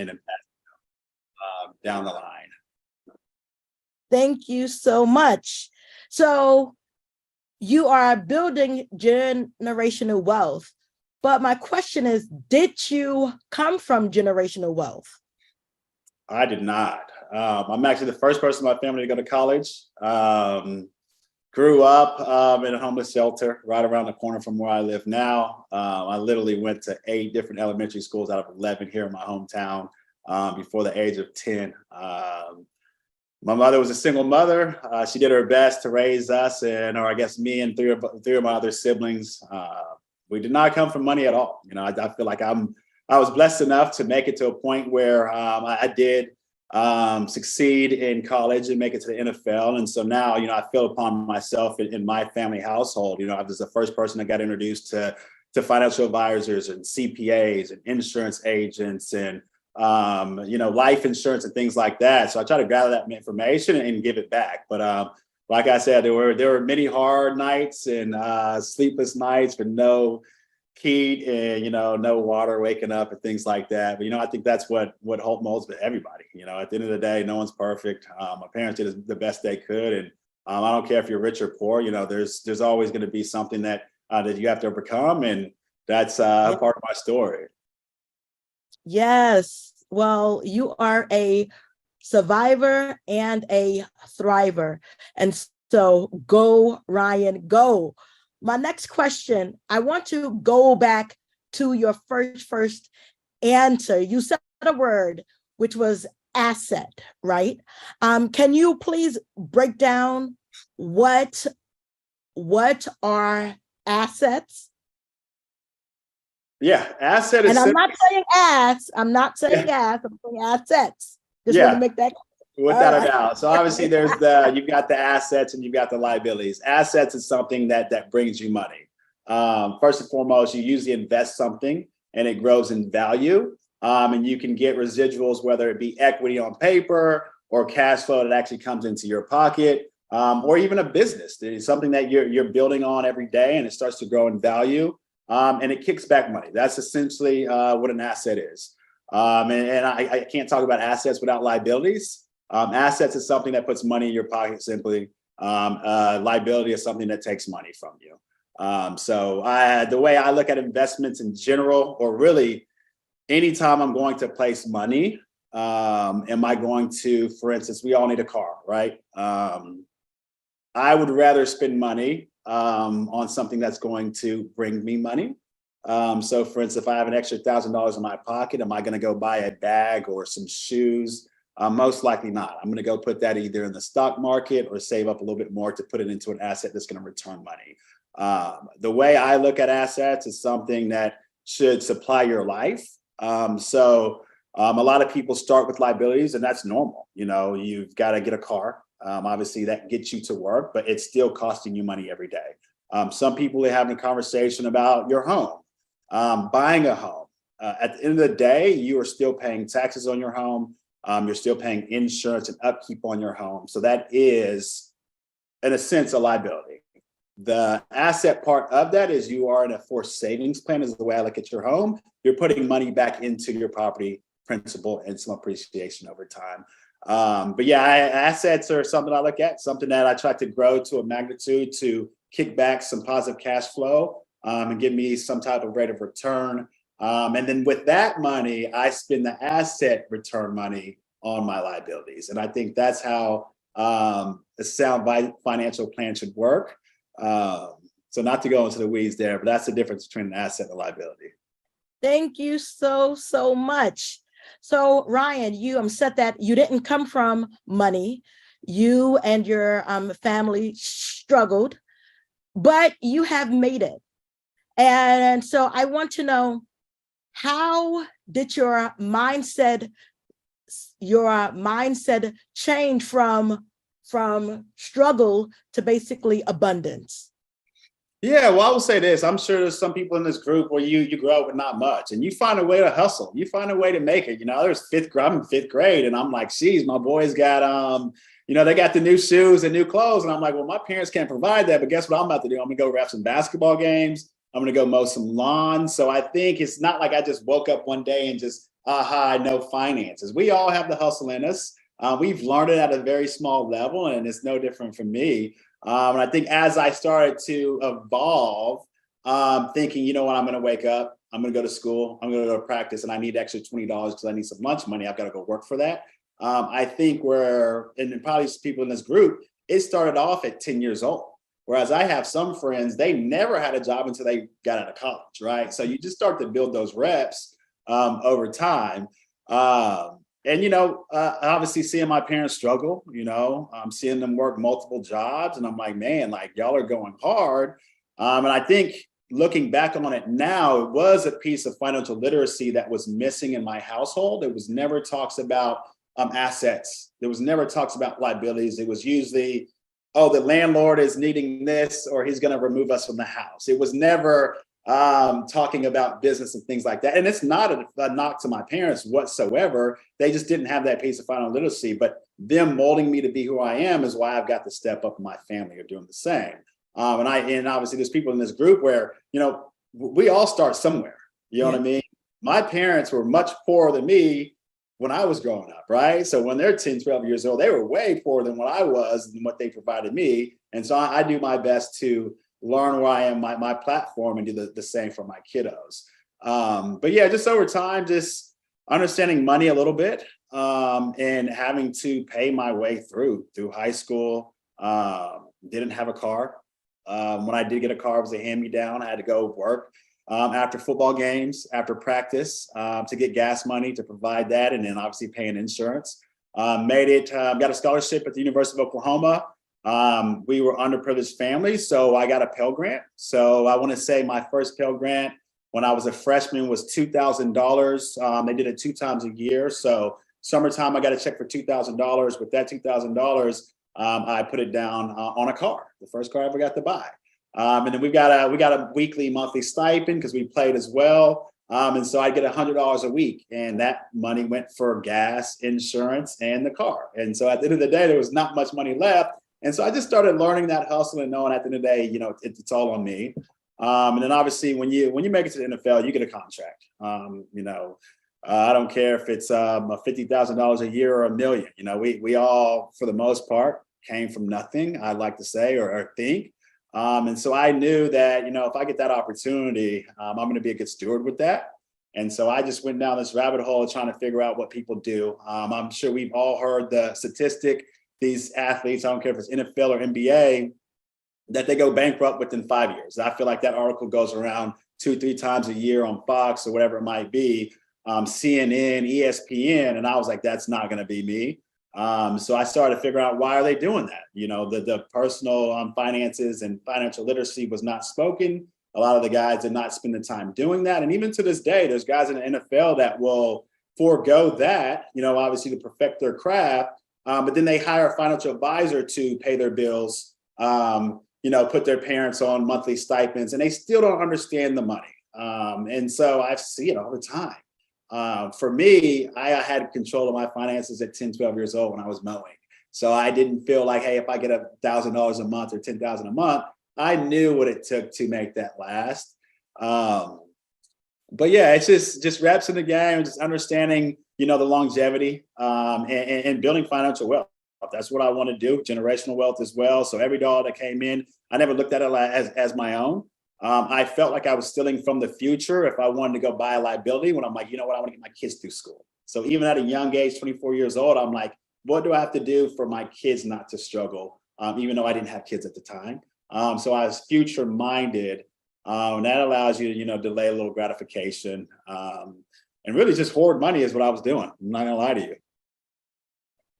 and down the line. Thank you so much. So you are building generational wealth. But my question is, did you come from generational wealth? I did not. I'm actually the first person in my family to go to college. Grew up in a homeless shelter right around the corner from where I live now. I literally went to 8 different elementary schools out of 11 here in my hometown before the age of 10. My mother was a single mother. She did her best to raise us, or I guess me and three of my other siblings. We did not come from money at all. I feel like I was blessed enough to make it to a point where I did succeed in college and make it to the NFL. And so now, I feel upon myself in my family household. I was the first person that got introduced to financial advisors and CPAs and insurance agents and life insurance and things like that. So I try to gather that information and give it back. But like I said, there were many hard nights and sleepless nights for no heat and no water, waking up and things like that. But I think that's what hope molds with everybody. At the end of the day, no one's perfect. My parents did the best they could, and I don't care if you're rich or poor. There's always going to be something that you have to overcome, and that's part of my story. Yes. Well, you are a survivor and a thriver. And so go, Ryan, go. My next question, I want to go back to your first answer. You said a word, which was asset, right? Can you please break down what are assets? Yeah, asset is. And I'm not saying ass. I'm not saying ass. I'm saying assets. Just want to make that. Without a doubt. So obviously you've got the assets and you've got the liabilities. Assets is something that brings you money. First and foremost, you usually invest something and it grows in value. And you can get residuals, whether it be equity on paper or cash flow that actually comes into your pocket, or even a business. It's something that you're building on every day and it starts to grow in value. And it kicks back money. That's essentially what an asset is. And I can't talk about assets without liabilities. Assets is something that puts money in your pocket simply. Liability is something that takes money from you. So the way I look at investments in general, or really anytime I'm going to place money, am I going to, for instance, we all need a car, right? I would rather spend money on something that's going to bring me money. So for instance, if I have an extra $1,000 in my pocket, am I going to go buy a bag or some shoes? Most likely not. I'm going to go put that either in the stock market or save up a little bit more to put it into an asset that's going to return money. The way I look at assets is something that should supply your life. So a lot of people start with liabilities, and that's normal. You've got to get a car. Obviously, that gets you to work, but it's still costing you money every day. Some people are having a conversation about your home, buying a home. At the end of the day, you are still paying taxes on your home. You're still paying insurance and upkeep on your home. So that is, in a sense, a liability. The asset part of that is you are in a forced savings plan, is the way I look at your home. You're putting money back into your property, principal, and some appreciation over time. But yeah, assets are something I look at, something that I try to grow to a magnitude to kick back some positive cash flow and give me some type of rate of return. And then with that money, I spend the asset return money on my liabilities. And I think that's how a sound financial plan should work. So not to go into the weeds there, but that's the difference between an asset and a liability. Thank you so much. So Ryan, you said that you didn't come from money. You and your family struggled, but you have made it. And so I want to know, how did your mindset change from struggle to basically abundance? Yeah, well, I will say this. I'm sure there's some people in this group where you grow up with not much and you find a way to hustle. You find a way to make it. There's I'm in fifth grade and I'm like, geez, my boys got, they got the new shoes and new clothes. And I'm like, well, my parents can't provide that. But guess what I'm about to do? I'm going to go ref some basketball games. I'm going to go mow some lawns. So I think it's not like I just woke up one day and just aha, I know finances. We all have the hustle in us. We've learned it at a very small level, and it's no different from me. And I think as I started to evolve, thinking, you know what, I'm going to wake up, I'm going to go to school, I'm going to go to practice, and I need extra $20 because I need some lunch money. I've got to go work for that. I think and probably people in this group, it started off at 10 years old. Whereas I have some friends, they never had a job until they got out of college, right? So you just start to build those reps over time. Obviously seeing my parents struggle, I'm seeing them work multiple jobs, and I'm like, man, like y'all are going hard. And I think looking back on it now, it was a piece of financial literacy that was missing in my household. It was never talks about assets. There was never talks about liabilities. It was usually, oh, the landlord is needing this, or he's going to remove us from the house. It was never talking about business and things like that. And it's not a knock to my parents whatsoever. They just didn't have that piece of financial literacy, but them molding me to be who I am is why I've got to step up, and my family are doing the same. And obviously there's people in this group where, we all start somewhere, you know what I mean? My parents were much poorer than me when I was growing up, right? So when they're 10, 12 years old, they were way poorer than what I was and what they provided me. And so I do my best to learn where I am, my platform, and do the same for my kiddos. But yeah, just over time, just understanding money a little bit, and having to pay my way through high school. Didn't have a car. When I did get a car, it was a hand-me-down. I had to go work after football games, after practice, to get gas money to provide that, and then obviously paying insurance. Got a scholarship at the University of Oklahoma. We were underprivileged families, so I got a Pell Grant. So I want to say my first Pell Grant when I was a freshman was $2,000. They did it 2 times a year. So summertime, I got a check for $2,000. With that $2,000, I put it down on a car, the first car I ever got to buy. And then we got a weekly, monthly stipend because we played as well. And so I get $100 a week, and that money went for gas, insurance, and the car. And so at the end of the day, there was not much money left. And so I just started learning that hustle and knowing at the end of the day, it's all on me. And then obviously when you make it to the NFL, you get a contract. I don't care if it's $50,000 a year or $1 million. We all, for the most part, came from nothing, I'd like to say, or think. And so I knew that, if I get that opportunity, I'm going to be a good steward with that. And so I just went down this rabbit hole trying to figure out what people do. I'm sure we've all heard the statistic, these athletes, I don't care if it's NFL or NBA, that they go bankrupt within 5 years. I feel like that article goes around 2-3 times a year on Fox or whatever it might be, CNN, ESPN. And I was like, that's not going to be me. So I started to figure out, why are they doing that? The personal finances and financial literacy was not spoken. A lot of the guys did not spend the time doing that. And even to this day, there's guys in the NFL that will forego that, obviously to perfect their craft. But then they hire a financial advisor to pay their bills, put their parents on monthly stipends, and they still don't understand the money. And so I see it all the time. For me, I had control of my finances at 10, 12 years old when I was mowing. So I didn't feel like, hey, if I get $1,000 a month or $10,000 a month, I knew what it took to make that last. But yeah, it's just reps in the game, just understanding, the longevity, and building financial wealth. That's what I want to do, generational wealth as well. So every dollar that came in, I never looked at it as my own. I felt like I was stealing from the future if I wanted to go buy a liability, when I'm like, I want to get my kids through school. So even at a young age, 24 years old, I'm like, what do I have to do for my kids not to struggle? Even though I didn't have kids at the time. So I was future minded, and that allows you to, delay a little gratification, and really just hoard money is what I was doing. I'm not gonna lie to you.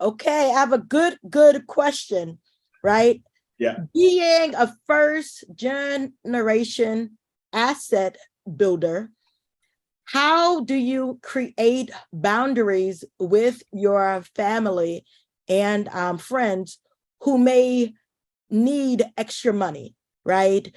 Okay, I have a good question, right? Yeah. Being a first generation asset builder, how do you create boundaries with your family and friends who may need extra money, right?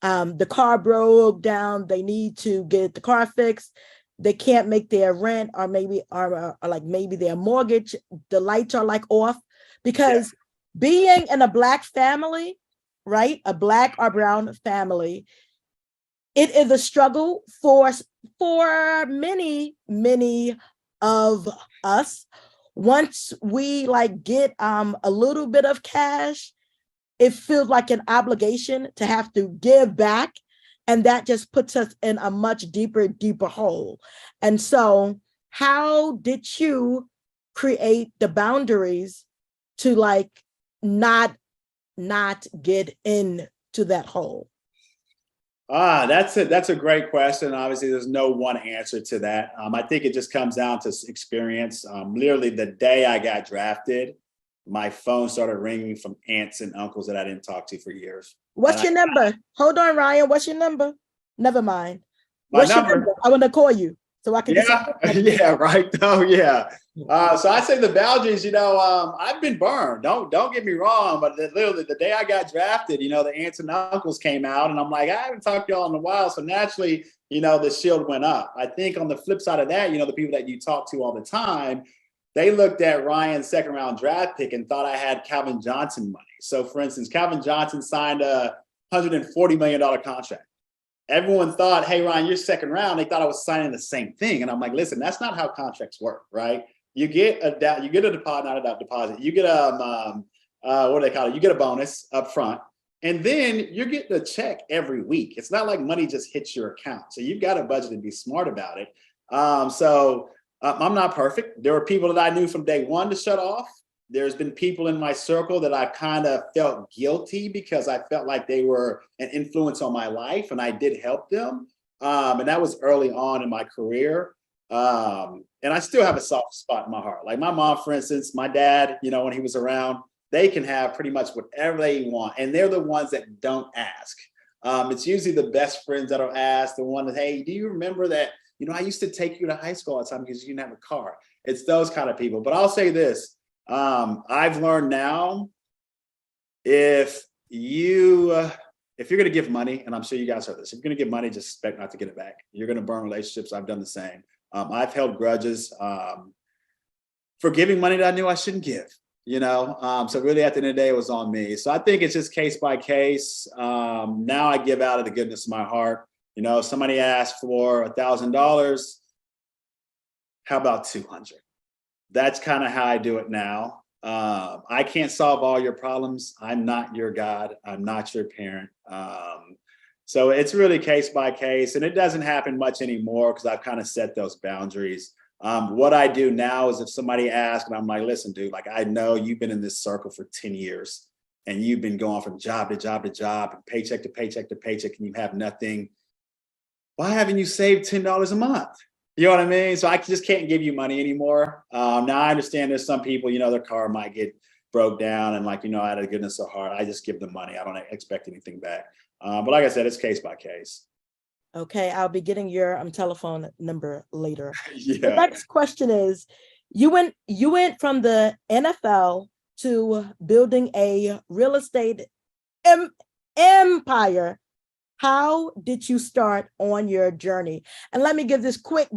The car broke down, they need to get the car fixed. They can't make their rent, or maybe their mortgage, the lights are like off. Because being in a Black family, right? A Black or brown family, it is a struggle for many of us. Once we like get a little bit of cash, it feels like an obligation to have to give back. And that just puts us in a much deeper hole. And so how did you create the boundaries to like not get into that hole? That's a great question. Obviously, there's no one answer to that. I think it just comes down to experience. Literally, the day I got drafted, my phone started ringing from aunts and uncles that I didn't talk to for years. What's your number? Hold on, Ryan. What's your number? Never mind. My What's your number. number? I want to call you so I can Yeah, yeah, right. Oh, yeah. So I say the boundaries. I've been burned. Don't get me wrong, but literally the day I got drafted, the aunts and uncles came out, and I'm like, I haven't talked to y'all in a while, so naturally, the shield went up. I think on the flip side of that, the people that you talk to all the time, they looked at Ryan's second round draft pick and thought I had Calvin Johnson money. So, for instance, Calvin Johnson signed a $140 million contract. Everyone thought, hey, Ryan, you're second round. They thought I was signing the same thing. And I'm like, listen, that's not how contracts work, right? You get a deposit, not a deposit. You get what do they call it? You get a bonus up front. And then you're getting a check every week. It's not like money just hits your account. So you've got to budget and be smart about it. I'm not perfect. There were people that I knew from day one to shut off. There's been people in my circle that I kind of felt guilty because I felt like they were an influence on my life and I did help them. And that was early on in my career. And I still have a soft spot in my heart. Like my mom, for instance, my dad, when he was around, they can have pretty much whatever they want. And they're the ones that don't ask. It's usually the best friends that'll ask, the one that, hey, do you remember that, I used to take you to high school all the time because you didn't have a car. It's those kind of people. But I'll say this. I've learned now, if you're going to give money, and I'm sure you guys heard this, if you're going to give money, just expect not to get it back. You're going to burn relationships. I've done the same. I've held grudges for giving money that I knew I shouldn't give, so really at the end of the day, it was on me. So I think it's just case by case. Now I give out of the goodness of my heart. If somebody asks for $1,000, how about 200? That's kind of how I do it now. I can't solve all your problems. I'm not your God. I'm not your parent. So it's really case by case, and it doesn't happen much anymore because I've kind of set those boundaries. What I do now is if somebody asks, and I'm like, listen, dude, like I know you've been in this circle for 10 years and you've been going from job to job to job and paycheck to paycheck to paycheck and you have nothing. Why haven't you saved $10 a month? You know what I mean? So I just can't give you money anymore. Now I understand there's some people, their car might get broke down and out of the goodness of heart, I just give them money. I don't expect anything back. But like I said, it's case by case. Okay, I'll be getting your telephone number later. Yeah. The next question is, you went from the NFL to building a real estate empire. How did you start on your journey? And let me give this quick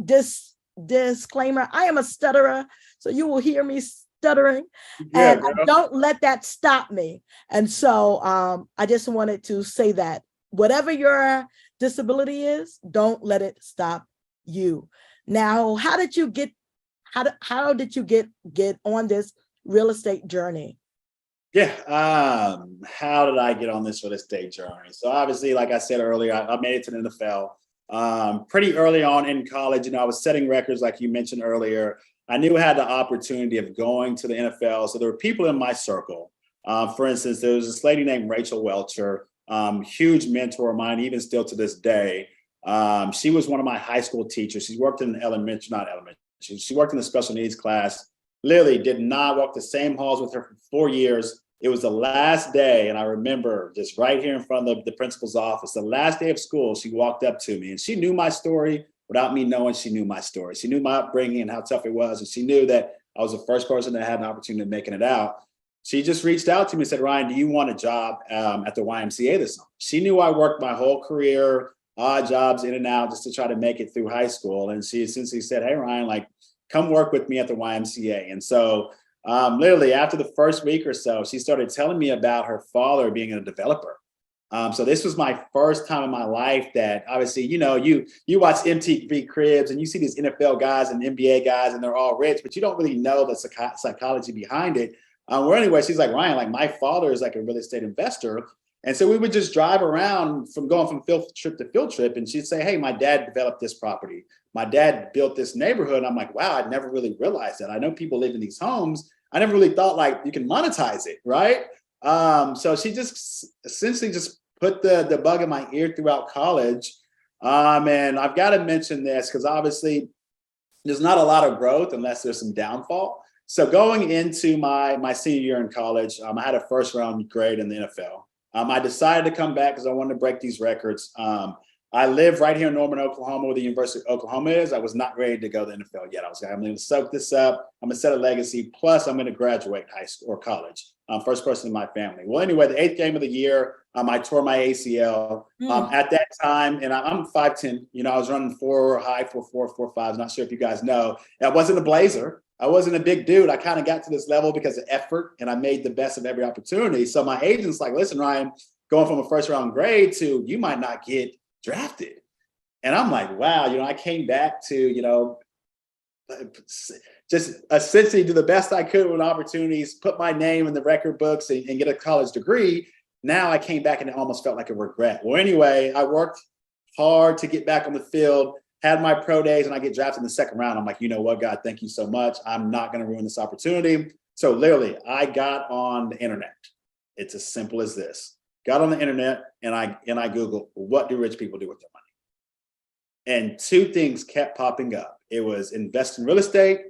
disclaimer. I am a stutterer, so you will hear me stuttering. Yeah, and don't let that stop me. And so I just wanted to say that whatever your disability is, don't let it stop you. Now, how did you get on this real estate journey? Yeah. How did I get on this real estate journey? So obviously, like I said earlier, I made it to the NFL pretty early on in college. I was setting records, like you mentioned earlier. I knew I had the opportunity of going to the NFL. So there were people in my circle. For instance, there was this lady named Rachel Welcher, huge mentor of mine, even still to this day. She was one of my high school teachers. She worked in she worked in the special needs class. Literally did not walk the same halls with her for 4 years. It was the last day, and I remember just right here in front of the principal's office, the last day of school, she walked up to me and she knew my story without me knowing she knew my story. She knew my upbringing and how tough it was, and she knew that I was the first person that had an opportunity of making it out. She just reached out to me and said, Ryan, do you want a job at the YMCA this summer? She knew I worked my whole career, odd jobs in and out just to try to make it through high school. And she essentially said, hey, Ryan, come work with me at the YMCA. And so literally after the first week or so, she started telling me about her father being a developer. So this was my first time in my life that obviously, you watch MTV Cribs and you see these NFL guys and NBA guys and they're all rich, but you don't really know the psychology behind it. Well, anyway, she's like, Ryan, like my father is like a real estate investor. And so we would just drive around going from field trip to field trip. And she'd say, hey, my dad developed this property. My dad built this neighborhood. And I'm like, wow, I never really realized that. I know people live in these homes. I never really thought like you can monetize it, right? So she just essentially just put the bug in my ear throughout college. And I've got to mention this because obviously there's not a lot of growth unless there's some downfall. So going into my senior year in college, I had a first round grade in the NFL. I decided to come back because I wanted to break these records. I live right here in Norman, Oklahoma, where the University of Oklahoma is. I was not ready to go to the NFL yet. I was like, I'm going to soak this up. I'm going to set a legacy. Plus, I'm going to graduate high school or college. First person in my family. Well, anyway, the 8th game of the year, I tore my ACL. At that time, and I'm 5'10". I was running 4 high, 4'4", 4'5". Not sure if you guys know. I wasn't a blazer. I wasn't a big dude. I kind of got to this level because of effort, and I made the best of every opportunity. So my agent's like, listen, Ryan, going from a first round grade to you might not get drafted. And I'm like, wow, I came back to, just essentially do the best I could with opportunities, put my name in the record books and get a college degree. Now I came back and it almost felt like a regret. Well, anyway, I worked hard to get back on the field, had my pro days, and I get drafted in the second round. I'm like, you know what, God, thank you so much. I'm not going to ruin this opportunity. So literally, I got on the internet. It's as simple as this. Got on the internet and I Googled, what do rich people do with their money? And 2 things kept popping up. It was invest in real estate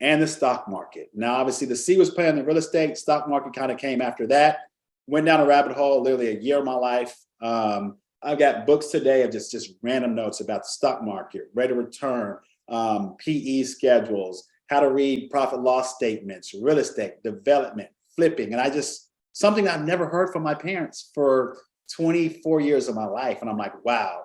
and the stock market. Now, obviously, the C was playing the real estate. Stock market kind of came after that. Went down a rabbit hole, literally a year of my life. I've got books today of just random notes about the stock market, rate of return, PE schedules, how to read profit loss statements, real estate, development, flipping. And something I've never heard from my parents for 24 years of my life. And I'm like, wow,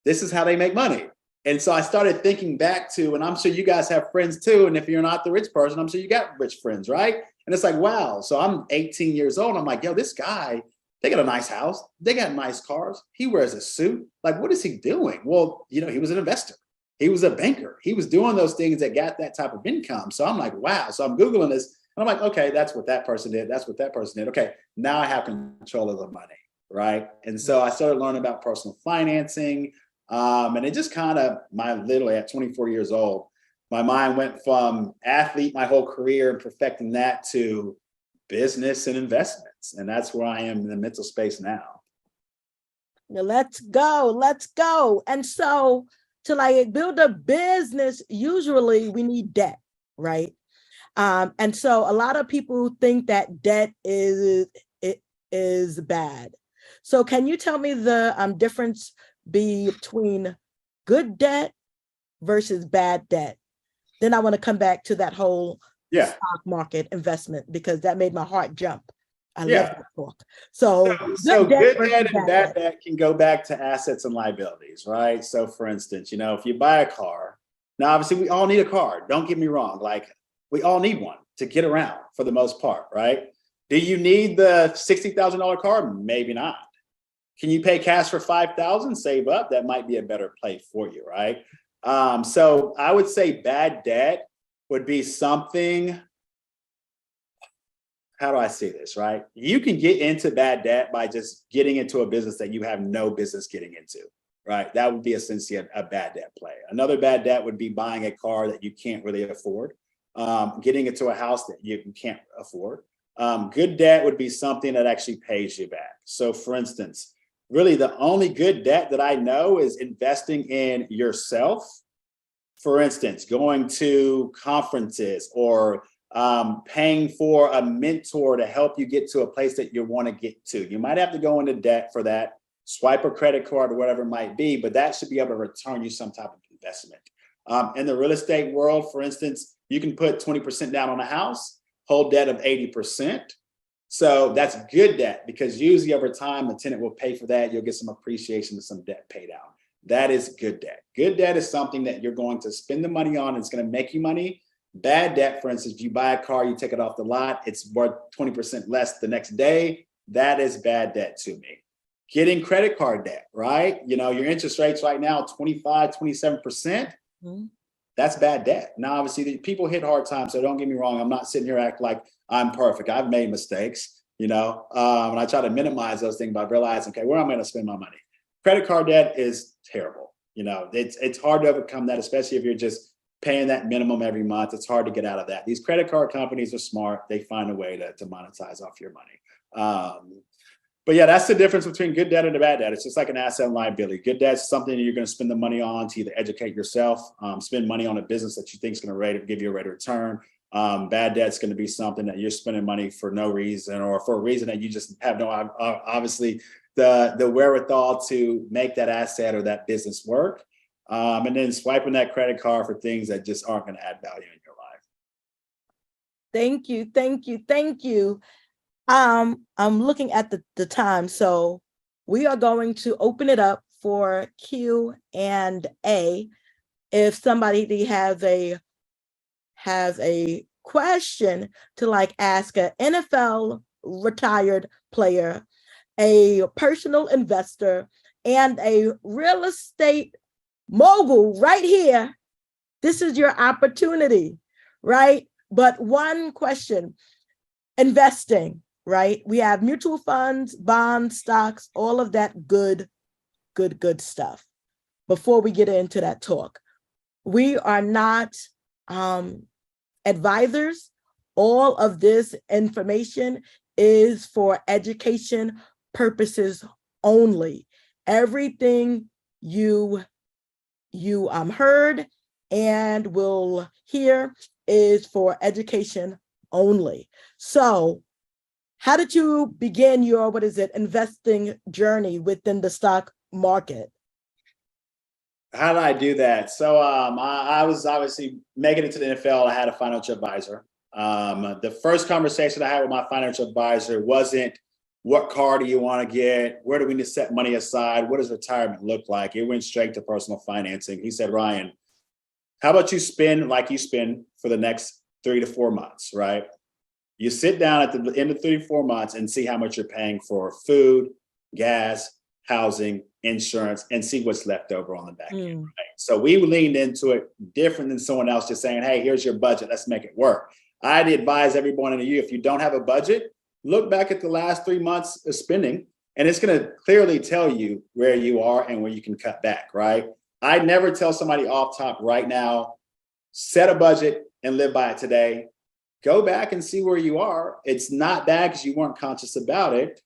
this is how they make money. And so I started thinking back to, and I'm sure you guys have friends too. And if you're not the rich person, I'm sure you got rich friends, right? And it's like, wow. So I'm 18 years old. I'm like, yo, this guy, they got a nice house. They got nice cars. He wears a suit. Like, what is he doing? Well, he was an investor. He was a banker. He was doing those things that got that type of income. So I'm like, wow. So I'm Googling this. And I'm like, okay, that's what that person did. That's what that person did. Okay, now I have control of the money, right? And so I started learning about personal financing. And it just kind of, literally at 24 years old, my mind went from athlete my whole career and perfecting that to business and investments. And that's where I am in the mental space now. Let's go. And so to build a business, usually we need debt, right? And so a lot of people think that debt is bad. So can you tell me the difference between good debt versus bad debt? Then I want to come back to that whole stock market investment because that made my heart jump. I love that book. So good debt and bad debt can go back to assets and liabilities, right? So for instance, if you buy a car, now obviously we all need a car. Don't get me wrong. Like we all need one to get around for the most part, right? Do you need the $60,000 car? Maybe not. Can you pay cash for $5,000? Save up. That might be a better play for you, right? So I would say bad debt would be something. How do I say this, right? You can get into bad debt by just getting into a business that you have no business getting into, right? That would be essentially a bad debt play. Another bad debt would be buying a car that you can't really afford, getting into a house that you can't afford. Good debt would be something that actually pays you back. So for instance, really the only good debt that I know is investing in yourself. For instance, going to conferences or paying for a mentor to help you get to a place that you want to get to. You might have to go into debt for that, swipe a credit card or whatever it might be, but that should be able to return you some type of investment. In the real estate world, for instance, you can put 20% down on a house, hold debt of 80%. So that's good debt because usually over time, the tenant will pay for that. You'll get some appreciation and some debt paid out. That is good debt. Good debt is something that you're going to spend the money on. It's going to make you money. Bad debt, for instance, you buy a car, you take it off the lot, it's worth 20% less the next day. That is bad debt to me. Getting credit card debt, right? Your interest rates right now, 25, 27%. That's bad debt. Now, obviously, people hit hard times. So don't get me wrong. I'm not sitting here acting like I'm perfect. I've made mistakes, and I try to minimize those things by realizing, okay, where am I going to spend my money? Credit card debt is terrible. It's hard to overcome that, especially if you're just paying that minimum every month. It's hard to get out of that. These credit card companies are smart. They find a way to monetize off your money. But yeah, that's the difference between good debt and bad debt. It's just like an asset and liability. Good debt is something that you're going to spend the money on to either educate yourself, spend money on a business that you think is going to give you a rate of return. Bad debt is going to be something that you're spending money for no reason, or for a reason that you just have no, obviously, the wherewithal to make that asset or that business work. And then swiping that credit card for things that just aren't going to add value in your life. Thank you. Thank you. Thank you. I'm looking at the time, so we are going to open it up for Q&A. If somebody has a question to ask an NFL retired player, a personal investor, and a real estate mogul right here, this is your opportunity, right? But one question, investing. Right? We have mutual funds, bonds, stocks, all of that good stuff. Before we get into that talk, we are not advisors. All of this information is for education purposes only. Everything you heard and will hear is for education only. So, how did you begin your, investing journey within the stock market? How did I do that? So I was obviously making it to the NFL. I had a financial advisor. The first conversation I had with my financial advisor wasn't, what car do you want to get? Where do we need to set money aside? What does retirement look like? It went straight to personal financing. He said, Ryan, how about you spend like you spend for the next 3 to 4 months, right? You sit down at the end of 3 to 4 months and see how much you're paying for food, gas, housing, insurance, and see what's left over on the back end. Right? So we leaned into it different than someone else just saying, hey, here's your budget. Let's make it work. I'd advise everyone in you, if you don't have a budget, look back at the last 3 months of spending, and it's going to clearly tell you where you are and where you can cut back, right? I never tell somebody off top right now, set a budget and live by it today. Go back and see where you are. It's not bad because you weren't conscious about it.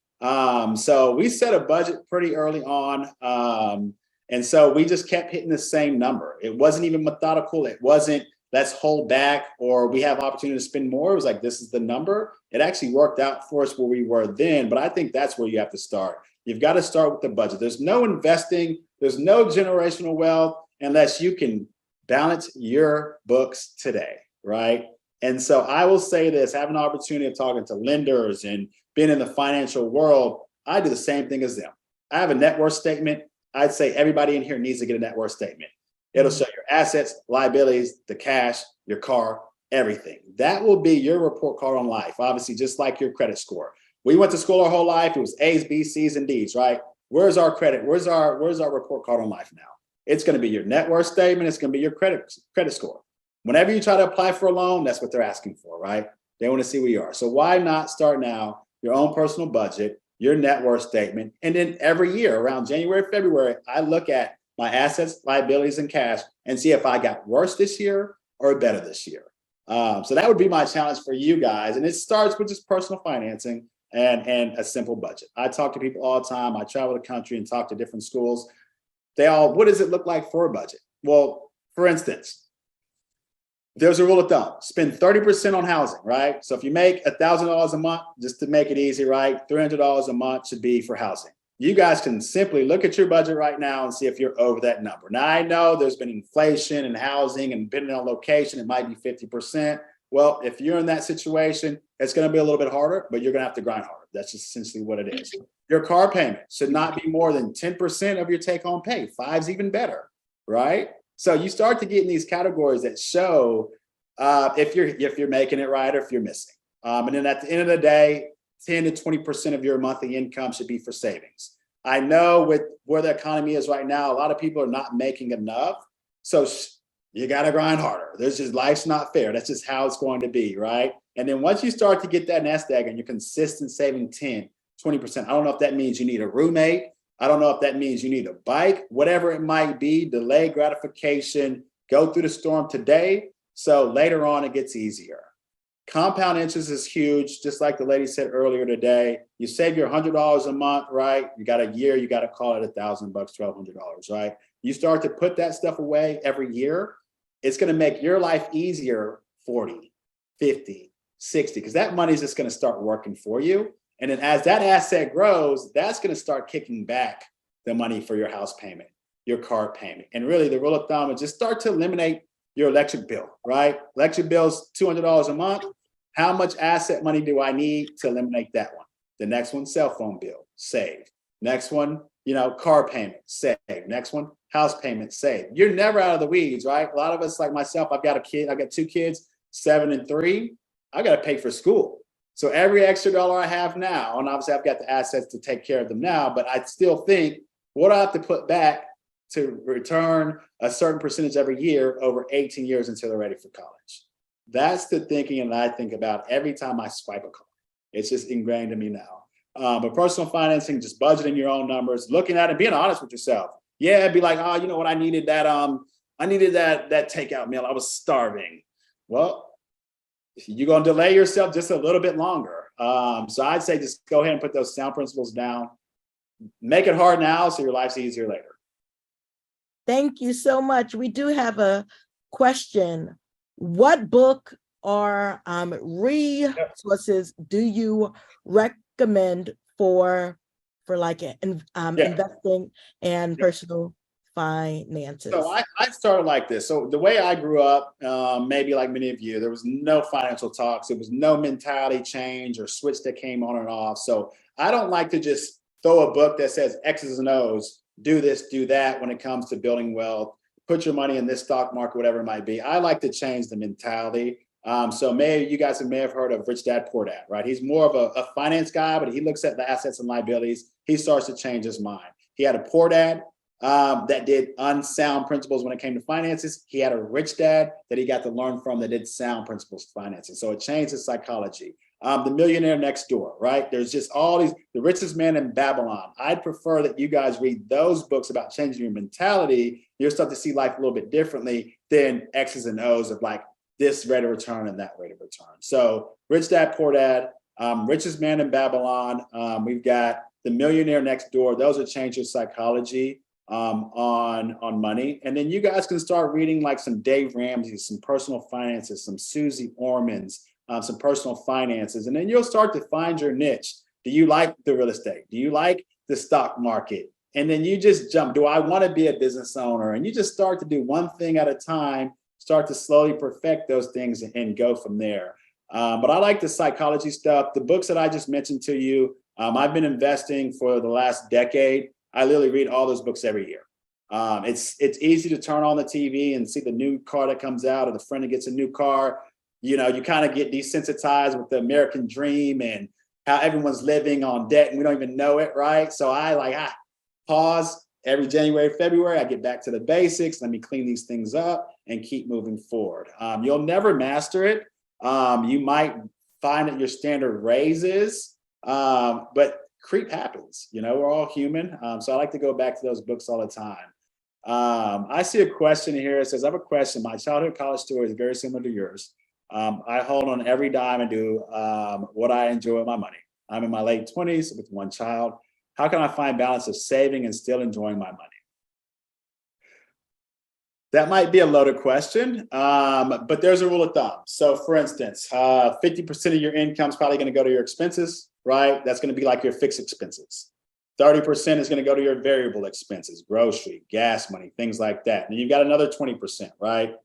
So we set a budget pretty early on. And so we just kept hitting the same number. It wasn't even methodical. It wasn't, let's hold back or we have opportunity to spend more. It was like, this is the number. It actually worked out for us where we were then. But I think that's where you have to start. You've got to start with the budget. There's no investing. There's no generational wealth unless you can balance your books today, right? And so I will say this, having an opportunity of talking to lenders and being in the financial world, I do the same thing as them. I have a net worth statement. I'd say everybody in here needs to get a net worth statement. It'll show your assets, liabilities, the cash, your car, everything. That will be your report card on life, obviously, just like your credit score. We went to school our whole life. It was A's, B's, C's, and D's, right? Where's our credit? Where's our report card on life now? It's going to be your net worth statement. It's going to be your credit score. Whenever you try to apply for a loan, that's what they're asking for, right? They want to see where you are. So why not start now, your own personal budget, your net worth statement, and then every year around January, February, I look at my assets, liabilities, and cash and see if I got worse this year or better this year. So that would be my challenge for you guys. And it starts with just personal financing and a simple budget. I talk to people all the time. I travel the country and talk to different schools. What does it look like for a budget? Well, for instance, there's a rule of thumb, spend 30% on housing, right? So if you make $1,000 a month, just to make it easy, right? $300 a month should be for housing. You guys can simply look at your budget right now and see if you're over that number. Now, I know there's been inflation in housing and depending on location, it might be 50%. Well, if you're in that situation, it's going to be a little bit harder, but you're going to have to grind harder. That's just essentially what it is. Your car payment should not be more than 10% of your take-home pay. 5's even better, right? So you start to get in these categories that show if you're making it right or if you're missing. And then at the end of the day, 10 to 20% of your monthly income should be for savings. I know with where the economy is right now, a lot of people are not making enough. So you got to grind harder. There's just, life's not fair. That's just how it's going to be, right? And then once you start to get that nest egg and you're consistent saving 10, 20%, I don't know if that means you need a roommate. I don't know if that means you need a bike, whatever it might be, delay gratification, go through the storm today. So later on, it gets easier. Compound interest is huge. Just like the lady said earlier today, you save your $100 a month, right? You got a year, you got to call it $1,000, $1,200, right? You start to put that stuff away every year. It's going to make your life easier 40, 50, 60, because that money is just going to start working for you. And then as that asset grows, that's going to start kicking back the money for your house payment, your car payment. And really the rule of thumb is just start to eliminate your electric bill, right? Electric bill's $200 a month. How much asset money do I need to eliminate that one? The next one, cell phone bill, save. Next one, car payment, save. Next one, house payment, save. You're never out of the weeds, right? A lot of us, like myself, I've got 2 kids, 7 and 3. I got to pay for school. So every extra dollar I have now, and obviously I've got the assets to take care of them now, but I still think, what do I have to put back to return a certain percentage every year over 18 years until they're ready for college? That's the thinking that I think about every time I swipe a card. It's just ingrained in me now. But personal financing, just budgeting your own numbers, looking at it, being honest with yourself. Yeah, it'd be like, oh, you know what? I needed that takeout meal. I was starving. Well, you're going to delay yourself just a little bit longer. So I'd say just go ahead and put those sound principles down. Make it hard now so your life's easier later. Thank you so much. We do have a question. What book or resources do you recommend for investing and personal finances? So I started like this. So the way I grew up, maybe like many of you, there was no financial talks. There was no mentality change or switch that came on and off. So I don't like to just throw a book that says X's and O's, do this, do that when it comes to building wealth. Put your money in this stock market, whatever it might be. I like to change the mentality. So you guys may have heard of Rich Dad, Poor Dad, right? He's more of a finance guy, but he looks at the assets and liabilities. He starts to change his mind. He had a poor dad that did unsound principles when it came to finances. He had a rich dad that he got to learn from that did sound principles of financing. So it changed his psychology. The Millionaire Next Door, right? There's just all these, The Richest Man in Babylon. I'd prefer that you guys read those books about changing your mentality. You'll start to see life a little bit differently than X's and O's of like this rate of return and that rate of return. So Rich Dad, Poor Dad, Richest Man in Babylon. We've got The Millionaire Next Door. Those will change your psychology on money. And then you guys can start reading like some Dave Ramsey, some personal finances, some Susie Orman's, some personal finances, and then you'll start to find your niche. Do you like the real estate? Do you like the stock market? And then you just jump. Do I want to be a business owner? And you just start to do one thing at a time, start to slowly perfect those things and go from there. But I like the psychology stuff. The books that I just mentioned to you, I've been investing for the last decade. I literally read all those books every year. It's easy to turn on the TV and see the new car that comes out or the friend that gets a new car. You kind of get desensitized with the American dream and how everyone's living on debt and we don't even know it, right? So I pause every January, February. I get back to the basics. Let me clean these things up and keep moving forward. You'll never master it. You might find that your standard raises, but creep happens. We're all human. So I like to go back to those books all the time. I see a question here. It says, I have a question. My childhood college story is very similar to yours. I hold on every dime and do what I enjoy with my money. I'm in my late 20s with one child. How can I find balance of saving and still enjoying my money? That might be a loaded question, but there's a rule of thumb. So for instance, 50% of your income is probably going to go to your expenses, right? That's going to be like your fixed expenses. 30% is going to go to your variable expenses, grocery, gas money, things like that. And you've got another 20%, right?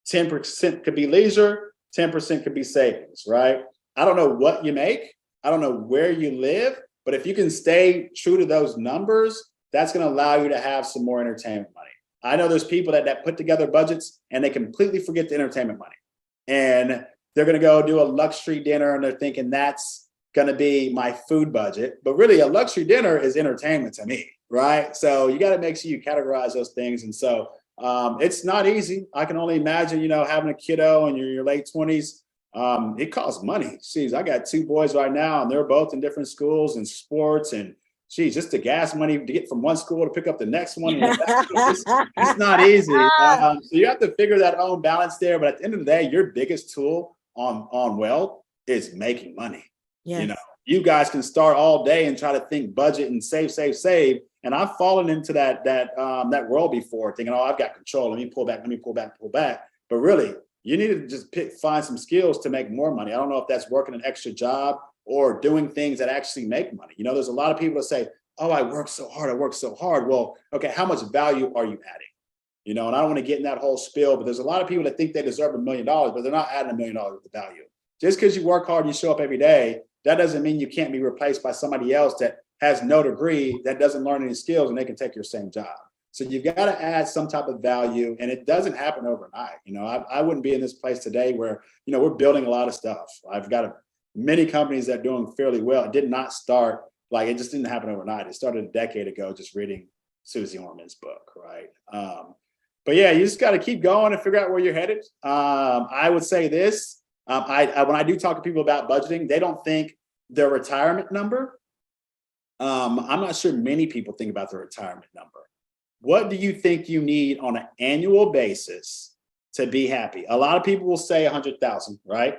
10% could be leisure. 10% could be savings, right? I don't know what you make. I don't know where you live, but if you can stay true to those numbers, that's going to allow you to have some more entertainment money. I know there's people that put together budgets and they completely forget the entertainment money. And they're going to go do a luxury dinner and they're thinking that's going to be my food budget. But really, a luxury dinner is entertainment to me, right? So you got to make sure you categorize those things. And so it's not easy. I can only imagine, having a kiddo in your late 20s. It costs money. Jeez, I got 2 boys right now, and they're both in different schools and sports. And geez, just the gas money to get from one school to pick up the next one. It's not easy. So you have to figure that own balance there. But at the end of the day, your biggest tool on wealth is making money. Yes. You guys can start all day and try to think budget and save. And I've fallen into that world before, thinking, oh, I've got control. Let me pull back. But really, you need to just find some skills to make more money. I don't know if that's working an extra job or doing things that actually make money. There's a lot of people that say, oh, I work so hard. Well, okay, how much value are you adding? And I don't want to get in that whole spiel, but there's a lot of people that think they deserve $1 million, but they're not adding $1 million of value. Just because you work hard and you show up every day, that doesn't mean you can't be replaced by somebody else that has no degree, that doesn't learn any skills, and they can take your same job. So you've got to add some type of value, and it doesn't happen overnight. I wouldn't be in this place today where, we're building a lot of stuff. I've got many companies that are doing fairly well. It did not start, it just didn't happen overnight. It started a decade ago, just reading Susie Orman's book, right? But yeah, you just got to keep going and figure out where you're headed. I would say this, when I do talk to people about budgeting, they don't think their retirement number. I'm not sure many people think about their retirement number. What do you think you need on an annual basis to be happy? A lot of people will say 100,000, right?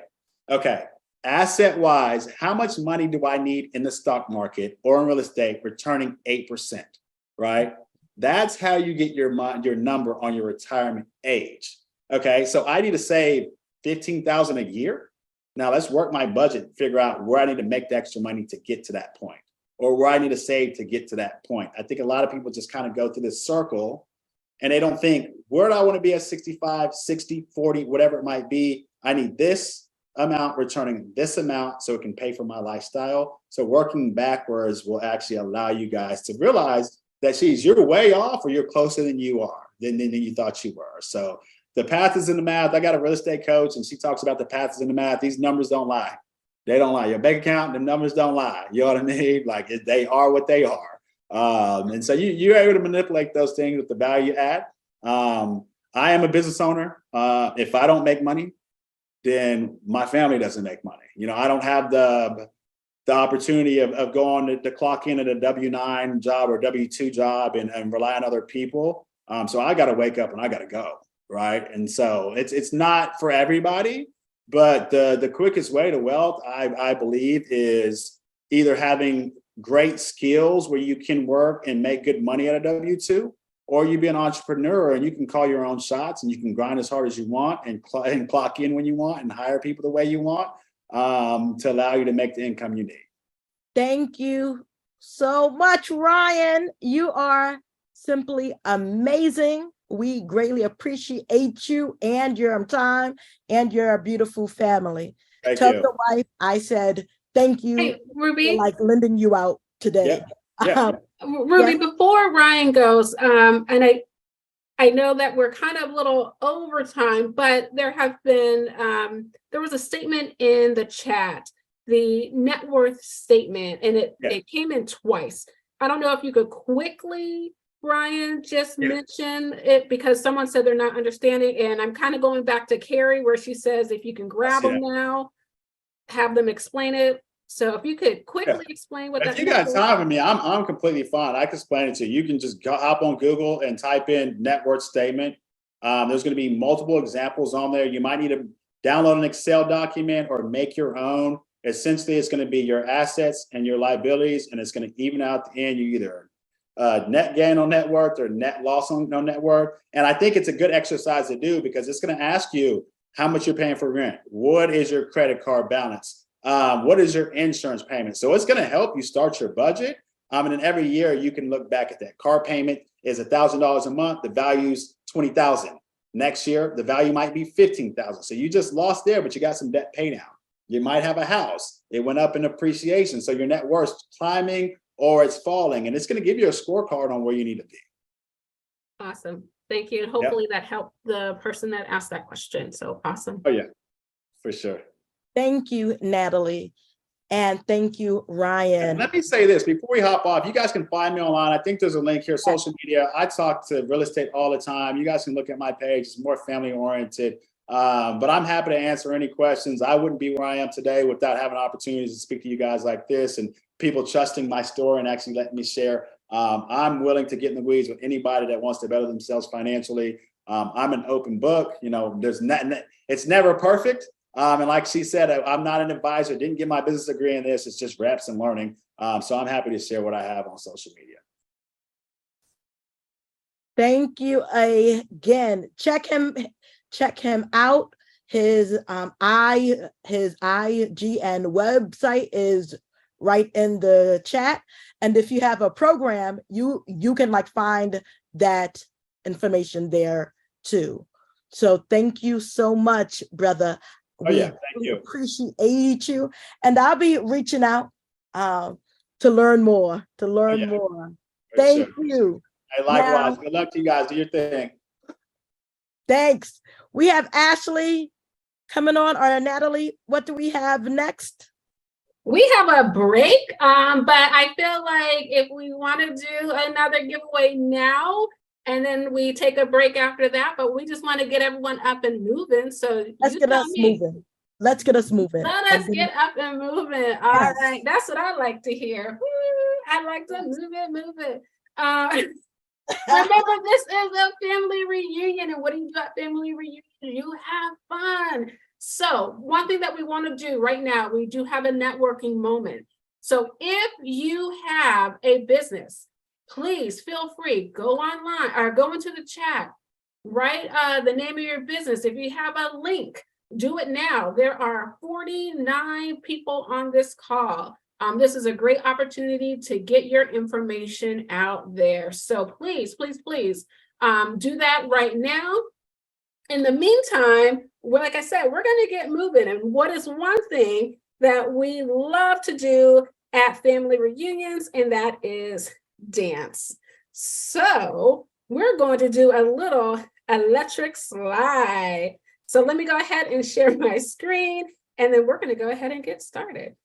Okay. Asset wise, how much money do I need in the stock market or in real estate returning 8%, right? That's how you get your number on your retirement age. Okay. So I need to save 15,000 a year. Now let's work my budget and figure out where I need to make the extra money to get to that point, or where I need to save to get to that point. I think a lot of people just kind of go through this circle and they don't think, where do I want to be at 65, 60, 40, whatever it might be. I need this amount returning this amount so it can pay for my lifestyle. So working backwards will actually allow you guys to realize that, you're way off, or you're closer than you thought you were. So the path is in the math. I got a real estate coach, and she talks about the path is in the math. These numbers don't lie. They don't lie. Your bank account, the numbers don't lie. You know what I mean? They are what they are. And so you're able to manipulate those things with the value add. I am a business owner. If I don't make money, then my family doesn't make money. I don't have the opportunity of going to clock in at a W-9 job or W-2 job and rely on other people. So I got to wake up and I got to go, right? And so it's not for everybody. But the quickest way to wealth, I believe, is either having great skills where you can work and make good money at a W-2, or you be an entrepreneur and you can call your own shots and you can grind as hard as you want and clock in when you want and hire people the way you want to allow you to make the income you need. Thank you so much, Ryan. You are simply amazing. We greatly appreciate you and your time and your beautiful family. Tell your wife I said thank you. Hey, Ruby, for lending you out today. Yeah. Ruby, before Ryan goes, and I know that we're kind of a little over time, but there was a statement in the chat, the net worth statement, and it came in twice. I don't know if you could quickly, Ryan, just mention it, because someone said they're not understanding. And I'm kind of going back to Kerri, where she says, if you can grab them now, have them explain it. So if you could quickly explain what if you got time with me, I'm completely fine. I can explain it to you. You can just hop on Google and type in net worth statement. There's going to be multiple examples on there. You might need to download an Excel document or make your own. Essentially, it's going to be your assets and your liabilities, and it's going to even out the end. You either net gain on net worth or net loss on net worth. And I think it's a good exercise to do, because it's going to ask you how much you're paying for rent. What is your credit card balance? What is your insurance payment? So it's going to help you start your budget. And then every year you can look back at that. Car payment is $1,000 a month. The value's $20,000. Next year, the value might be $15,000. So you just lost there, but you got some debt pay down. You might have a house. It went up in appreciation. So your net worth's climbing or it's falling. And it's going to give you a scorecard on where you need to be. Awesome. Thank you. And hopefully that helped the person that asked that question. So awesome. Oh, yeah, for sure. Thank you, Natalie. And thank you, Ryan. Let me say this before we hop off. You guys can find me online. I think there's a link here, social media. I talk to real estate all the time. You guys can look at my page. It's more family oriented. But I'm happy to answer any questions. I wouldn't be where I am today without having opportunities to speak to you guys like this and people trusting my story and actually letting me share. I'm willing to get in the weeds with anybody that wants to better themselves financially. I'm an open book. You know, it's never perfect. And like she said, I'm not an advisor, didn't get my business degree in this. It's just reps and learning. So I'm happy to share what I have on social media. Thank you again. Check him out. His IGN website is right in the chat. And if you have a program, you can like find that information there too. So thank you so much, brother. Thank you. Appreciate you. And I'll be reaching out to learn more, more. Thank you. Hey, likewise. Good luck to you guys. Do your thing. Thanks. We have Ashley coming on, or Natalie. What do we have next? We have a break, but I feel like if we want to do another giveaway now, and then we take a break after that, but we just want to get everyone up and moving. So let's get us moving. Let's get us moving. Let us get up and moving. All right. That's what I like to hear. Woo, I like to move it. Remember, this is a family reunion. And what do you do at family reunion? You have fun. So one thing that we want to do right now, we do have a networking moment. So if you have a business, please feel free, go online or go into the chat, write the name of your business. If you have a link, do it now. There are 49 people on this call. This is a great opportunity to get your information out there. So please, please, please do that right now. In the meantime, like I said, we're going to get moving. And what is one thing that we love to do at family reunions, and that is dance. So we're going to do a little electric slide. So let me go ahead and share my screen, and then we're going to go ahead and get started.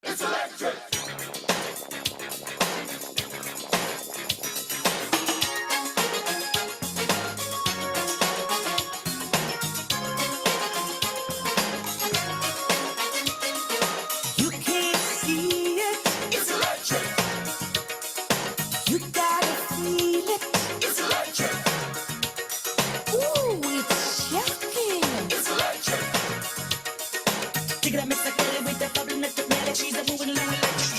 It's electric. You can't see it. It's electric. You gotta feel it. It's electric. Ooh, it's shocking. It's electric. Dig it up, mix it with the bubble, let the she's a moving along electric.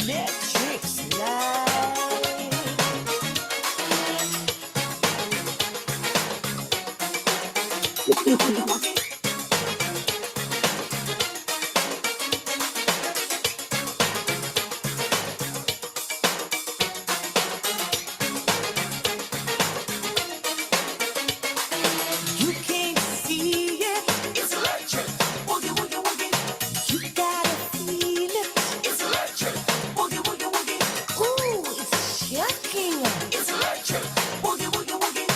electric slide. You can't see it, it's electric. Woogie, woogie, woogie. You gotta feel it, it's electric. Woogie, woogie, woogie. Ooh, it's shocking. It's electric. Woogie, woogie, woogie.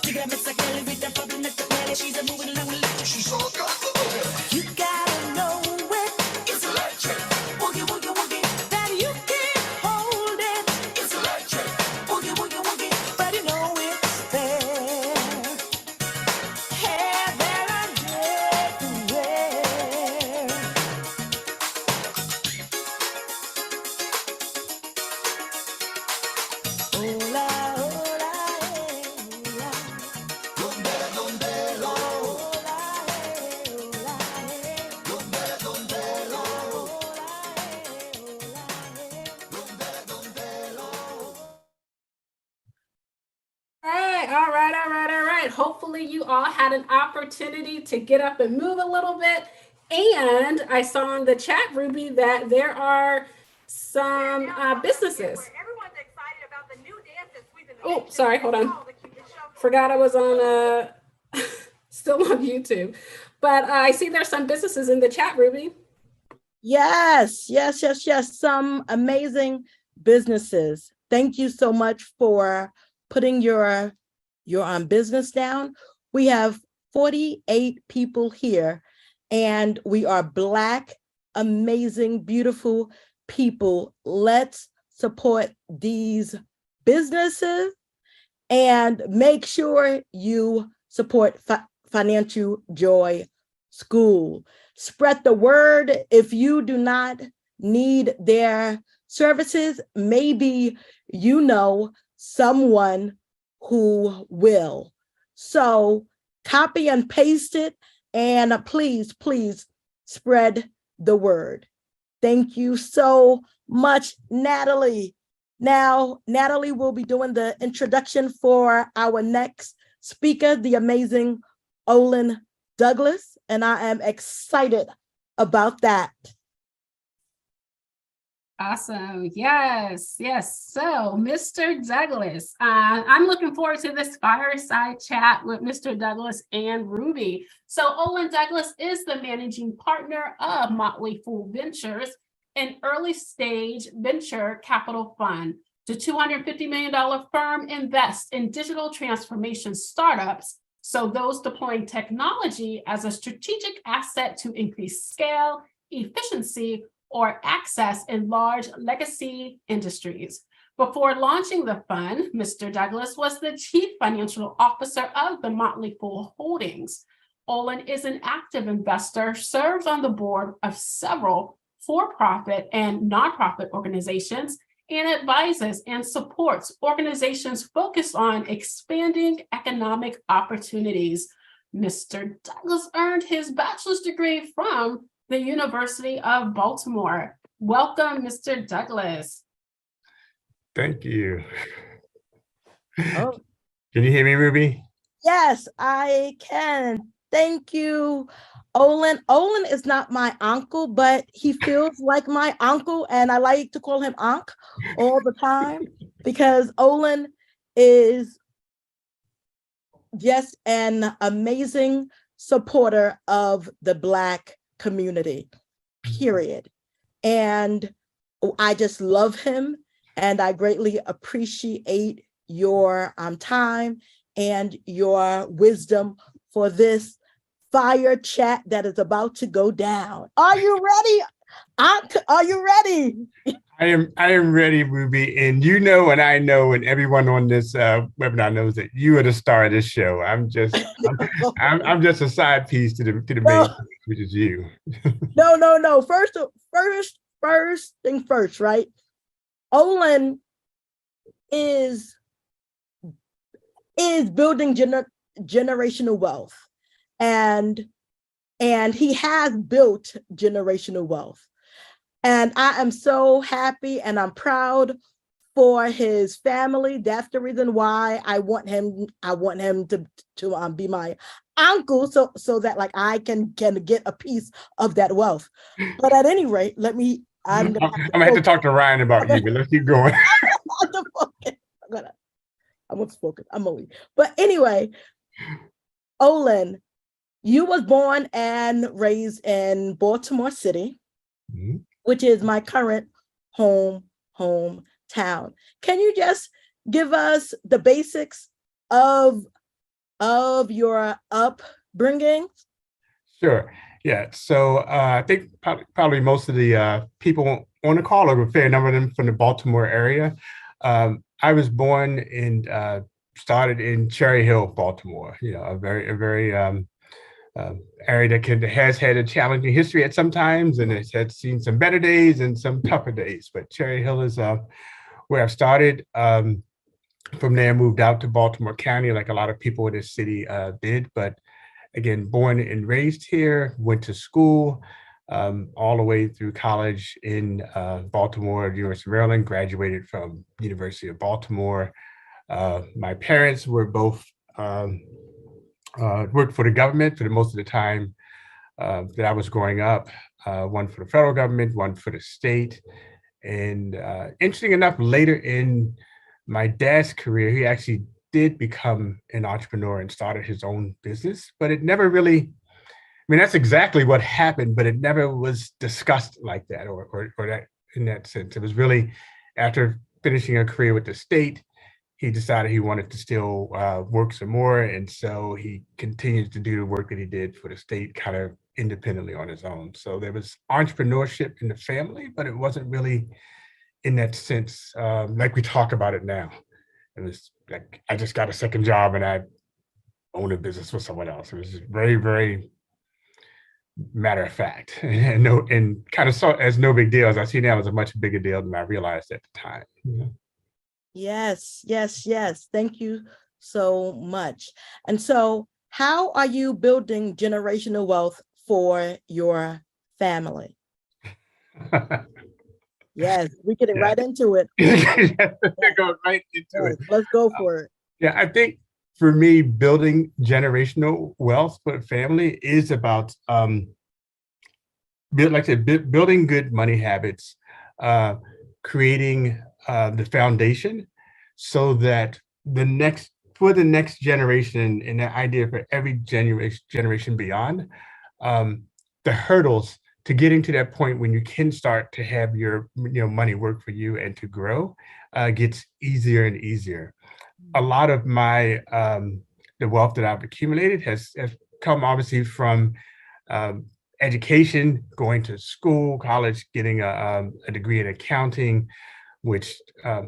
Dig it, Miss Kelly, with the problem, let the play. She's a moving along electric. She's all got the boogie. You gotta know it, it's electric. Woogie, woogie, woogie. That you can't hold it, it's electric. Woogie, woogie, woogie. But you know it's there. Heaven and everywhere. Hola, hola, hola. Donde, donde lo. Hola, hola, donde, donde lo. Hola, donde, donde lo. All right. Hopefully you all had an opportunity to get up and move a little bit. And I saw in the chat, Ruby, that there are some businesses. Everyone's excited about the new dances. Oh, sorry, hold on. Forgot I was on still on YouTube. But I see there's some businesses in the chat, Ruby. Yes. Some amazing businesses. Thank you so much for putting your business down. We have 48 people here, and we are Black, amazing, beautiful people. Let's support these businesses and make sure you support Financial Joy School. Spread the word. If you do not need their services, maybe you know someone who will. So copy and paste it, and please spread the word. Thank you so much, Natalie. Now, Natalie will be doing the introduction for our next speaker, the amazing Ollen Douglass, and I am excited about that. Awesome. Yes. So, Mr. Douglass, I'm looking forward to this fireside chat with Mr. Douglass and Ruby. So, Ollen Douglass is the managing partner of Motley Ventures, an early stage venture capital fund. The $250 million firm invests in digital transformation startups, so those deploying technology as a strategic asset to increase scale, efficiency, or access in large legacy industries. Before launching the fund, Mr. Douglass was the chief financial officer of the Motley Holdings. Ollen is an active investor, serves on the board of several for-profit and nonprofit organizations, and advises and supports organizations focused on expanding economic opportunities. Mr. Douglass earned his bachelor's degree from the University of Baltimore. Welcome, Mr. Douglass. Thank you. Oh. Can you hear me, Ruby? Yes, I can. Thank you, Ollen. Ollen is not my uncle, but he feels like my uncle, and I like to call him Unc all the time because Ollen is just an amazing supporter of the Black community, period. And I just love him, and I greatly appreciate your time and your wisdom for this fire chat that is about to go down. Are you ready? Are you ready? I am ready, Ruby. And you know, and I know, and everyone on this webinar knows that you are the star of this show. I'm just a side piece to the main, which is you. No. First thing first, right? Ollen is building generational wealth, and he has built generational wealth. And I am so happy and I'm proud for his family. That's the reason why I want him to be my uncle, so that like I can get a piece of that wealth. But at any rate, I'm I'm gonna have to talk to Ryan about you, but let's keep going. I'm outspoken. I'm only. But anyway, Ollen, you was born and raised in Baltimore City, Mhm. which is my current hometown. Can you just give us the basics of your upbringing? Sure. Yeah. So I think probably most of the people on the call, or a fair number of them from the Baltimore area. I was born and started in Cherry Hill, Baltimore. You know, a very area that has had a challenging history at some times, and it's had seen some better days and some tougher days. But Cherry Hill is where I've started. From there, moved out to Baltimore County, like a lot of people in this city did. But again, born and raised here, went to school all the way through college in Baltimore, University of Maryland, graduated from University of Baltimore. My parents were both worked for the government for the most of the time that I was growing up, one for the federal government, one for the state. And interesting enough, later in my dad's career, he actually did become an entrepreneur and started his own business, but it never really, I mean, that's exactly what happened, but it never was discussed like that or that in that sense. It was really after finishing a career with the state, he decided he wanted to still work some more. And so he continued to do the work that he did for the state kind of independently on his own. So there was entrepreneurship in the family, but it wasn't really in that sense, like we talk about it now. It was like I just got a second job and I own a business with someone else. It was just very, very matter of fact, and no, and kind of saw it as no big deal. As I see now, as a much bigger deal than I realized at the time. Yeah. Yes. Thank you so much. And so, how are you building generational wealth for your family? Yes, we're getting right into it. Go right into it. Let's go for it. Yeah, I think for me, building generational wealth for a family is about building good money habits, creating the foundation so that the next generation, and the idea for every generation beyond, the hurdles to getting to that point when you can start to have your money work for you and to grow gets easier and easier. A lot of my the wealth that I've accumulated has come obviously from education, going to school, college, getting a degree in accounting, which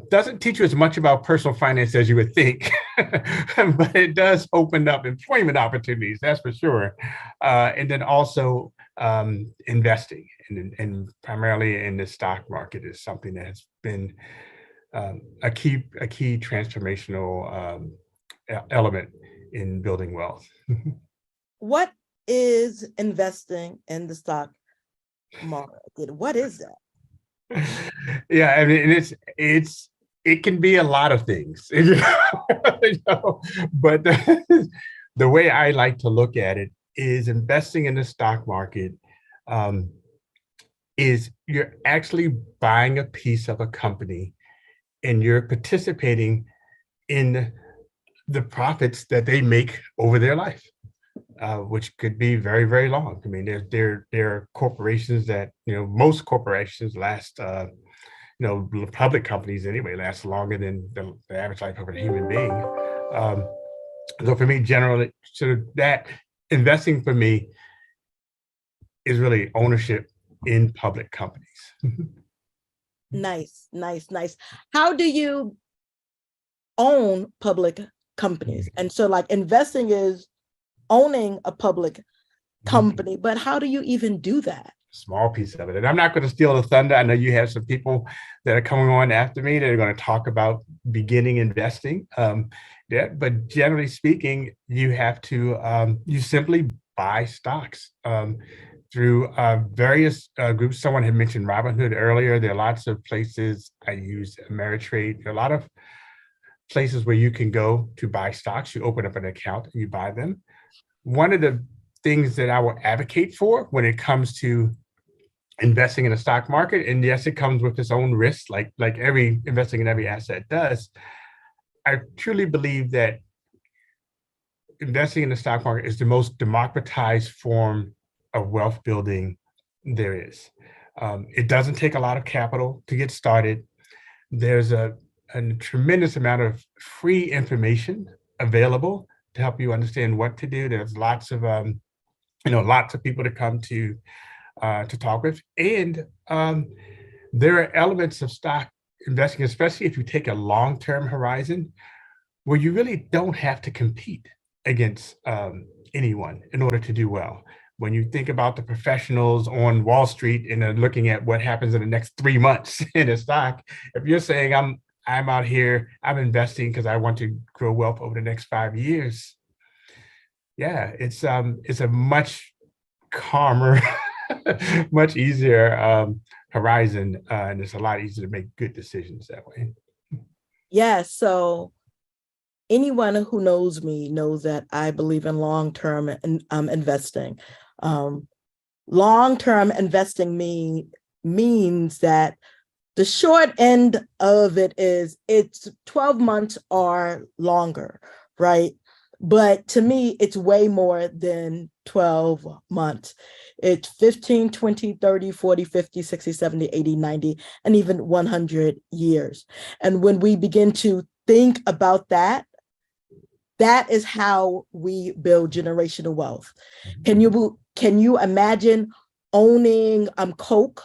doesn't teach you as much about personal finance as you would think, but it does open up employment opportunities, that's for sure. And then also investing, and primarily in the stock market is something that has been a key transformational element in building wealth. What is investing in the stock market? What is that? Yeah, I mean, and it can be a lot of things, but the way I like to look at it is investing in the stock market is you're actually buying a piece of a company and you're participating in the profits that they make over their life, which could be very, very long. I mean, there are corporations that, most corporations last, public companies anyway, last longer than the average life of a human being. So for me, generally, sort of that investing for me is really ownership in public companies. Nice. How do you own public companies? And so like investing is owning a public company, but how do you even do that? Small piece of it. And I'm not going to steal the thunder. I know you have some people that are coming on after me that are going to talk about beginning investing. But generally speaking, you have to, you simply buy stocks. through various groups. Someone had mentioned Robinhood earlier. There are lots of places. I use Ameritrade. There are a lot of places where you can go to buy stocks. You open up an account and you buy them. One of the things that I will advocate for when it comes to investing in the stock market, and yes, it comes with its own risks, like every investing in every asset does. I truly believe that investing in the stock market is the most democratized form of wealth building there is. It doesn't take a lot of capital to get started. There's a tremendous amount of free information available to help you understand what to do. There's lots of lots of people to come to talk with, and there are elements of stock investing, especially if you take a long-term horizon, where you really don't have to compete against anyone in order to do well. When you think about the professionals on Wall Street and are looking at what happens in the next 3 months in a stock, if you're saying I'm out here, I'm investing because I want to grow wealth over the next 5 years, yeah, it's a much calmer, much easier horizon, and it's a lot easier to make good decisions that way. Yeah, so anyone who knows me knows that I believe in long-term investing. Long-term investing means that the short end of it is it's 12 months or longer, right? But to me, it's way more than 12 months. It's 15, 20, 30, 40, 50, 60, 70, 80, 90, and even 100 years. And when we begin to think about that, that is how we build generational wealth. Can you imagine owning Coke,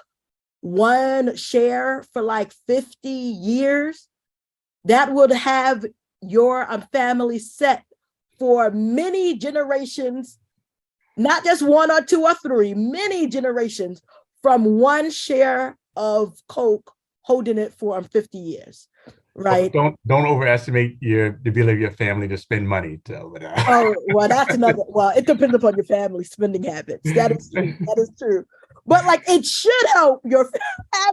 one share for like 50 years? That would have your family set for many generations, not just one or two or three, many generations from one share of Coke, holding it for 50 years. Right. Don't overestimate the ability of your family to spend money. Oh, well, that's another. Well, it depends upon your family spending habits. That is true. That is true. But like, it should help your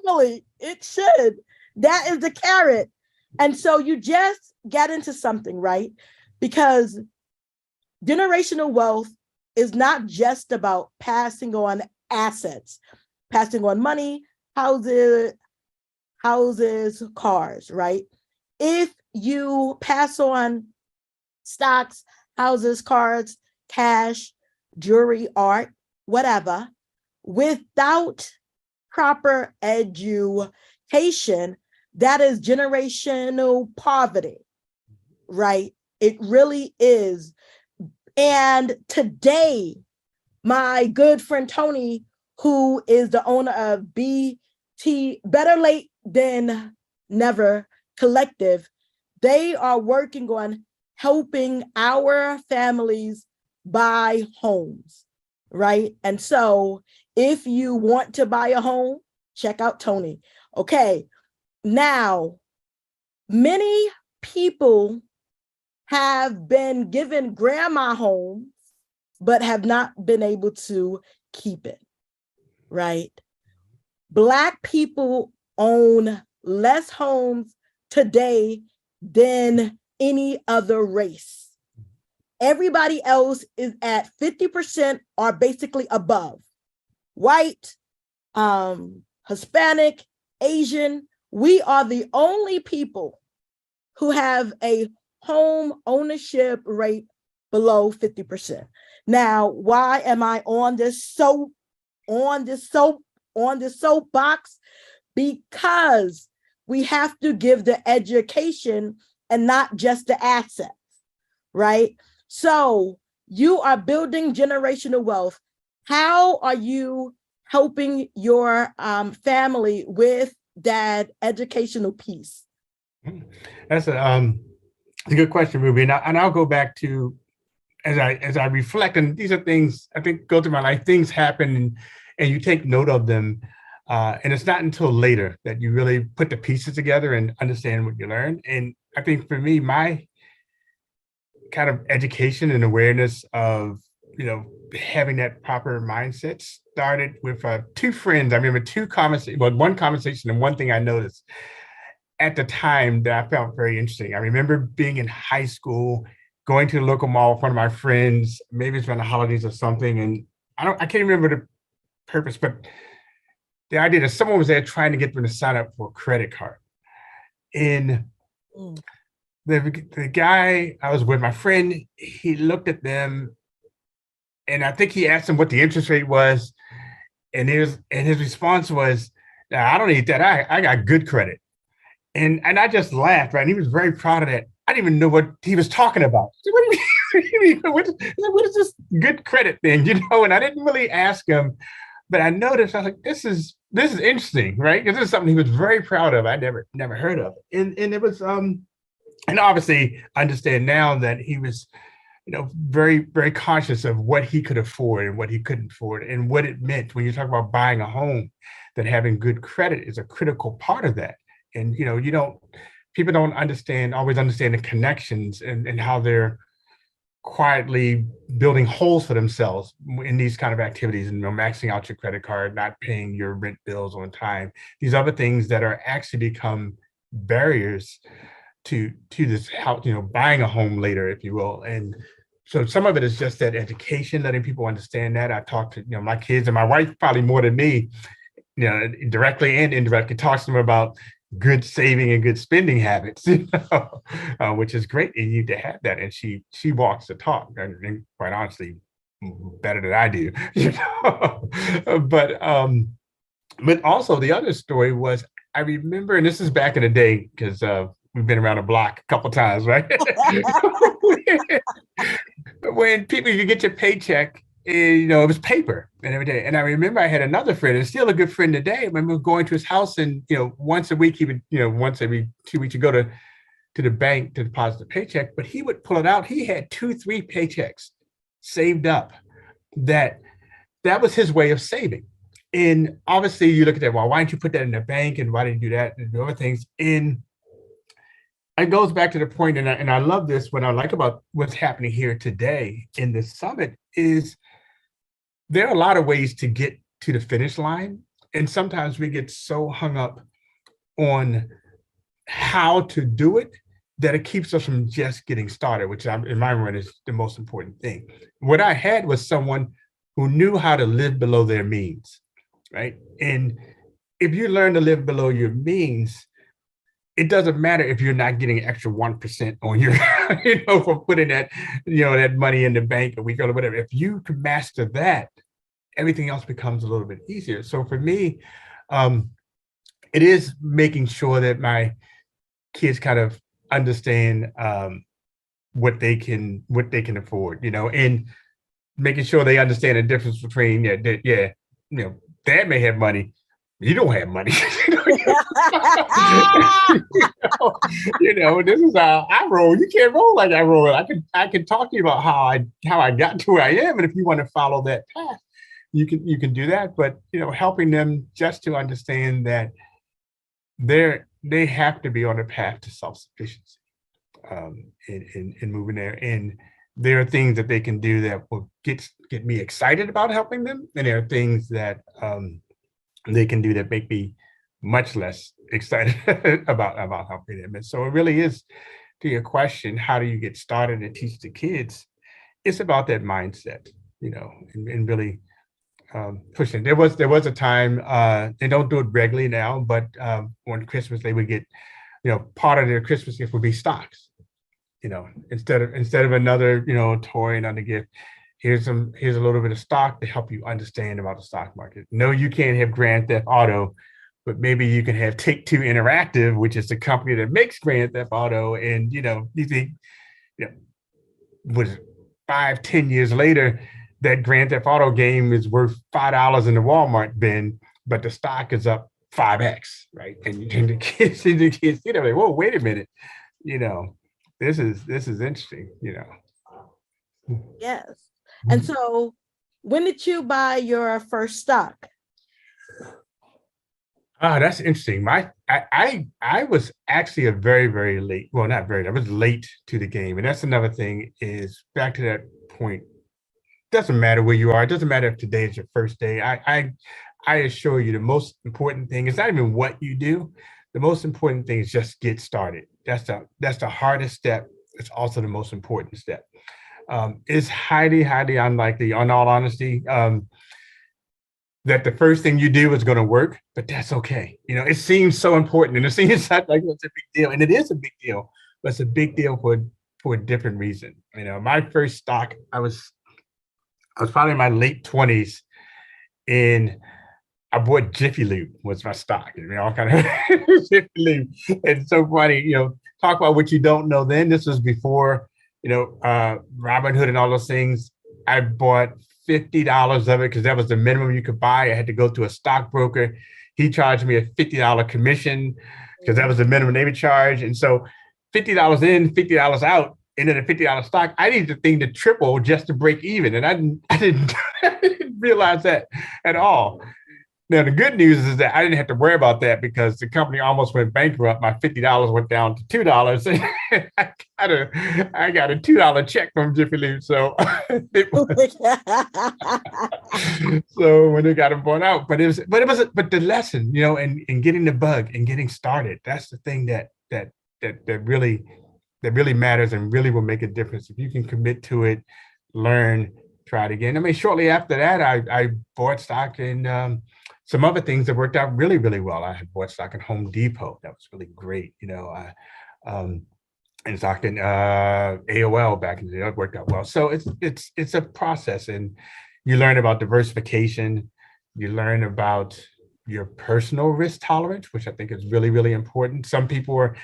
family. It should. That is the carrot. And so you just get into something, right? Because generational wealth is not just about passing on assets, passing on money, houses, cars, right? If you pass on stocks, houses, cars, cash, jewelry, art, whatever, without proper education, that is generational poverty, right? It really is. And today, my good friend Tony, who is the owner of Better Late Than Never Collective, they are working on helping our families buy homes, right? And so if you want to buy a home, check out Tony. Okay, now, many people have been given grandma homes, but have not been able to keep it, right? Black people own less homes today than any other race. Everybody else is at 50% or basically above. White, Hispanic, Asian, we are the only people who have a home ownership rate below 50%. Now, why am I on this soapbox? Because we have to give the education and not just the assets, right? So you are building generational wealth. How are you helping your family with that educational piece? That's a good question, Ruby. And I'll go back to, as I reflect, and these are things I think go through my life, things happen and you take note of them. And it's not until later that you really put the pieces together and understand what you learned. And I think for me, my kind of education and awareness of, having that proper mindset started with two friends. I remember one conversation and one thing I noticed at the time that I found very interesting. I remember being in high school, going to the local mall with one of my friends, maybe it's around the holidays or something. And I can't remember the purpose, but the idea that someone was there trying to get them to sign up for a credit card. And the guy I was with, my friend, he looked at them, and I think he asked him what the interest rate was. And his response was, "Nah, I don't need that. I got good credit." And I just laughed, right? And he was very proud of that. I didn't even know what he was talking about. I said, what do you mean? What is this good credit thing? And I didn't really ask him, but I noticed, I was like, this is interesting, right? Because this is something he was very proud of. I never heard of it. And it was and obviously I understand now that he was, very, very conscious of what he could afford and what he couldn't afford and what it meant when you talk about buying a home, that having good credit is a critical part of that. And, people don't always understand the connections and how they're quietly building holes for themselves in these kind of activities, and maxing out your credit card, not paying your rent bills on time. These other things that are actually become barriers to this house, buying a home later, if you will. And so some of it is just that education, letting people understand that. I talk to, my kids, and my wife probably more than me, directly and indirectly, talks to them about good saving and good spending habits, which is great. And you need to have that. And she walks the talk, and quite honestly, better than I do, But also the other story was, I remember, and this is back in the day, because we've been around the block a couple times, right? When people, you get your paycheck, it was paper and every day. And I remember I had another friend, and still a good friend today. I remember going to his house, and once a week he would, once every 2 weeks, you go to the bank to deposit the paycheck, but he would pull it out. He had 2-3 paychecks saved up. That was his way of saving. And obviously you look at that, well, why didn't you put that in the bank, and why didn't you do that and do other things? And it goes back to the point, and I love this, what I like about what's happening here today in this summit is there are a lot of ways to get to the finish line. And sometimes we get so hung up on how to do it that it keeps us from just getting started, which in my mind is the most important thing. What I had was someone who knew how to live below their means, right? And if you learn to live below your means, it doesn't matter if you're not getting an extra 1% on your, for putting that, that money in the bank a week or whatever. If you can master that, everything else becomes a little bit easier. So for me, it is making sure that my kids kind of understand what they can afford, and making sure they understand the difference between, dad may have money, you don't have money. This is how I roll. You can't roll like I roll. I can talk to you about how I got to where I am, and if you want to follow that path, you can do that. But helping them just to understand that they have to be on a path to self-sufficiency, in moving there. And there are things that they can do that will get me excited about helping them, and there are things that they can do that make me much less excited about helping them. And so it really is, to your question, how do you get started and teach the kids? It's about that mindset, and really pushing. There was a time, they don't do it regularly now, but on Christmas they would get, part of their Christmas gift would be stocks. Instead of another, toy, another gift, here's a little bit of stock to help you understand about the stock market. No, you can't have Grand Theft Auto, but maybe you can have Take-Two Interactive, which is the company that makes Grand Theft Auto. And, you think, what is it, 5-10 years later, that Grand Theft Auto game is worth $5 in the Walmart bin, but the stock is up 5x, right? And the kids, like, whoa, wait a minute, this is interesting, Yes. And so when did you buy your first stock? That's interesting. I was actually a very, very late, well, not very, I was late to the game. And that's another thing, is back to that point. doesn't matter where you are. It doesn't matter if today is your first day. I assure you, the most important thing is not even what you do. The most important thing is just get started. That's the hardest step. It's also the most important step. It's highly, highly unlikely, in all honesty, that the first thing you do is going to work, but that's okay. You know, it seems so important, and it seems like it's a big deal, and it is a big deal, but it's a big deal for a different reason. You know, my first stock, I was probably in my late 20s, and I bought Jiffy Lube was my stock. You know, all kind of Jiffy Lube. It's so funny, you know, talk about what you don't know then. This was before, you know, Robinhood and all those things. I bought $50 of it because that was the minimum you could buy. I had to go to a stockbroker. He charged me a $50 commission because that was the minimum they would charge. And so $50 in, $50 out, and then a $50 stock, I needed the thing to triple just to break even. And I didn't realize that at all. Now, the good news is that I didn't have to worry about that because the company almost went bankrupt. My $50 went down to $2. I got a $2 check from Jiffy Lube. So, so when it got them bought out, but the lesson, you know, and getting the bug and getting started, that's the thing that really matters and really will make a difference. If you can commit to it, learn, try it again. I mean, shortly after that, I bought stock in some other things that worked out really, really well. I had bought stock in Home Depot. That was really great. You know, and stock in AOL back in the day, that worked out well. So it's a process, and you learn about diversification. You learn about your personal risk tolerance, which I think is really, really important. Some people are,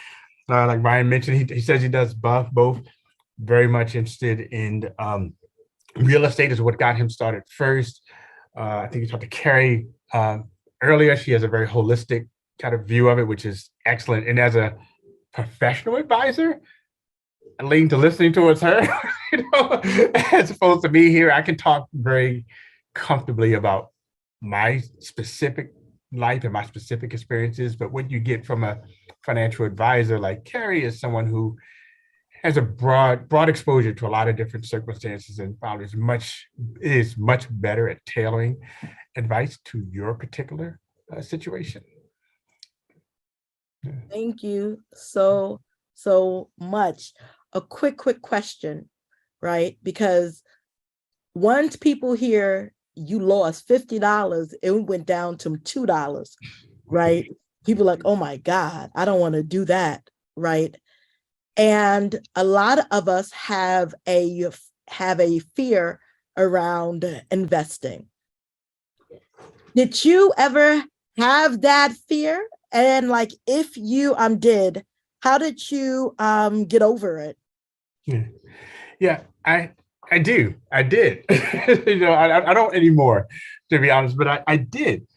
like Ryan mentioned, he says he does both. Very much interested in real estate is what got him started first. I think you talked to Kerri earlier. She has a very holistic kind of view of it, which is excellent. And as a professional advisor, I lean to listening towards her, you know, as opposed to me here. I can talk very comfortably about my specific life and my specific experiences. But what you get from a financial advisor like Kerri is someone who has a broad exposure to a lot of different circumstances, and probably is much better at tailoring advice to your particular situation. Thank you so much. A quick question, right? Because once people hear you lost $50, it went down to $2, right? People are like, oh my God, I don't want to do that, right? And a lot of us have a fear around investing. Did you ever have that fear? And like, if you did, how did you get over it? Yeah, I do. I did. You know, I don't anymore, to be honest, but I did.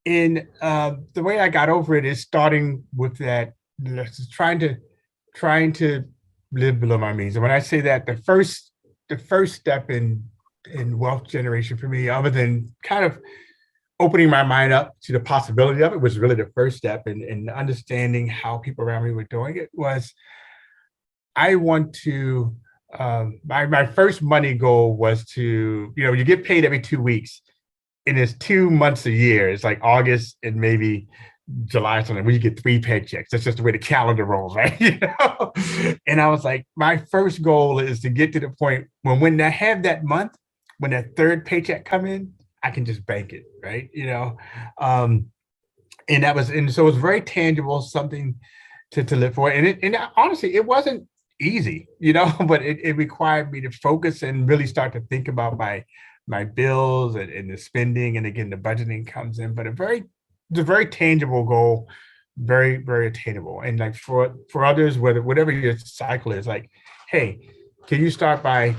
And the way I got over it is starting with that, trying to live below my means. And when I say that, the first step in wealth generation for me, other than kind of opening my mind up to the possibility of it, was really the first step in understanding how people around me were doing it, was I want to, my first money goal was to, you know, you get paid every 2 weeks, and it's 2 months a year. It's like August and maybe July or something, where you get 3 paychecks. That's just the way the calendar rolls, right? You know? And I was like, my first goal is to get to the point when I have that month, when that third paycheck come in, I can just bank it, right? You know, and so it was very tangible, something to live for. And honestly, it wasn't easy, you know, but it required me to focus and really start to think about my bills and the spending, and again, the budgeting comes in. But it's a very tangible goal, very, very attainable. And like for others, whatever your cycle is, like, hey, can you start by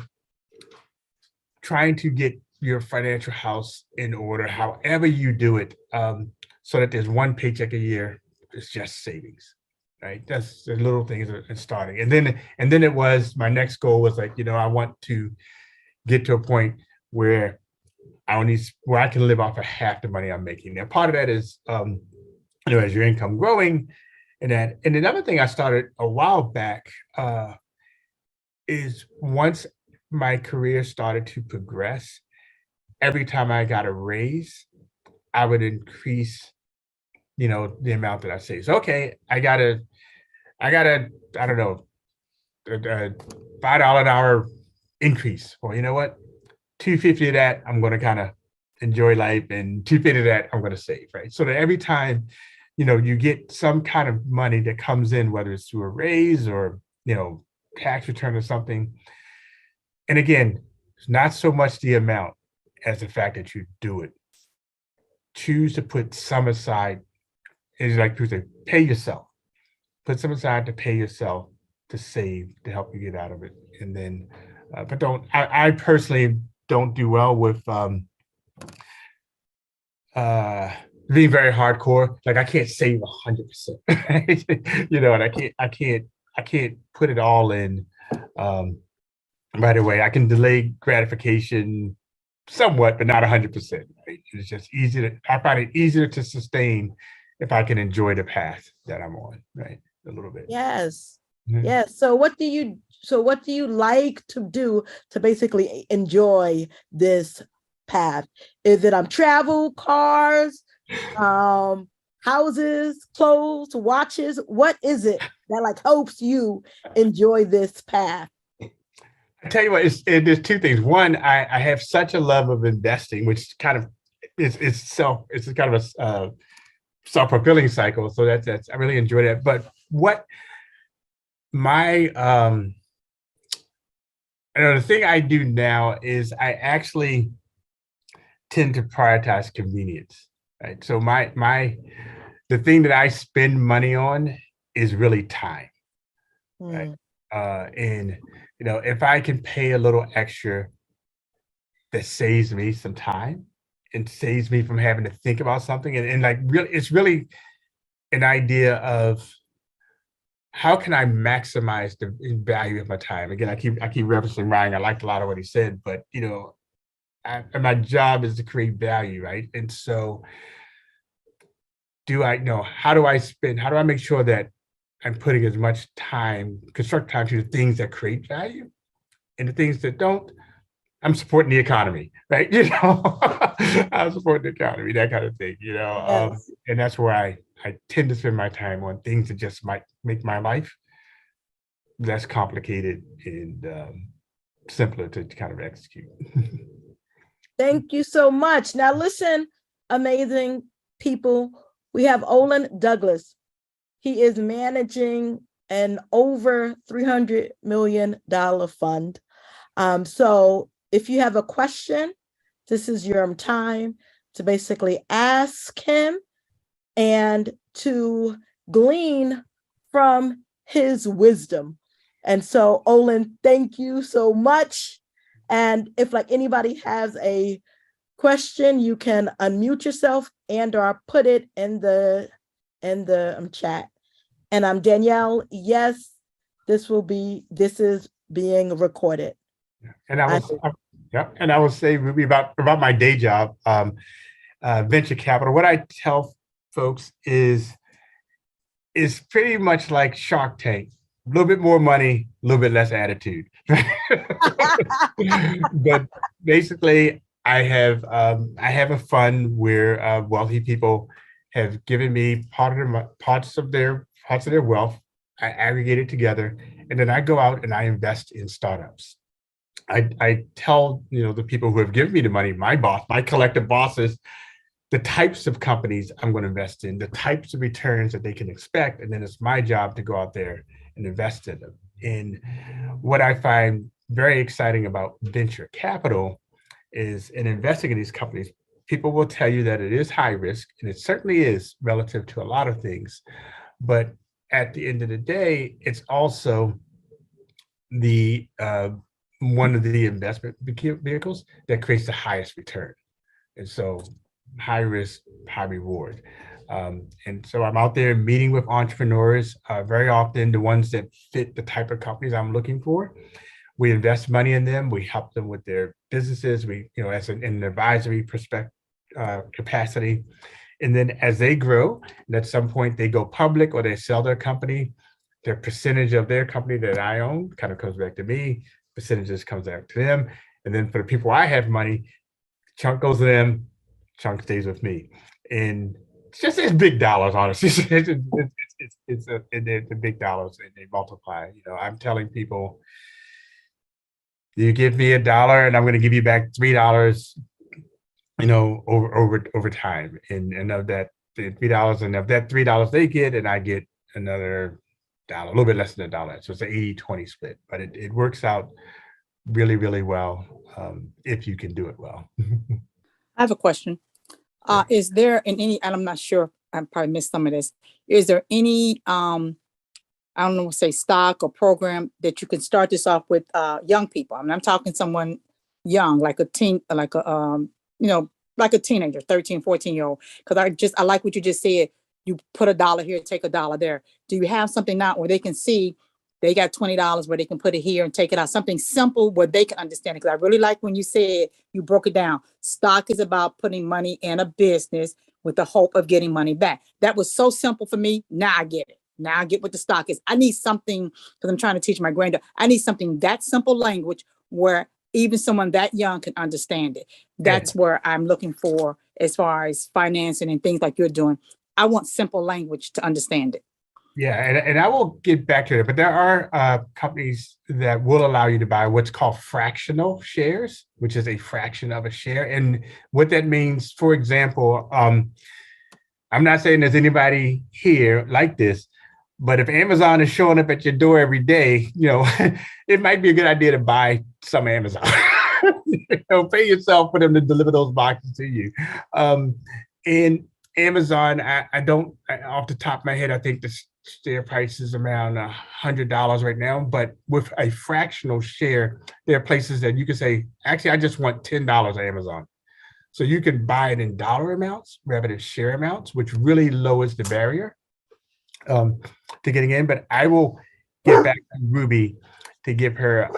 trying to get your financial house in order, however you do it, so that there's one paycheck a year, it's just savings, right? That's the little things in starting. And then it was, my next goal was like, you know, I want to get to a point where where I can live off of half the money I'm making. Now, part of that is, you know, as your income growing, and another thing I started a while back is once my career started to progress, every time I got a raise, I would increase, the amount that I save. So, okay, I got a, I don't know, a $5 an hour increase. Well, you know what? 250 of that, I'm going to kind of enjoy life, and 250 of that, I'm going to save, right? So that every time, you get some kind of money that comes in, whether it's through a raise or, tax return or something. And again, it's not so much the amount as the fact that you do it. Choose to put some aside. It's like people say, pay yourself. Put some aside to pay yourself to save, to help you get out of it. And then, but I personally don't do well with being very hardcore. Like I can't save 100%, and I can't put it all in right away. I can delay gratification somewhat, but not 100%. Right? It's just I find it easier to sustain if I can enjoy the path that I'm on, right? A little bit. Yes. Mhm. Yes. So what do you like to do to basically enjoy this path? Is it travel, cars, houses, clothes, watches? What is it that helps you enjoy this path? I tell you what, there's two things. One, I have such a love of investing, which kind of it's kind of a self-fulfilling cycle. So that's I really enjoy that. But what my the thing I do now is I actually tend to prioritize convenience. Right. So the thing that I spend money on is really time. Right. And if I can pay a little extra, that saves me some time and saves me from having to think about something. And really, it's really an idea of how can I maximize the value of my time? Again, I keep referencing Ryan. I liked a lot of what he said, but my job is to create value, right? And so how do I make sure that I'm putting as much constructive time to the things that create value, and the things that don't, I'm supporting the economy, right? I'm supporting the economy, that kind of thing, Yes. and that's where I tend to spend my time on things that just might make my life less complicated and simpler to kind of execute. Thank you so much. Now listen, amazing people, we have Ollen Douglass. He is managing an over $300 million fund. So if you have a question, this is your time to basically ask him and to glean from his wisdom. And so, Ollen, thank you so much. And if anybody has a question, you can unmute yourself or put it in the chat. And I'm Danielle. Yes, this is being recorded. And I will say, Ruby, about my day job, venture capital. What I tell folks is pretty much like Shark Tank. A little bit more money, a little bit less attitude. But basically, I have a fund where wealthy people have given me parts of their wealth. I aggregate it together, and then I go out and I invest in startups. I tell the people who have given me the money, my collective bosses, the types of companies I'm going to invest in, the types of returns that they can expect, and then it's my job to go out there and invest in them. And what I find very exciting about venture capital is in investing in these companies, people will tell you that it is high risk, and it certainly is relative to a lot of things. But at the end of the day, it's also the one of the investment vehicles that creates the highest return. And so high risk, high reward. And so I'm out there meeting with entrepreneurs, very often the ones that fit the type of companies I'm looking for. We invest money in them. We help them with their businesses. We, as an advisory capacity. And then as they grow, and at some point they go public or they sell their company, their percentage of their company that I own kind of comes back to me. percentages comes out to them. And then for the people I have money, chunk goes to them, chunk stays with me. And it's big dollars, honestly. It's the big dollars, and they multiply. I'm telling people, you give me $1 and I'm going to give you back $3, over time. And of that $3, and of that $3 they get, and I get another $1, a little bit less than $1. So it's an 80-20 split, but it works out really, really well if you can do it well. I have a question. Is there in any, and I'm not sure, I probably missed some of this. Is there any, I don't know, say stock or program that you can start this off with young people? I mean, I'm talking someone young, like a teen, like a teenager, 13, 14-year-old. Because I like what you just said. You put $1 here, take $1 there. Do you have something now where they can see they got $20 where they can put it here and take it out? Something simple where they can understand it. Because I really like when you said you broke it down. Stock is about putting money in a business with the hope of getting money back. That was so simple for me. Now I get it. Now I get what the stock is. I need something, because I'm trying to teach my granddaughter. I need something that simple language where even someone that young can understand it. That's where I'm looking for as far as financing and things like you're doing. I want simple language to understand it. Yeah, and I will get back to it, but there are companies that will allow you to buy what's called fractional shares, which is a fraction of a share. And what that means, for example, I'm not saying there's anybody here like this, but if Amazon is showing up at your door every day, it might be a good idea to buy some Amazon. Pay yourself for them to deliver those boxes to you. And Amazon, I don't, off the top of my head, I think the share price is around $100 right now. But with a fractional share, there are places that you can say, actually, I just want $10 on Amazon. So you can buy it in dollar amounts rather than share amounts, which really lowers the barrier to getting in. But I will get back to Ruby to give her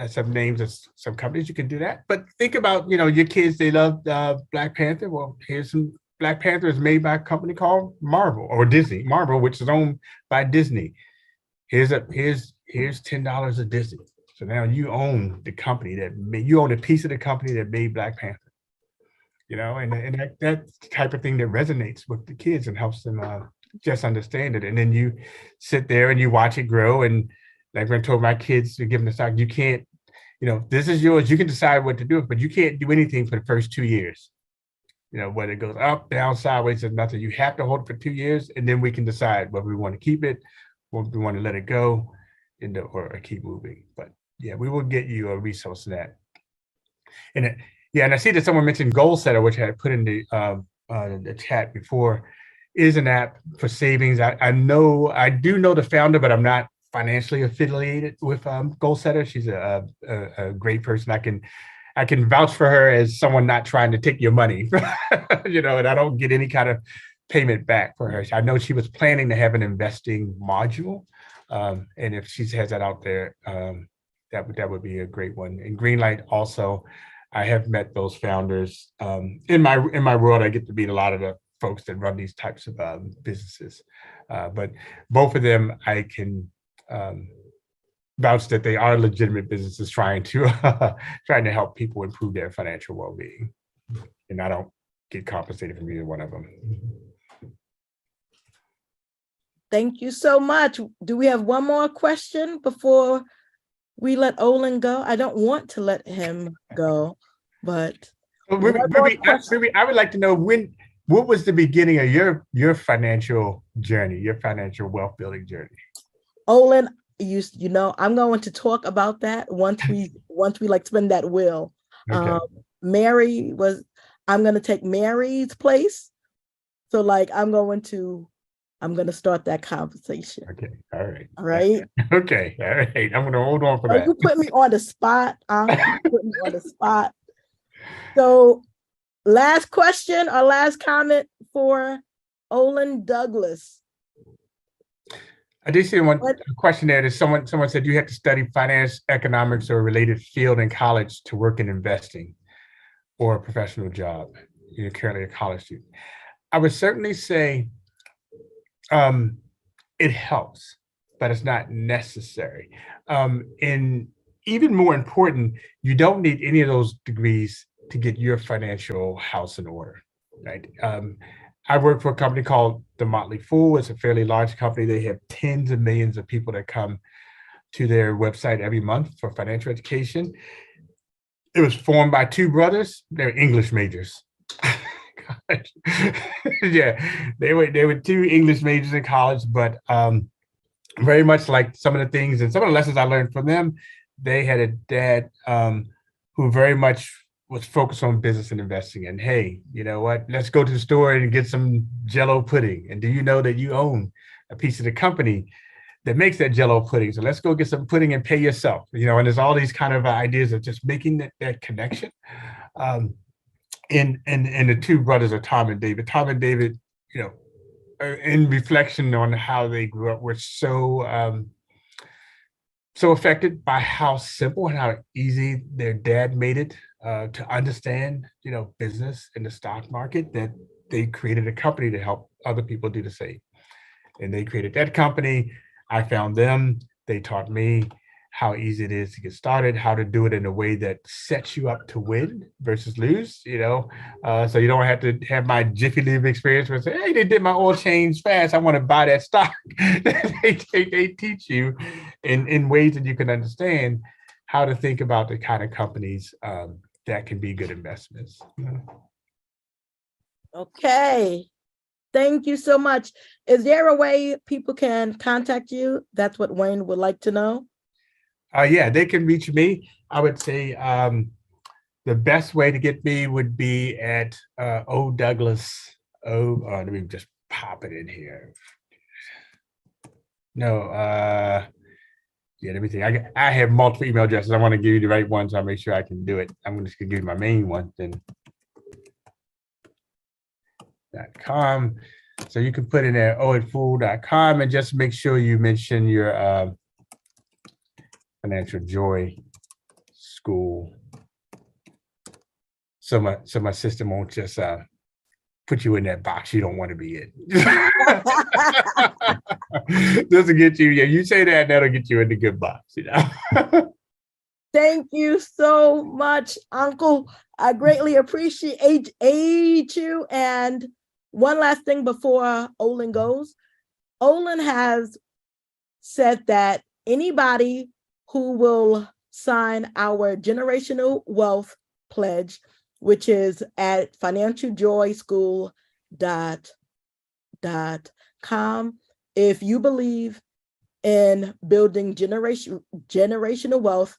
some names of some companies you can do that. But think about, your kids, they love Black Panther. Well, here's some Black Panther is made by a company called Marvel or Disney, Marvel, which is owned by Disney. Here's $10 of Disney. So now you own the company you own a piece of the company that made Black Panther. And that type of thing that resonates with the kids and helps them just understand it. And then you sit there and you watch it grow. And like when I told my kids to give them the stock, you can't, this is yours. You can decide what to do with it, but you can't do anything for the first 2 years. Whether it goes up, down, sideways, or nothing. You have to hold it for 2 years, and then we can decide whether we want to keep it, whether we want to let it go, or keep moving. But yeah, we will get you a resource in that. And and I see that someone mentioned Goal Setter, which I had put in the chat before, is an app for savings. I do know the founder, but I'm not financially affiliated with Goal Setter. She's a great person. I can vouch for her as someone not trying to take your money, and I don't get any kind of payment back for her. I know she was planning to have an investing module. And if she has that out there, that would be a great one. And Greenlight also, I have met those founders. In my world, I get to meet a lot of the folks that run these types of businesses. But both of them, I can vouch that they are legitimate businesses trying to help people improve their financial well-being. And I don't get compensated from either one of them. Thank you so much. Do we have one more question before we let Ollen go? I don't want to let him go, but Ruby, I would like to know what was the beginning of your financial journey, your financial wealth building journey? Ollen, I'm going to talk about that once we like spin that wheel. Okay. I'm going to take Mary's place. So like, I'm going to start that conversation. Okay. All right. All right. Okay. All right. I'm going to hold on for that. You put me on the spot. So last question or last comment for Ollen Douglass. I did see one question there. Someone said you have to study finance, economics, or a related field in college to work in investing or a professional job. You're currently a college student. I would certainly say it helps, but it's not necessary. In even more important, you don't need any of those degrees to get your financial house in order, right? I work for a company called the Motley. It's a fairly large company. They have tens of millions of people that come to their website every month for financial education. It was formed by two brothers. They're English majors. Yeah, they were two English majors in college, but very much like some of the things and some of the lessons I learned from them. They had a dad who very much was focused on business and investing. And hey, you know what? Let's go to the store and get some Jell-O pudding. And do you know that you own a piece of the company that makes that Jell-O pudding? So let's go get some pudding and pay yourself. You know, and there's all these kind of ideas of just making that connection. And the two brothers are Tom and David. Tom and David, you know, in reflection on how they grew up, were so affected by how simple and how easy their dad made it to understand, you know, business in the stock market, that they created a company to help other people do the same. And they created that company. I found them. They taught me how easy it is to get started, how to do it in a way that sets you up to win versus lose, you know. So you don't have to have my Jiffy Lube experience where say, hey, they did my oil change fast, I want to buy that stock. They teach you in ways that you can understand how to think about the kind of companies that can be good investments. Okay. Thank you so much. Is there a way people can contact you? That's what Wayne would like to know. Yeah, they can reach me. I would say the best way to get me would be at O Douglass. Let me just pop it in here. No, yeah, let me think. I have multiple email addresses. I want to give you the right one, so I make sure I can do it. I'm just gonna give you my main one then. .com. So you can put in there oatfool.com and just make sure you mention your Financial Joy School. So my system won't just put you in that box you don't want to be in. Doesn't get you. Yeah, you say that, that'll get you in the good box, you know. Thank you so much, Uncle. I greatly appreciate you. And one last thing before Ollen goes. Ollen has said that anybody who will sign our generational wealth pledge, which is at financialjoyschool.com. If you believe in building generational wealth,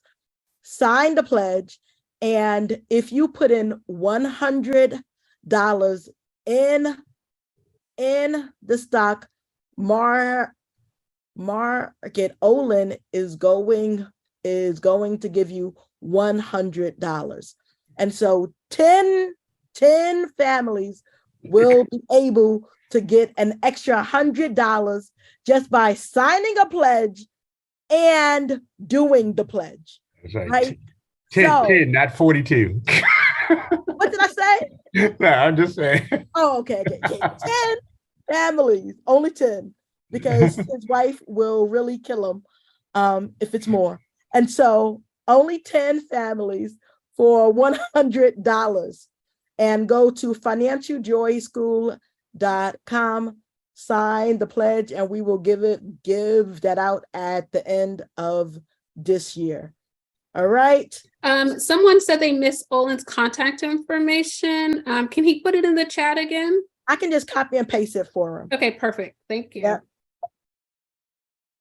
sign the pledge. And if you put in $100 in the stock market, Ollen is going to give you $100. And so 10 families will be able to get an extra $100 just by signing a pledge and doing the pledge. That's right. Right? 10, not 42. What did I say? No, I'm just saying. Oh, okay. 10 families, only 10, because his wife will really kill him if it's more. And so only 10 families for $100, and go to financialjoyschool.com, sign the pledge, and we will give that out at the end of this year. All right. Someone said they missed Ollen's contact information. Can he put it in the chat again? I can just copy and paste it for him. Okay, perfect. Thank you.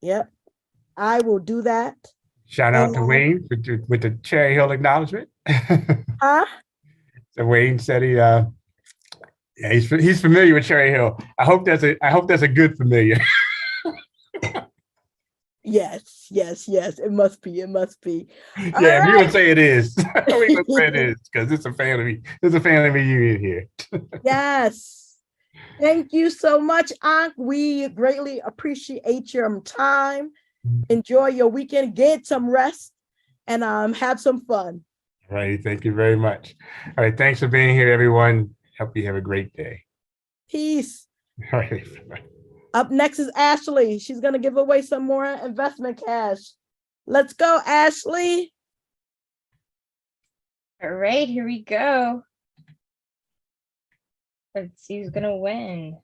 Yep. I will do that. Shout out to Wayne with the Cherry Hill acknowledgement. Huh? So Wayne said he's familiar with Cherry Hill. I hope that's a good familiar. Yes. It must be. Yeah, right. We would say it is. We would say it is because it's a family reunion here. Yes. Thank you so much, Ankh. We greatly appreciate your time. Enjoy your weekend, get some rest, and have some fun. All right. Thank you very much. All right. Thanks for being here, everyone. Hope you have a great day. Peace. All right. Up next is Ashley. She's going to give away some more investment cash. Let's go, Ashley. All right, here we go. Let's see who's gonna win.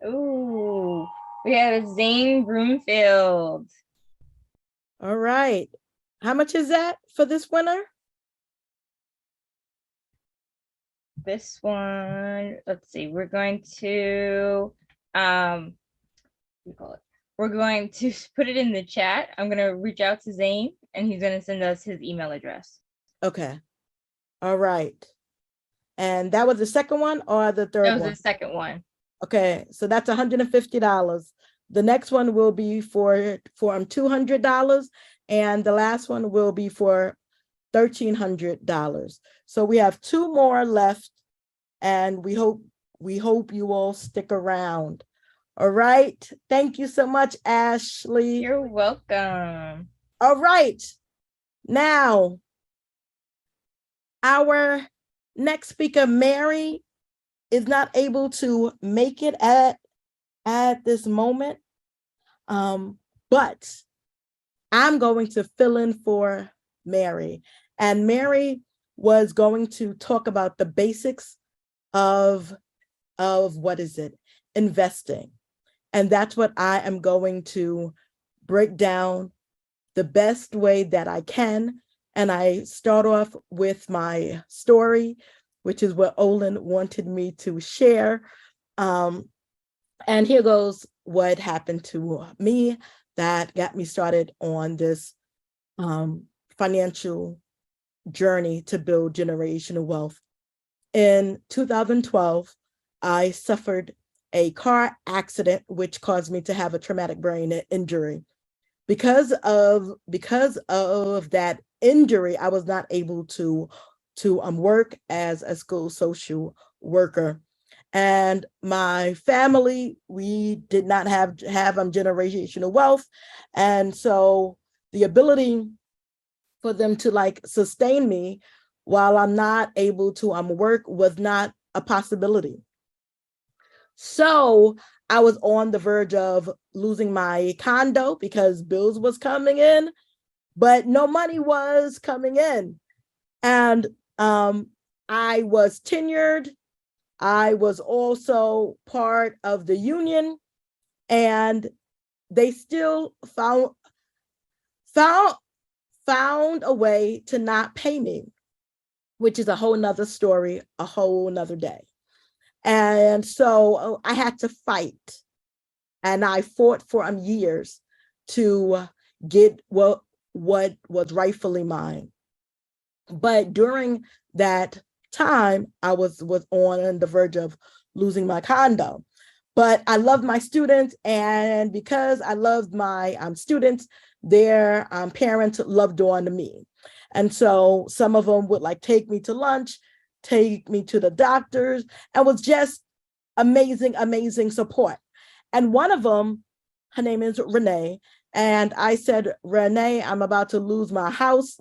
Ooh, we have Zane Broomfield. All right. How much is that for this winner? This one, let's see, we're going to what do you call it? We're going to put it in the chat. I'm gonna reach out to Zane and he's gonna send us his email address. Okay. All right. And that was the second one or the third That was one? the second one. Okay, so that's $150. The next one will be for $200, and the last one will be for $1,300. So we have two more left, and we hope you all stick around. All right. Thank you so much, Ashley. You're welcome. All right. Now, our next speaker, Mary, is not able to make it at this moment. But I'm going to fill in for Mary. And Mary was going to talk about the basics of what is it? Investing. And that's what I am going to break down the best way that I can. And I start off with my story, which is what Ollen wanted me to share. And here goes what happened to me that got me started on this financial journey to build generational wealth. In 2012, I suffered a car accident, which caused me to have a traumatic brain injury. Because of that injury, I was not able to work as a school social worker. And my family, we did not have generational wealth. And so the ability for them to sustain me while I'm not able to work was not a possibility. So I was on the verge of losing my condo because bills was coming in, but no money was coming in. And I was tenured. I was also part of the union, and they still found a way to not pay me, which is a whole nother story, a whole nother day. And so I had to fight, and I fought for years to get what was rightfully mine. But during that time, I was on the verge of losing my condo. But I loved my students, and because I loved my students, their parents loved on me. And so some of them would take me to lunch, take me to the doctors, and was just amazing, amazing support. And one of them, her name is Renee, and I said, Renee, I'm about to lose my house.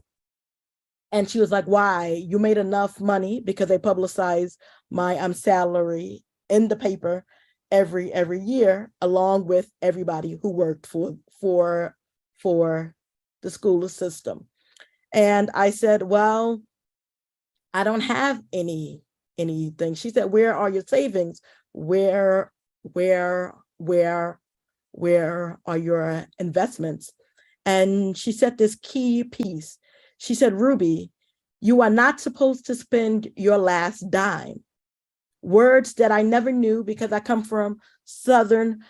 And she was like, why? You made enough money, because they publicize my salary in the paper every year, along with everybody who worked for the school system. And I said, well, I don't have anything. She said, where are your savings? Where are your investments? And she said this key piece. She said, Ruby, you are not supposed to spend your last dime. Words that I never knew, because I come from Southern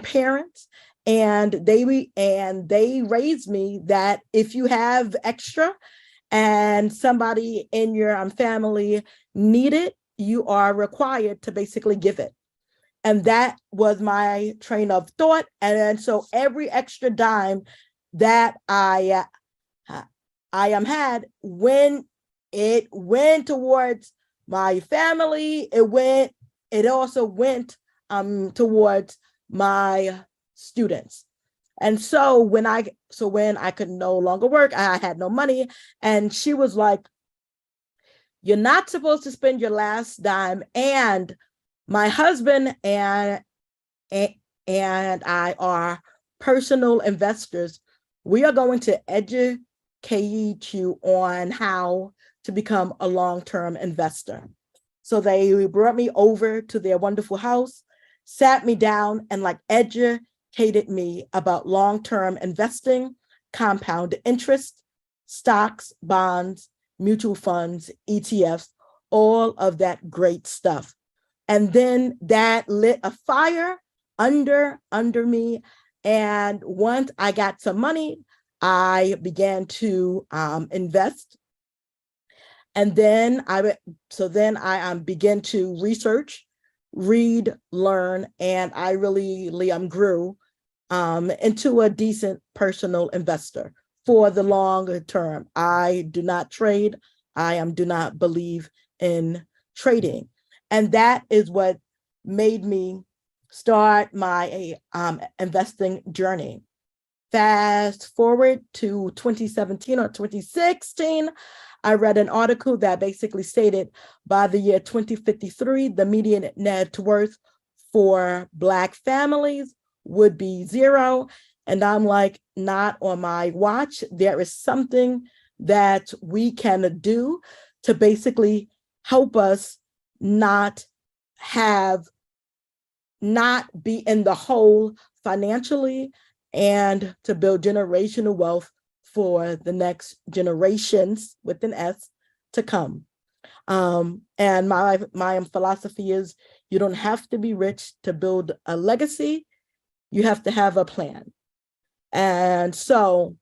parents, and they raised me that if you have extra and somebody in your family need it, you are required to basically give it. And that was my train of thought. And so every extra dime that I had, when it went towards my family, it also went towards my students. And so when I could no longer work, I had no money. And she was like, you're not supposed to spend your last dime. And my husband and and I are personal investors, we are going to educate you on how to become a long-term investor. So they brought me over to their wonderful house, sat me down, and like educated me about long-term investing, compound interest, stocks, bonds, mutual funds, ETFs, all of that great stuff. And then that lit a fire under me. And once I got some money, I began to invest. And then I began to research, read, learn, and I really grew into a decent personal investor for the longer term. I do not trade. I do not believe in trading. And that is what made me start my investing journey. Fast forward to 2017 or 2016, I read an article that basically stated by the year 2053, the median net worth for Black families would be 0. And I'm like, not on my watch. There is something that we can do to basically help us not be in the hole financially, and to build generational wealth for the next generations with an S to come. And my philosophy is, you don't have to be rich to build a legacy. You have to have a plan. And so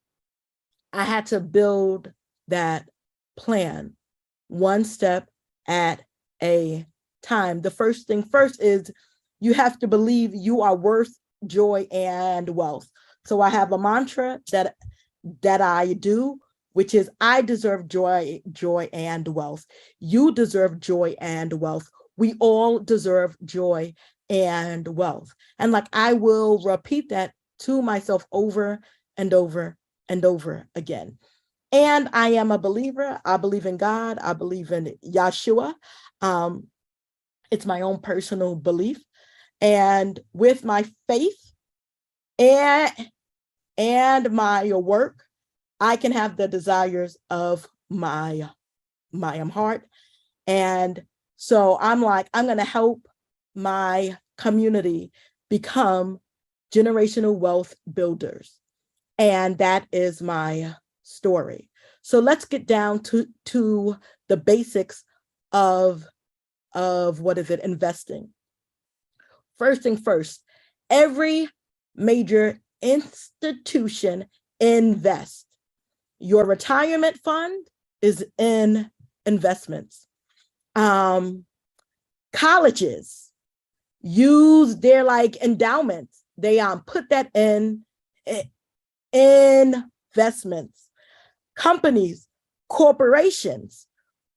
I had to build that plan one step at a time. The first thing first is you have to believe you are worth joy and wealth. So I have a mantra that I do, which is, I deserve joy and wealth. You deserve joy and wealth. We all deserve joy and wealth. And like, I will repeat that to myself over and over and over again. And I am a believer. I believe in God. I believe in Yeshua. It's my own personal belief. And with my faith and my work, I can have the desires of my heart. And so I'm like, I'm going to help my community become generational wealth builders. And that is my story. So let's get down to the basics of what is it, investing. First thing first, every major institution invests. Your retirement fund is in investments. Colleges use their endowments. They put that in investments. Companies, corporations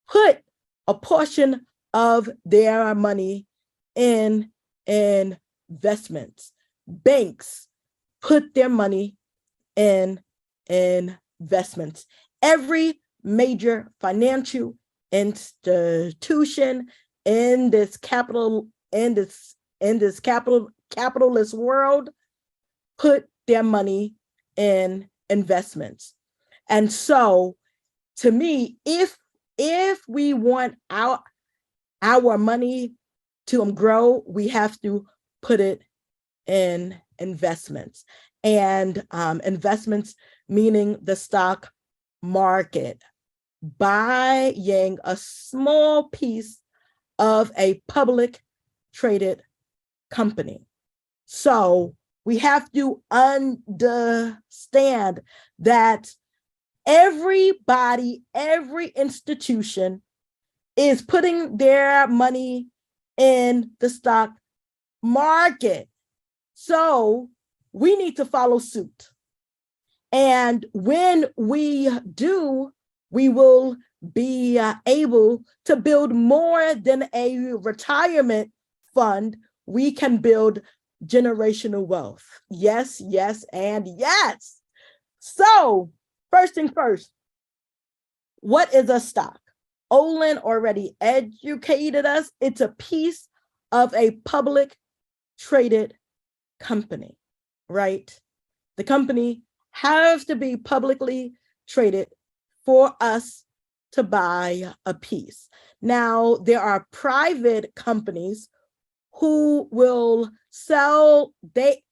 put a portion of their money in investments. Banks put their money in investments. Every major financial institution in this capitalist world put their money in investments. And so, to me, if we want our money to grow, we have to put it in investments. And investments meaning the stock market, buying a small piece of a public traded company. So we have to understand that everybody, every institution is putting their money in the stock market. So we need to follow suit. And when we do, we will be able to build more than a retirement fund. We can build generational wealth. Yes, yes, and yes. So first thing first, what is a stock? Ollen already educated us. It's a piece of a public traded company, right? The company has to be publicly traded for us to buy a piece. Now, there are private companies who will sell, they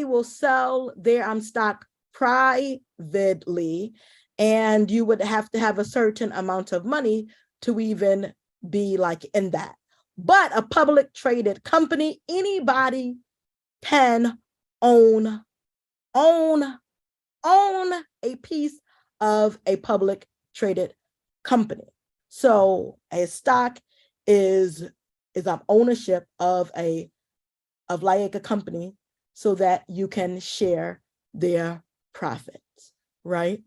will sell their stock privately, and you would have to have a certain amount of money to even be like in that. But a public traded company, anybody can own a piece of a public traded company. So a stock is ownership of like a company so that you can share their profits, right?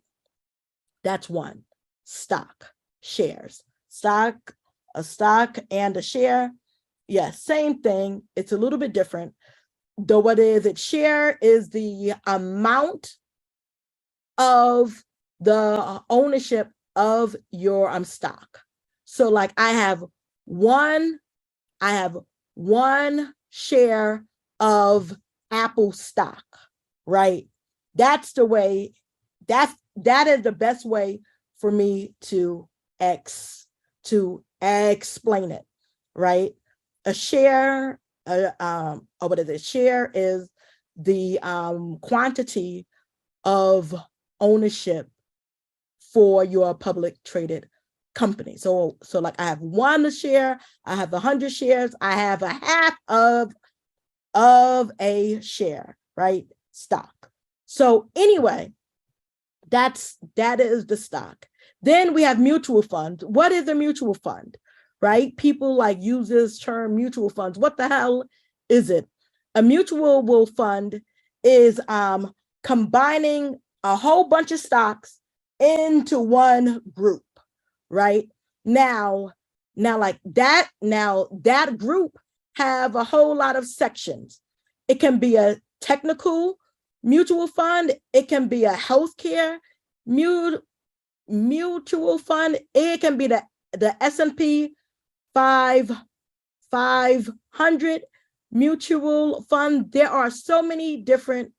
That's one. Stock, shares. A stock and a share. Yes, same thing. It's a little bit different. Though what is it? Share is the amount of the ownership of your stock. So like I have one share of Apple stock, right? That's the way, that is the best way for me to explain it, right? A share, what is it? Share is the quantity of ownership for your public traded company. So like I have one share, I have 100 shares, I have a half of a share, right? Stock. So anyway, that is the stock. Then we have mutual funds. What is a mutual fund, right? People like use this term mutual funds. What the hell is it? A mutual fund is combining a whole bunch of stocks into one group, right? Now like that, that group have a whole lot of sections. It can be a technical mutual fund. It can be a healthcare mutual fund. It can be the S&P 500 mutual fund. There are so many different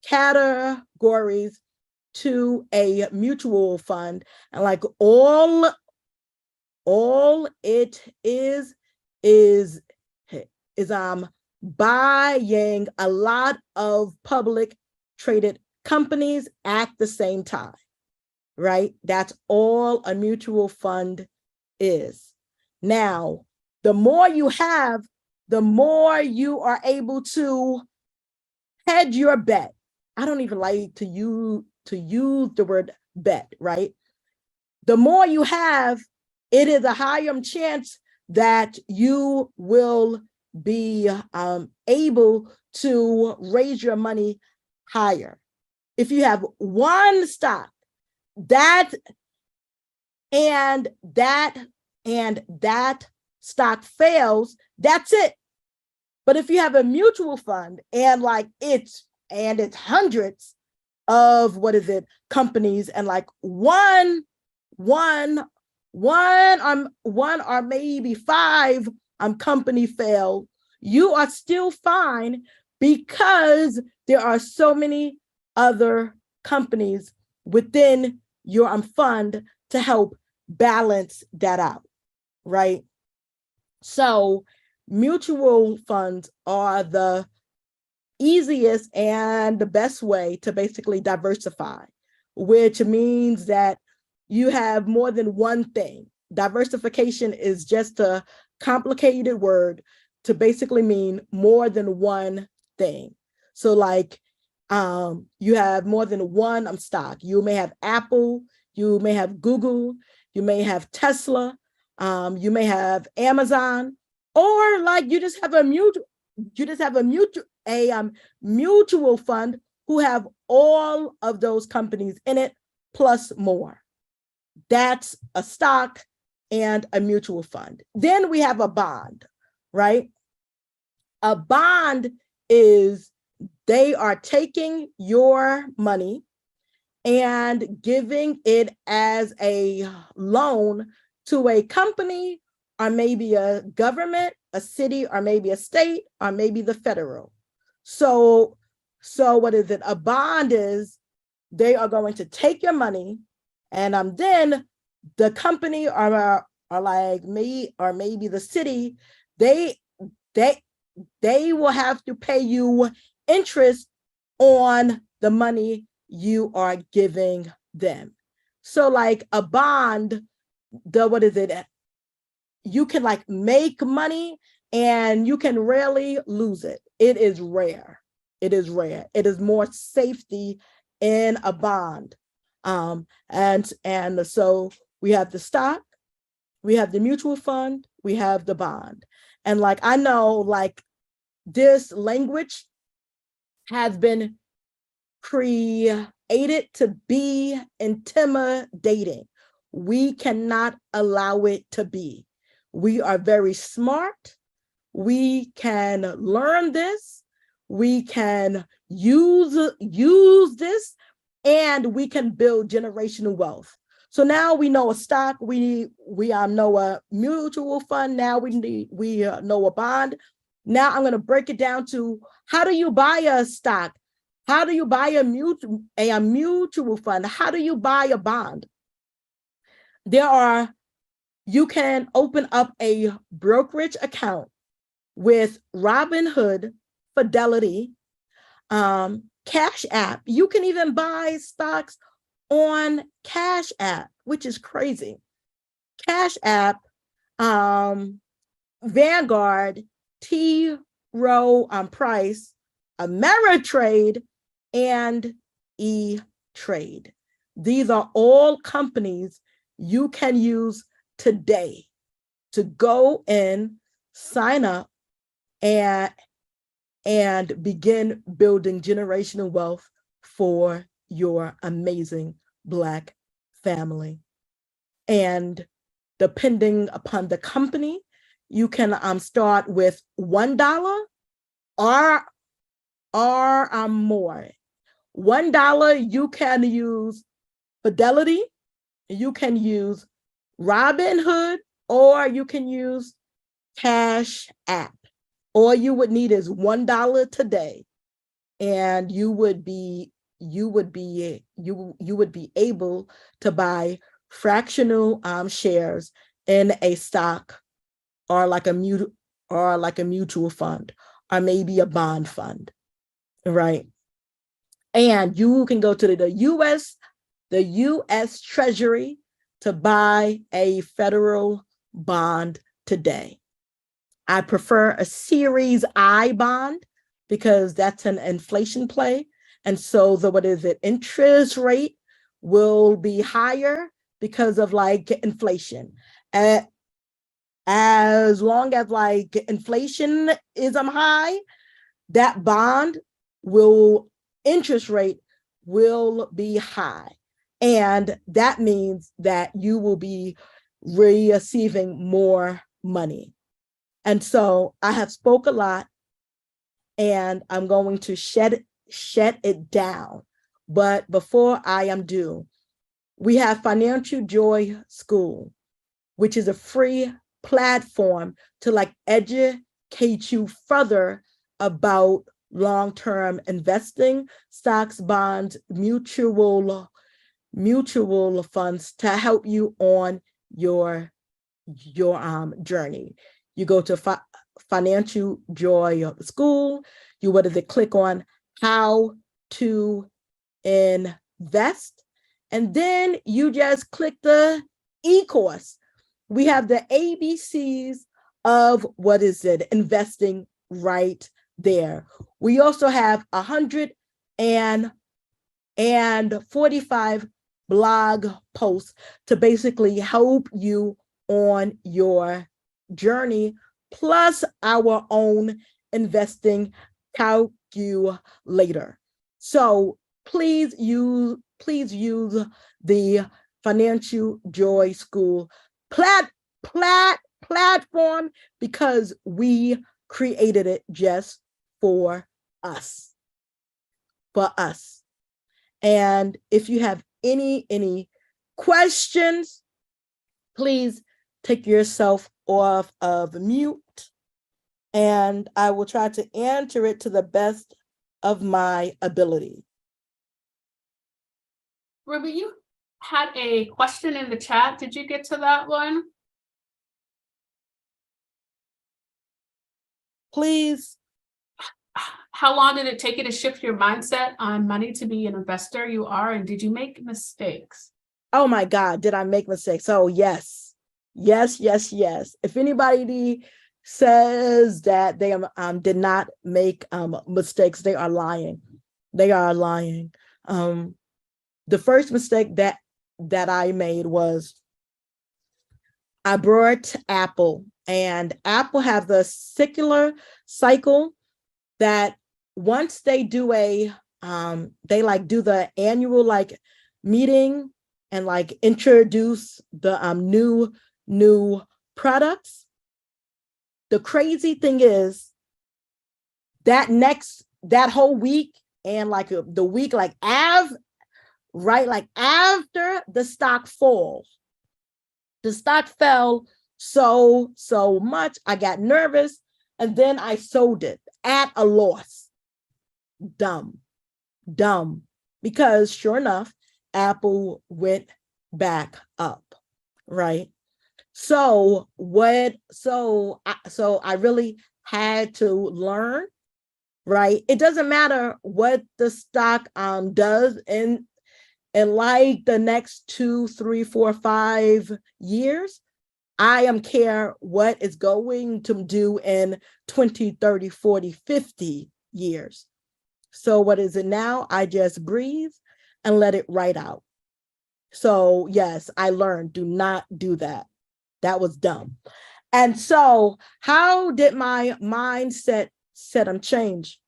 categories to a mutual fund, and like all it is buying a lot of public traded companies at the same time, right? That's all a mutual fund is. Now, the more you have, the more you are able to hedge your bet. I don't even like to use the word bet, right? The more you have, it is a higher chance that you will be able to raise your money higher. If you have one stock, that stock fails, that's it. But if you have a mutual fund and like it's hundreds of companies, and like one or maybe five company fail, you are still fine because there are so many other companies within your fund to help balance that out, right? So mutual funds are the easiest and the best way to basically diversify, which means that you have more than one thing. Diversification is just a complicated word to basically mean more than one thing. So like you have more than one stock. You may have Apple, you may have Google, you may have Tesla, you may have Amazon, or like you just have a mutual fund who have all of those companies in it plus more. That's a stock and a mutual fund. Then we have a bond, right? A bond is they are taking your money and giving it as a loan to a company or maybe a government, a city, or maybe a state, or maybe the federal. So what is it? A bond is they are going to take your money, and then the company or like me or maybe the city, they will have to pay you interest on the money you are giving them. So like a bond, what is it? You can like make money and you can rarely lose it. It is rare. It is rare. It is more safety in a bond. And so we have the stock, we have the mutual fund, we have the bond. And like, I know like this language has been created to be intimidating. We cannot allow it to be. We are very smart. We can learn this. We can use this, and we can build generational wealth. So now we know a stock, we know a mutual fund, now we know a bond. Now I'm going to break it down to, how do you buy a stock? How do you buy a mutual fund? How do you buy a bond? You can open up a brokerage account with Robinhood, Fidelity, Cash App. You can even buy stocks on Cash App, which is crazy. Cash App, Vanguard, T. Rowe Price, Ameritrade, and E-Trade. These are all companies you can use today to go and sign up and begin building generational wealth for your amazing Black family. And depending upon the company, you can start with $1 or more. $1, you can use Fidelity, you can use Robinhood, or you can use Cash App. All you would need is $1 today, and you would be able to buy fractional shares in a stock or like a mutual fund, or maybe a bond fund, right? And you can go to the US Treasury to buy a federal bond today. I prefer a Series I bond because that's an inflation play. And so interest rate will be higher because of like inflation. As long as like inflation is high, that bond interest rate will be high. And that means that you will be receiving more money. And so I have spoke a lot, and I'm going to shed it down. But before I am due, we have Financial Joy School, which is a free platform to like educate you further about long-term investing, stocks, bonds, mutual funds, to help you on your journey. You go to Financial Joy School, click on how to invest, and then you just click the e-course. We have the ABCs of investing right there. We also have 145 blog posts to basically help you on your journey, plus our own investing calculator. So please use the Financial Joy School platform, because we created it just for us. And if you have any questions, please take yourself off of mute and I will try to answer it to the best of my ability. Ruby, you had a question in the chat. Did you get to that one? Please. How long did it take you to shift your mindset on money to be an investor you are? And did you make mistakes? Oh my God, did I make mistakes? Oh, yes. Yes, yes, yes. If anybody says that they did not make mistakes, they are lying. They are lying. The first mistake that I made was I brought Apple, and Apple have the secular cycle that once they do they like do the annual like meeting and like introduce the new products. The crazy thing is that whole week and like the week like after the stock falls, the stock fell so much, I got nervous, and then I sold it at a loss. Dumb, because sure enough, Apple went back up, right? So I really had to learn, right? It doesn't matter what the stock does in like the next 2, 3, 4, 5 years. I am care what it's going to do in 20, 30, 40, 50 years. So what is it now? I just breathe and let it right out. So yes, I learned, do not do that. That was dumb. And so how did my mindset change?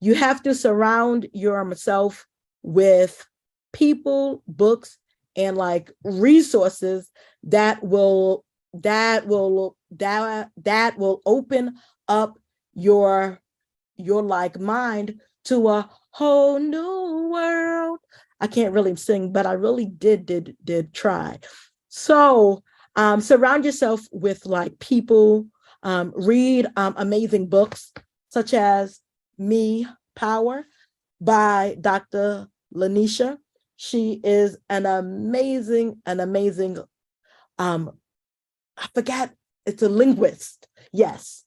You have to surround yourself with people, books, and like resources that will open up your like mind to a whole new world. I can't really sing, but I really did try. So surround yourself with like people, read amazing books such as Me Power by Dr. Lanisha. She is an amazing, I forget, it's a linguist. Yes.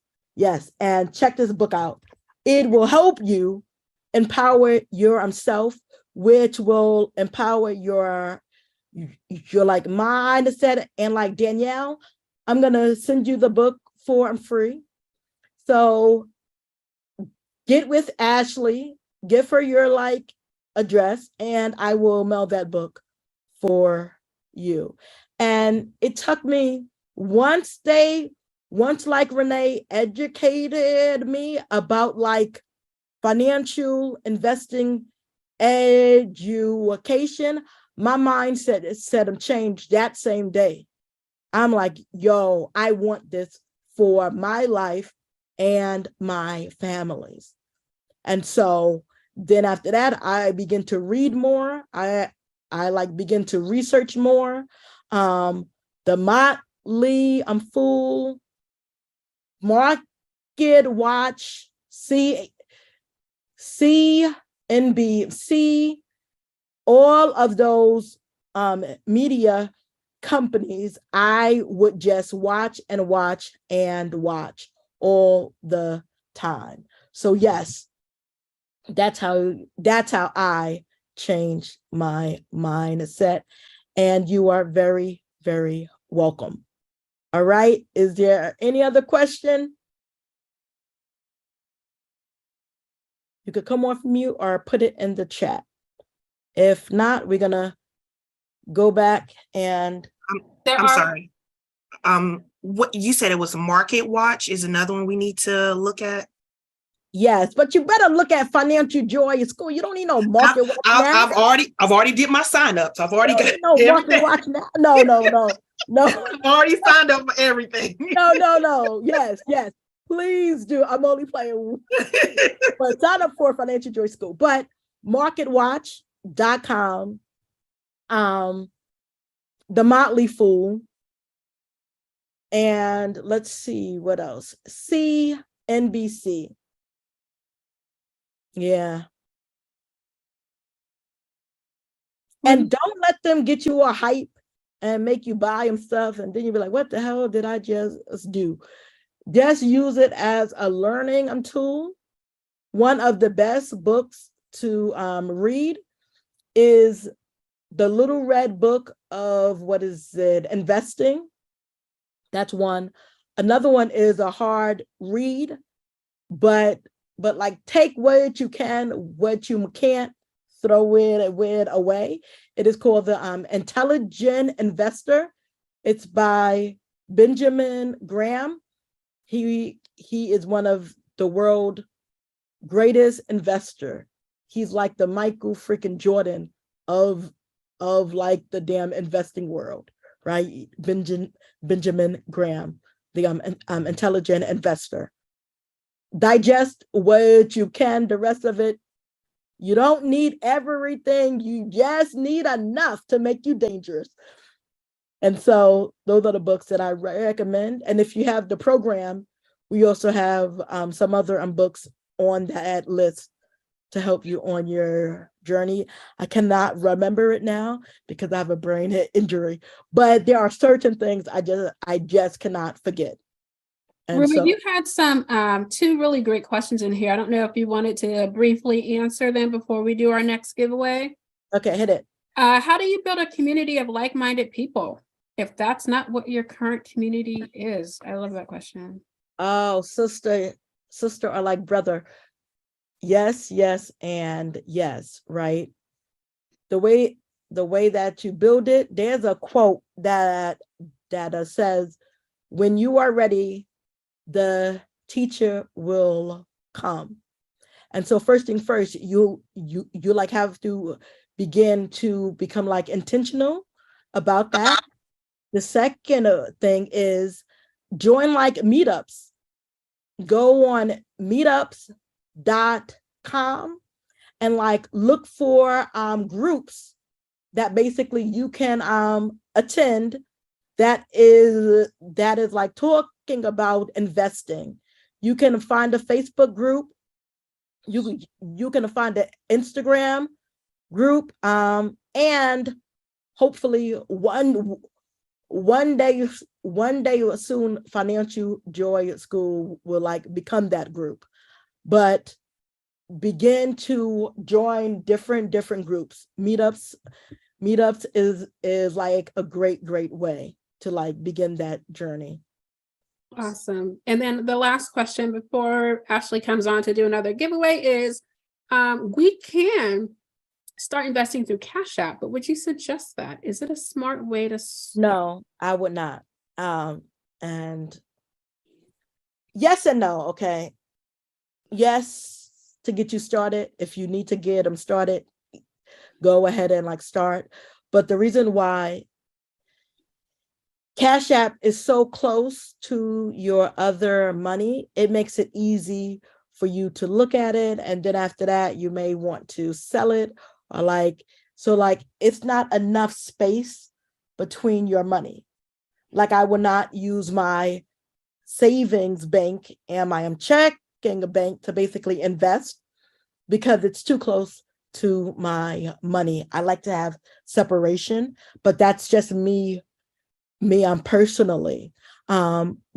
And check this book out. It will help you empower your self, which will empower your like mindset. And like Danielle, I'm gonna send you the book for free. So get with Ashley, give her your like address, and I will mail that book for you. And it took me once like Renee educated me about like financial investing education, my mindset said changed that same day. I'm like, yo, I want this for my life and my families. And so then after that, I begin to read more. I like begin to research more. The Motley, I'm full. Market Watch, CNBC, all of those media companies, I would just watch all the time. So yes, that's how I changed my mindset. And you are very, very welcome. All right. Is there any other question? You could come off mute or put it in the chat. If not, we're gonna go back and I'm sorry. What you said, it was Market Watch is another one we need to look at. yes, but you better look at Financial Joy at school. You don't need no Market Watch now. I've already did my sign up, so I've already got no everything. Market Watch now. No. I've already signed up for everything. No. Yes. Please do. I'm only playing. But sign up for Financial Joy School. But marketwatch.com, The Motley Fool, And let's see what else. CNBC. Yeah. And don't let them get you a hype and make you buy them stuff. And then you'll be like, what the hell did I just do? Just use it as a learning tool. One of the best books to read is The Little Red Book of, what is it, Investing. That's one. Another one is a hard read, but like take what you can, what you can't, throw it away. It is called The Intelligent Investor. It's by Benjamin Graham. He is one of the world greatest investor. He's like the Michael freaking Jordan of like the damn investing world, right? Benjamin Graham, the Intelligent Investor. Digest what you can. The rest of it, you don't need everything. You just need enough to make you dangerous. And so those are the books that I recommend. And if you have the program, we also have some other books on that list to help you on your journey. I cannot remember it now because I have a brain injury, but there are certain things I just cannot forget. And Ruby, so, you had some two really great questions in here. I don't know if you wanted to briefly answer them before we do our next giveaway. okay, hit it. How do you build a community of like-minded people if that's not what your current community is? I love that question. Oh, sister are like brother. Yes, and yes, right? The way that you build it, there's a quote that says, when you are ready, the teacher will come. And so first thing first, you like have to begin to become like intentional about that. The second thing is join like meetups. Go on meetups.com and like look for groups that basically you can attend that is like talking about investing. You can find a Facebook group. You can find an Instagram group, and hopefully one day soon, Financial Joy School will like become that group. But begin to join different groups. Meetups is like a great way to like begin that journey. Awesome. And then the last question before Ashley comes on to do another giveaway is, we can start investing through Cash App, but would you suggest that? Is it a smart way to start? No, I would not. And yes and no, okay. Yes, to get you started. If you need to get them started, go ahead and like start. But the reason why Cash App is so close to your other money, it makes it easy for you to look at it. And then after that, you may want to sell it or like, so like it's not enough space between your money. Like I will not use my savings bank and my checking bank to basically invest because it's too close to my money. I like to have separation, but that's just me personally,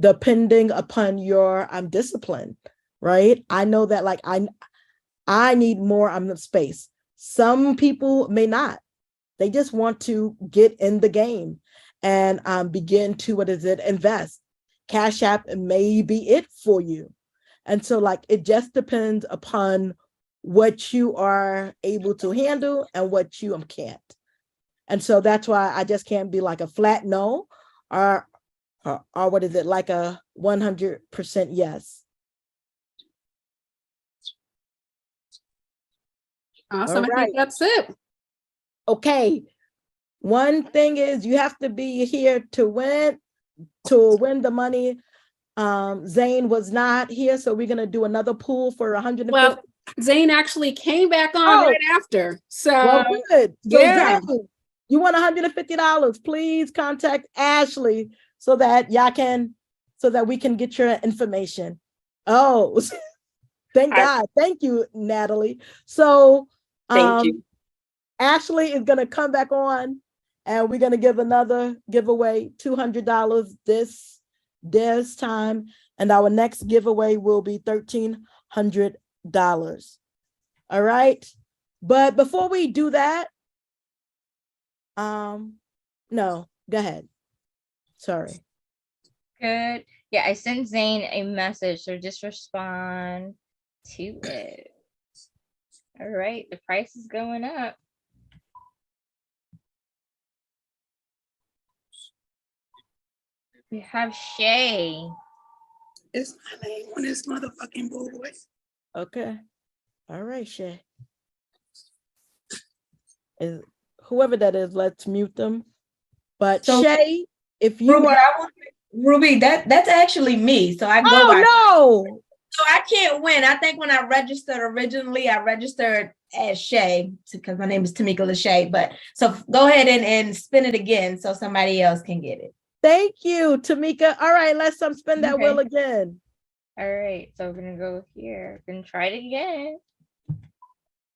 depending upon your discipline, right? I know that like I need more space. Some people may not. They just want to get in the game and begin to invest. Cash App may be it for you. And so like it just depends upon what you are able to handle and what you can't. And so that's why I just can't be like a flat no or what is it, like a 100% yes. Awesome. All I right. think that's it. Okay. One thing is you have to be here to win the money. Zane was not here, so we're gonna do another pool for 150. Well, Zane actually came back on right after. So well, good. So yeah. Zane, you want $150? Please contact Ashley so that we can get your information. Oh, thank God. Thank you, Natalie. So Thank you. Ashley is going to come back on and we're going to give another giveaway, $200 this time. And our next giveaway will be $1,300. All right. But before we do that, no, go ahead. Sorry. Good. Yeah, I sent Zane a message, so just respond to it. All right, the price is going up. We have Shay. It's my name on this motherfucking board. Okay. All right, Shay. Whoever that is, let's mute them. But So, Shay, if you Ruby, are Ruby, that's actually me. So I go oh by. no. So I can't win. I think when I registered originally, I registered as Shay because my name is Tomeka Lachey. But so go ahead and spin it again so somebody else can get it. Thank you, Tomeka. All right, let's spin that Okay. wheel again. All right, so we're gonna go here. We're gonna try it again.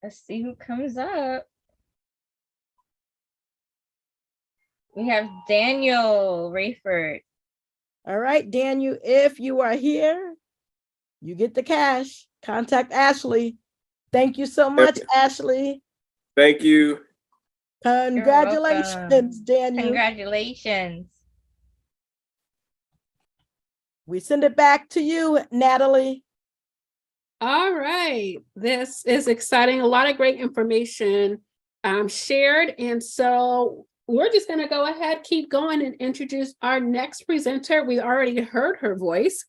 Let's see who comes up. We have Daniel Rayford. All right, Daniel, if you are here, you get the cash. Contact Ashley. Thank you so much, Ashley. Thank you. Congratulations, welcome. Daniel. Congratulations. We send it back to you, Natalie. All right, this is exciting. A lot of great information shared. And so we're just going to go ahead, keep going and introduce our next presenter. We already heard her voice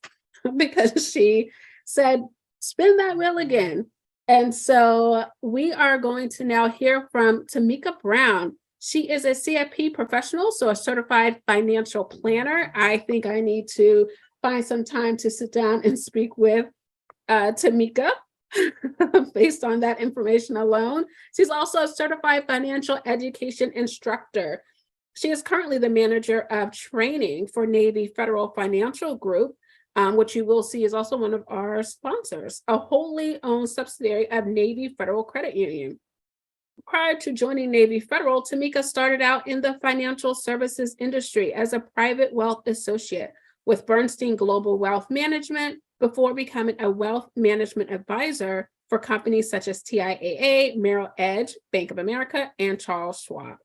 because she said, spin that wheel again. And so we are going to now hear from Tomeka Brown. She is a CFP professional, so a certified financial planner. I think I need to find some time to sit down and speak with Tomeka based on that information alone. She's also a certified financial education instructor. She is currently the manager of training for Navy Federal Financial Group, which you will see is also one of our sponsors, a wholly owned subsidiary of Navy Federal Credit Union. Prior to joining Navy Federal, Tomeka started out in the financial services industry as a private wealth associate with Bernstein Global Wealth Management before becoming a wealth management advisor for companies such as TIAA, Merrill Edge, Bank of America, and Charles Schwab.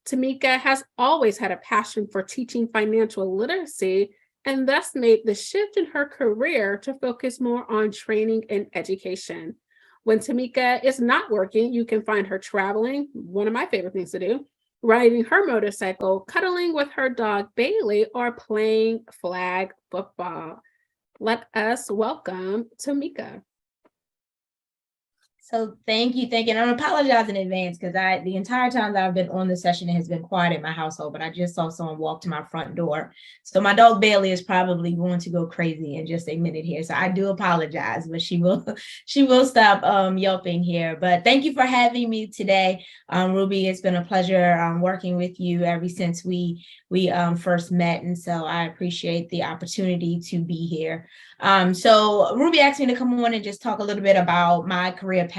Tomeka has always had a passion for teaching financial literacy and thus made the shift in her career to focus more on training and education. When Tomeka is not working, you can find her traveling, one of my favorite things to do, riding her motorcycle, cuddling with her dog Bailey, or playing flag football. Let us welcome Tomeka. So thank you. And I apologize in advance because the entire time that I've been on the session, it has been quiet in my household, but I just saw someone walk to my front door. So my dog Bailey is probably going to go crazy in just a minute here. So I do apologize, but she will stop yelping here. But thank you for having me today. Ruby, it's been a pleasure working with you ever since we first met. And so I appreciate the opportunity to be here. So Ruby asked me to come on and just talk a little bit about my career path,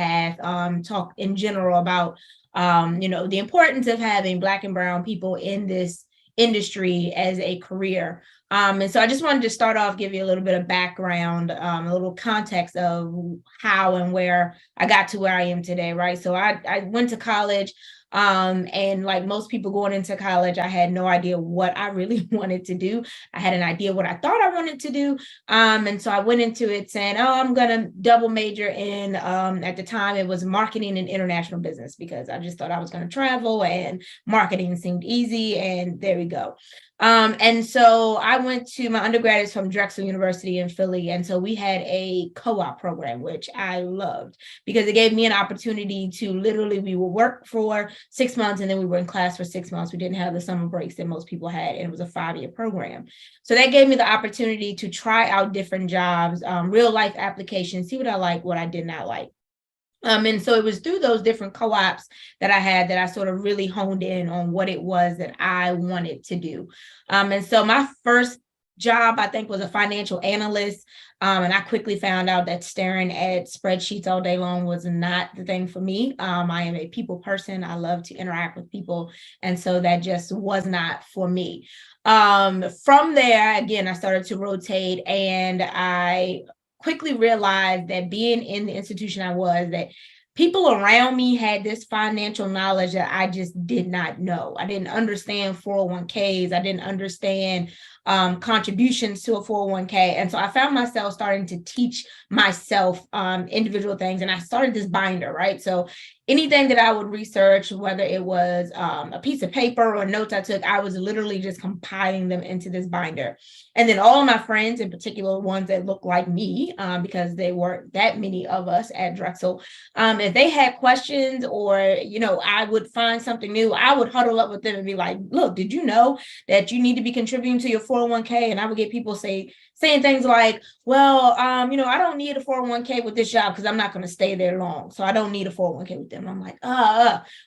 talk in general about, the importance of having Black and Brown people in this industry as a career. And so I just wanted to start off, give you a little bit of background, a little context of how and where I got to where I am today, right? So I went to college. And like most people going into college, I had no idea what I really wanted to do. I had an idea what I thought I wanted to do. And so I went into it saying, I'm going to double major in, at the time it was marketing and international business, because I just thought I was going to travel and marketing seemed easy. And there we go. And so I went to my undergrad is from Drexel University in Philly. And so we had a co-op program, which I loved because it gave me an opportunity to literally, we would work for 6 months and then we were in class for 6 months. We didn't have the summer breaks that most people had. And it was a 5-year program. So that gave me the opportunity to try out different jobs, real life applications, see what I like, what I did not like. And so it was through those different co-ops that I had that I sort of really honed in on what it was that I wanted to do. And so my first job, I think, was a financial analyst. And I quickly found out that staring at spreadsheets all day long was not the thing for me. I am a people person. I love to interact with people. And so that just was not for me. From there, again, I started to rotate, and I quickly realized that being in the institution I was, that people around me had this financial knowledge that I just did not know. I didn't understand 401ks. I didn't understand contributions to a 401k. And so I found myself starting to teach myself individual things. And I started this binder, right? So anything that I would research, whether it was a piece of paper or notes I took, I was literally just compiling them into this binder. And then all of my friends, in particular ones that looked like me, because there weren't that many of us at Drexel, if they had questions, or, you know, I would find something new, I would huddle up with them and be like, look, did you know that you need to be contributing to your 401k? And I would get people saying things like, well, you know, I don't need a 401k with this job because I'm not going to stay there long. So I don't need a 401k with them. I'm like,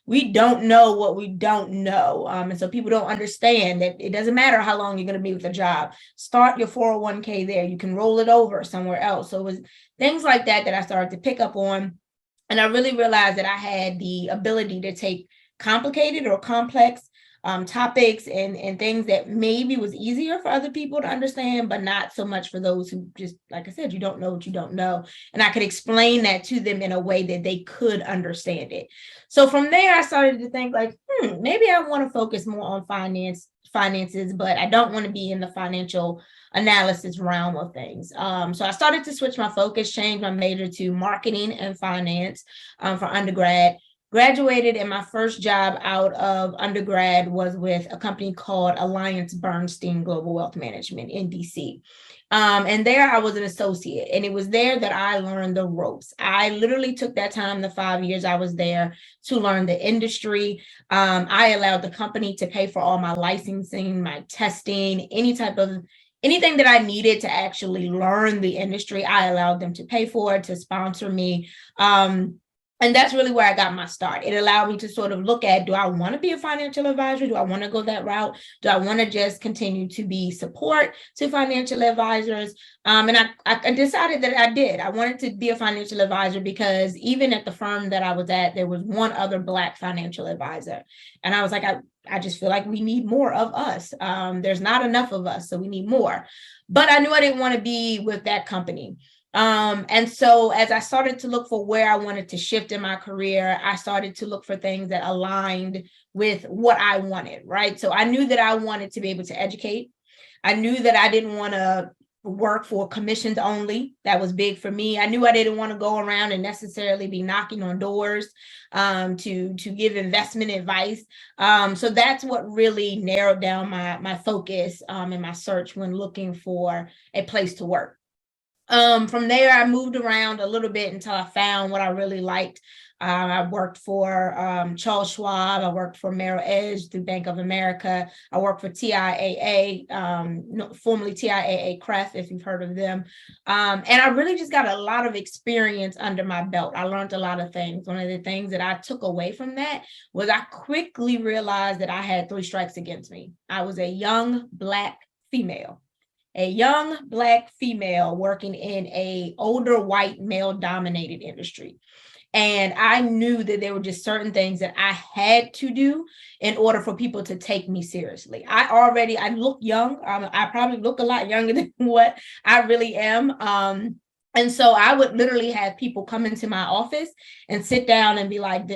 we don't know what we don't know. And so people don't understand that it doesn't matter how long you're going to be with a job. Start your 401k there. You can roll it over somewhere else. So it was things like that that I started to pick up on. And I really realized that I had the ability to take complicated or complex topics and things that maybe was easier for other people to understand, but not so much for those who just, like I said, you don't know what you don't know. And I could explain that to them in a way that they could understand it. So from there, I started to think like, maybe I want to focus more on finances, but I don't want to be in the financial analysis realm of things. So I started to switch my focus, change my major to marketing and finance for undergrad. Graduated, and my first job out of undergrad was with a company called Alliance Bernstein Global Wealth Management in DC. And there I was an associate, and it was there that I learned the ropes. I literally took that time, the 5 years I was there, to learn the industry. I allowed the company to pay for all my licensing, my testing, anything that I needed to actually learn the industry. I allowed them to pay for it, to sponsor me. And that's really where I got my start. It allowed me to sort of look at, do I want to be a financial advisor? Do I want to go that route? Do I want to just continue to be support to financial advisors? And I decided that I did. I wanted to be a financial advisor because even at the firm that I was at, there was one other Black financial advisor. And I was like, I just feel like we need more of us. There's not enough of us, so we need more. But I knew I didn't want to be with that company. And so as I started to look for where I wanted to shift in my career, I started to look for things that aligned with what I wanted, right? So I knew that I wanted to be able to educate. I knew that I didn't want to work for commissions only. That was big for me. I knew I didn't want to go around and necessarily be knocking on doors to give investment advice. So that's what really narrowed down my focus in my search when looking for a place to work. From there, I moved around a little bit until I found what I really liked. I worked for Charles Schwab. I worked for Merrill Edge through Bank of America. I worked for TIAA, formerly TIAA Crest, if you've heard of them. And I really just got a lot of experience under my belt. I learned a lot of things. One of the things that I took away from that was I quickly realized that I had 3 strikes against me. I was a young Black female. A young Black female working in an older white male dominated industry. And I knew that there were just certain things that I had to do in order for people to take me seriously. I look young. I probably look a lot younger than what I really am. And so I would literally have people come into my office and sit down and be like,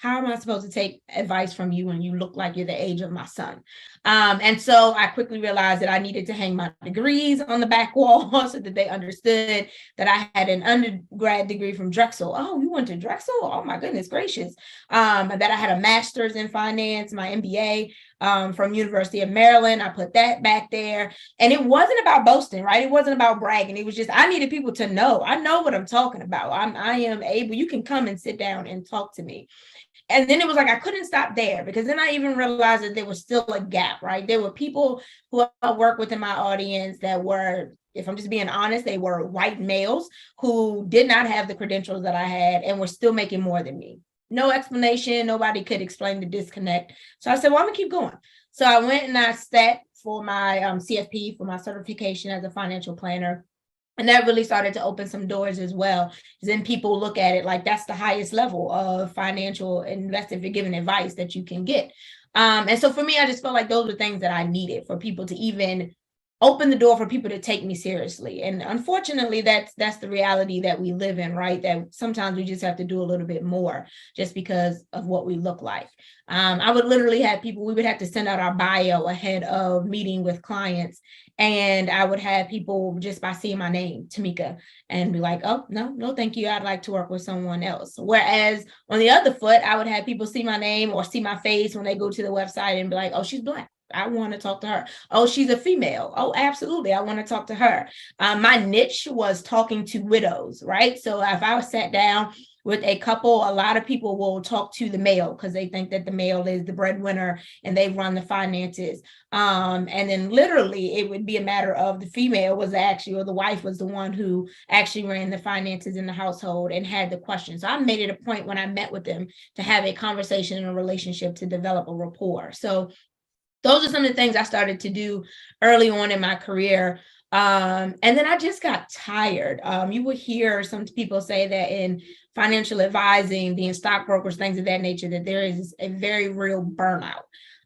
how am I supposed to take advice from you when you look like you're the age of my son? And so I quickly realized that I needed to hang my degrees on the back wall so that they understood that I had an undergrad degree from Drexel. Oh, you went to Drexel? Oh, my goodness gracious. That I had a master's in finance, my MBA from University of Maryland. I put that back there. And it wasn't about boasting, right? It wasn't about bragging. It was just, I needed people to know. I know what I'm talking about. I am able, you can come and sit down and talk to me. And then it was like, I couldn't stop there, because then I even realized that there was still a gap, right? There were people who I work with in my audience that were if I'm just being honest, they were white males who did not have the credentials that I had and were still making more than me. No explanation. Nobody could explain the disconnect. So I said, well, I'm gonna keep going. So I went and I sat for my CFP, for my certification as a financial planner. And that really started to open some doors as well. Then people look at it like that's the highest level of financial investing for giving advice that you can get. And so for me, I just felt like those were things that I needed for people to even open the door for people to take me seriously. And unfortunately, that's the reality that we live in, right? That sometimes we just have to do a little bit more just because of what we look like. I would literally have people, we would have to send out our bio ahead of meeting with clients. And I would have people just by seeing my name, Tomeka, and be like, oh, no, thank you. I'd like to work with someone else. Whereas on the other foot, I would have people see my name or see my face when they go to the website and be like, oh, she's Black. I want to talk to her. Oh, she's a female. Oh, absolutely. I want to talk to her. My niche was talking to widows, right? So if I was sat down with a couple, a lot of people will talk to the male because they think that the male is the breadwinner and they run the finances. And then literally it would be a matter of the female was actually, or the wife was the one who actually ran the finances in the household and had the questions. So I made it a point when I met with them to have a conversation and a relationship to develop a rapport. So those are some of the things I started to do early on in my career. And then I just got tired. You will hear some people say that in financial advising, being stockbrokers, things of that nature, that there is a very real burnout.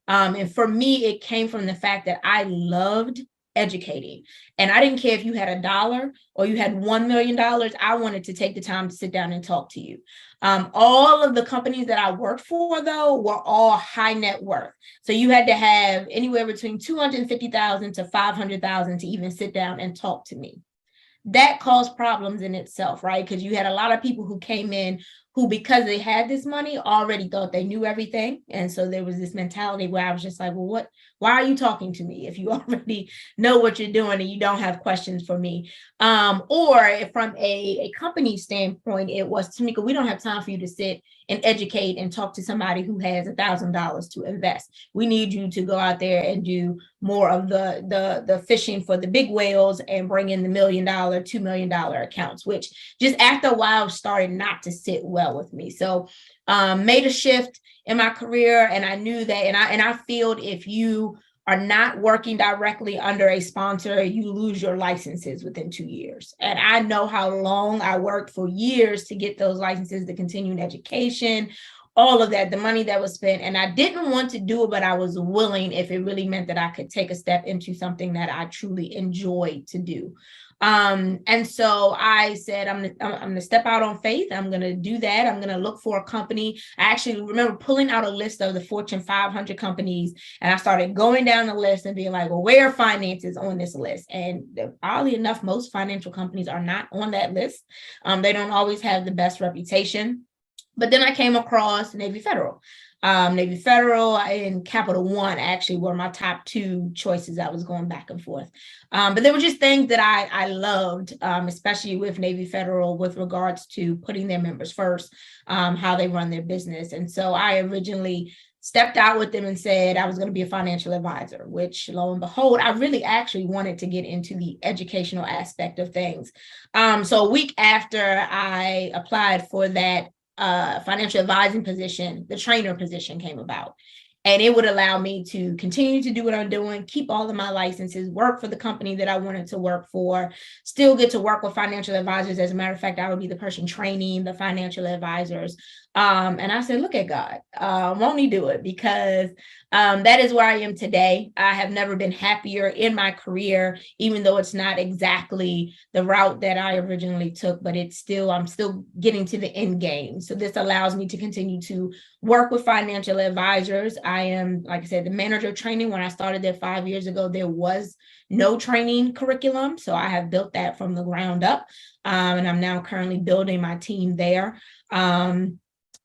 And for me, it came from the fact that I loved educating. And I didn't care if you had $1 or you had $1 million. I wanted to take the time to sit down and talk to you. All of the companies that I worked for, though, were all high net worth. So you had to have anywhere between $250,000 to $500,000 to even sit down and talk to me. That caused problems in itself, right? Because you had a lot of people who came in who, because they had this money, already thought they knew everything. And so there was this mentality where I was just like, well, why are you talking to me if you already know what you're doing and you don't have questions for me? Or if from a company standpoint, it was, Tomeka, we don't have time for you to sit and educate and talk to somebody who has $1,000 to invest. We need you to go out there and do more of the fishing for the big whales and bring in the $1 million, $2 million accounts, which just after a while started not to sit well with me. So made a shift in my career, and I knew that, and I feel if you are not working directly under a sponsor, you lose your licenses within 2 years. And I know how long I worked for years to get those licenses, the continuing education, all of that, the money that was spent. And I didn't want to do it, but I was willing if it really meant that I could take a step into something that I truly enjoyed to do. And so I said, I'm going to step out on faith. I'm going to do that. I'm going to look for a company. I actually remember pulling out a list of the Fortune 500 companies, and I started going down the list and being like, well, where are finances on this list? And oddly enough, most financial companies are not on that list. They don't always have the best reputation. But then I came across Navy Federal. Navy Federal and Capital One actually were my top two choices. I was going back and forth. But there were just things that I loved, especially with Navy Federal with regards to putting their members first, how they run their business. And so I originally stepped out with them and said I was going to be a financial advisor, which lo and behold, I really actually wanted to get into the educational aspect of things. So a week after I applied for that financial advising position, the trainer position came about. And it would allow me to continue to do what I'm doing, keep all of my licenses, work for the company that I wanted to work for, still get to work with financial advisors. As a matter of fact, I would be the person training the financial advisors. And I said, look at God, won't he do it? Because that is where I am today. I have never been happier in my career, even though it's not exactly the route that I originally took, but I'm still getting to the end game. So this allows me to continue to work with financial advisors. I am, like I said, the manager of training. When I started there 5 years ago, there was no training curriculum. So I have built that from the ground up. And I'm now currently building my team there.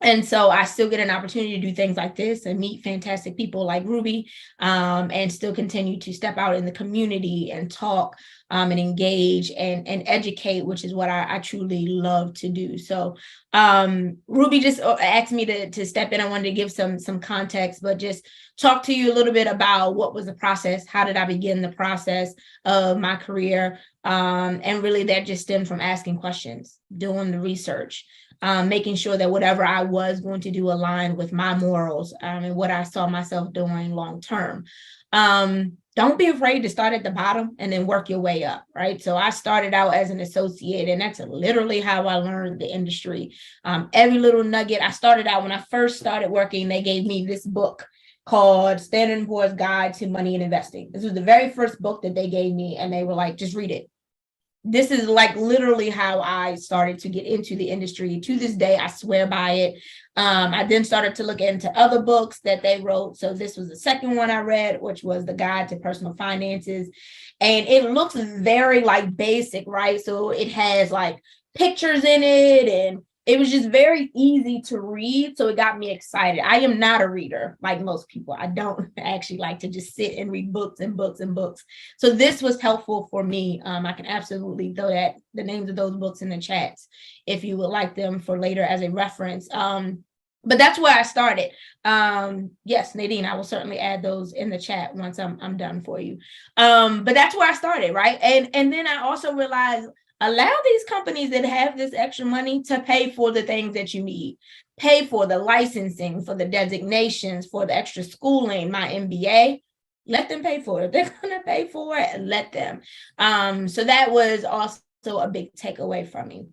And so I still get an opportunity to do things like this and meet fantastic people like Ruby, and still continue to step out in the community and talk and engage and educate, which is what I truly love to do. So Ruby just asked me to step in. I wanted to give some context, but just talk to you a little bit about what was the process. How did I begin the process of my career? And really that just stemmed from asking questions, doing the research, making sure that whatever I was going to do aligned with my morals and what I saw myself doing long term. Don't be afraid to start at the bottom and then work your way up, right? So I started out as an associate, and that's literally how I learned the industry. Every little nugget. I started out when I first started working, they gave me this book called Standard & Poor's Guide to Money and Investing. This was the very first book that they gave me, and they were like, just read it. This is like literally how I started to get into the industry. To this day, I swear by it. I then started to look into other books that they wrote. So this was the second one I read, which was the Guide to Personal Finances. And it looks very like basic, right? So it has like pictures in it, and it was just very easy to read. So it got me excited. I am not a reader like most people. I don't actually like to just sit and read books and books and books. So this was helpful for me. I can absolutely throw the names of those books in the chats if you would like them for later as a reference. But that's where I started. Yes, Nadine, I will certainly add those in the chat once I'm done for you. But that's where I started, right? And then I also realized, allow these companies that have this extra money to pay for the things that you need. Pay for the licensing, for the designations, for the extra schooling, my MBA. Let them pay for it. If they're going to pay for it, let them. So that was also a big takeaway from me.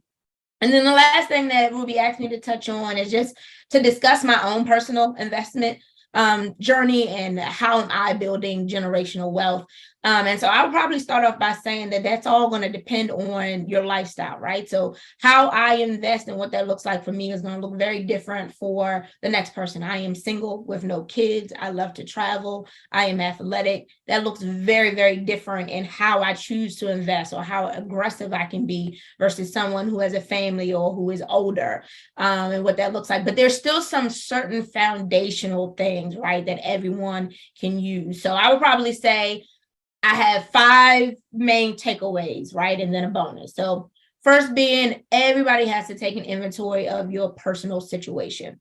And then the last thing that Ruby asked me to touch on is just to discuss my own personal investment journey and how am I building generational wealth. And so I would probably start off by saying that that's all going to depend on your lifestyle, right? So how I invest and what that looks like for me is going to look very different for the next person. I am single with no kids. I love to travel. I am athletic. That looks very, very different in how I choose to invest or how aggressive I can be versus someone who has a family or who is older, and what that looks like. But there's still some certain foundational things, right, that everyone can use. So I would probably say I have 5 main takeaways, right? And then a bonus. So first being, everybody has to take an inventory of your personal situation,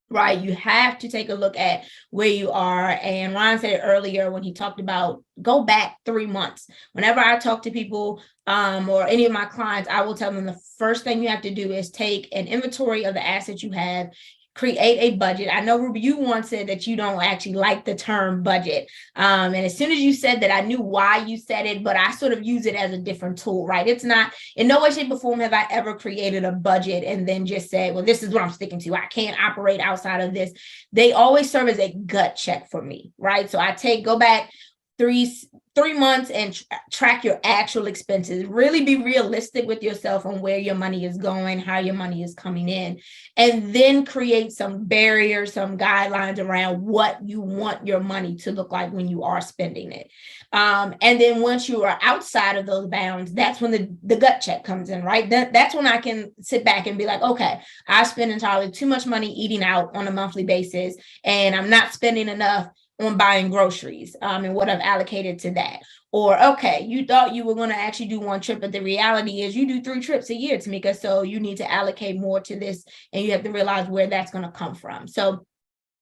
right? You have to take a look at where you are. And Ryan said it earlier when he talked about go back 3 months. Whenever I talk to people or any of my clients, I will tell them the first thing you have to do is take an inventory of the assets you have. Create a budget. I know, Ruby, you once said that you don't actually like the term budget. And as soon as you said that, I knew why you said it, but I sort of use it as a different tool, right? It's not, in no way, shape, or form have I ever created a budget and then just said, well, this is what I'm sticking to. I can't operate outside of this. They always serve as a gut check for me, right? So I go back 3 months and track your actual expenses. Really be realistic with yourself on where your money is going, how your money is coming in, and then create some barriers, some guidelines around what you want your money to look like when you are spending it. And then once you are outside of those bounds, that's when the gut check comes in, right? That's when I can sit back and be like, okay, I spend entirely too much money eating out on a monthly basis, and I'm not spending enough on buying groceries and what I've allocated to that. Or, okay, you thought you were going to actually do 1 trip, but the reality is you do 3 trips a year, Tomeka. So you need to allocate more to this, and you have to realize where that's going to come from. So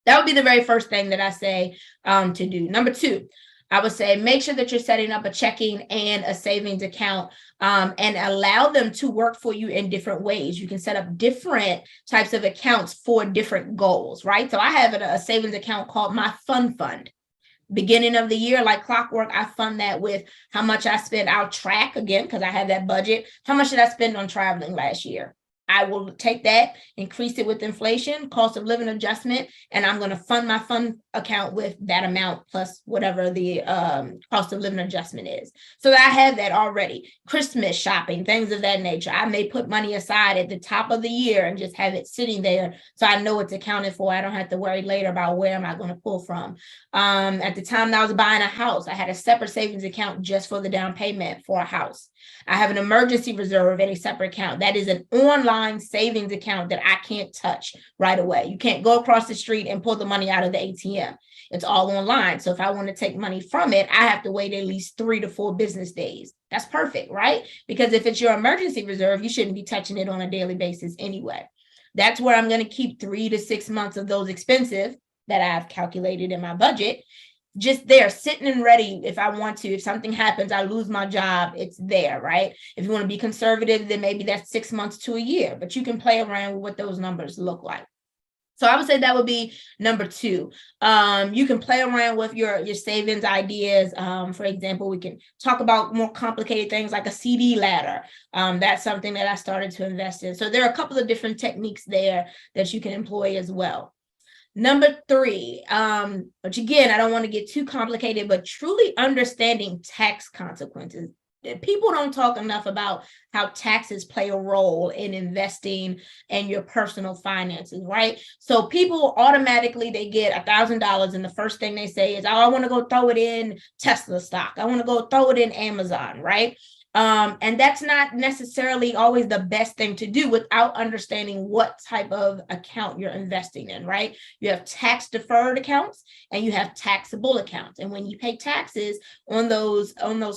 that would be the very first thing that I say to do. Number 2, I would say make sure that you're setting up a checking and a savings account and allow them to work for you in different ways. You can set up different types of accounts for different goals, right? So I have a savings account called my fun fund. Beginning of the year, like clockwork, I fund that with how much I spend. I'll track again because I have that budget. How much did I spend on traveling last year? I will take that, increase it with inflation, cost of living adjustment, and I'm going to fund my fund account with that amount plus whatever the cost of living adjustment is. So I have that already. Christmas shopping, things of that nature. I may put money aside at the top of the year and just have it sitting there so I know it's accounted for. I don't have to worry later about where am I going to pull from. At the time that I was buying a house, I had a separate savings account just for the down payment for a house. I have an emergency reserve in a separate account. That is an online savings account that I can't touch right away. You can't go across the street and pull the money out of the ATM. It's all online. So if I want to take money from it, I have to wait at least 3 to 4 business days. That's perfect, right? Because if it's your emergency reserve, you shouldn't be touching it on a daily basis anyway. That's where I'm going to keep 3 to 6 months of those expensive that I've calculated in my budget, just there sitting and ready if I want to. If something happens, I lose my job, it's there, right? If you want to be conservative, then maybe that's 6 months to a year, but you can play around with what those numbers look like. So I would say that would be number 2. You can play around with your savings ideas. For example, we can talk about more complicated things like a CD ladder. That's something that I started to invest in. So there are a couple of different techniques there that you can employ as well. Number 3, which again, I don't want to get too complicated, but truly understanding tax consequences. People don't talk enough about how taxes play a role in investing and your personal finances, right? So people automatically, they get $1,000 and the first thing they say is, oh, I want to go throw it in Tesla stock. I want to go throw it in Amazon, right? And that's not necessarily always the best thing to do without understanding what type of account you're investing in, right? You have tax deferred accounts and you have taxable accounts. And when you pay taxes on those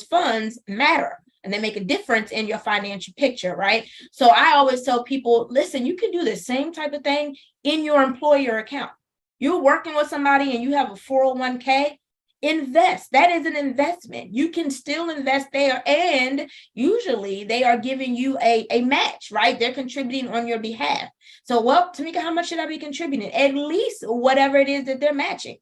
funds matter, and they make a difference in your financial picture, right? So I always tell people, listen, you can do the same type of thing in your employer account. You're working with somebody and you have a 401k. Invest. That is an investment. You can still invest there, and usually they are giving you a match, right? They're contributing on your behalf. So, well, Tomeka, how much should I be contributing? At least whatever it is that they're matching.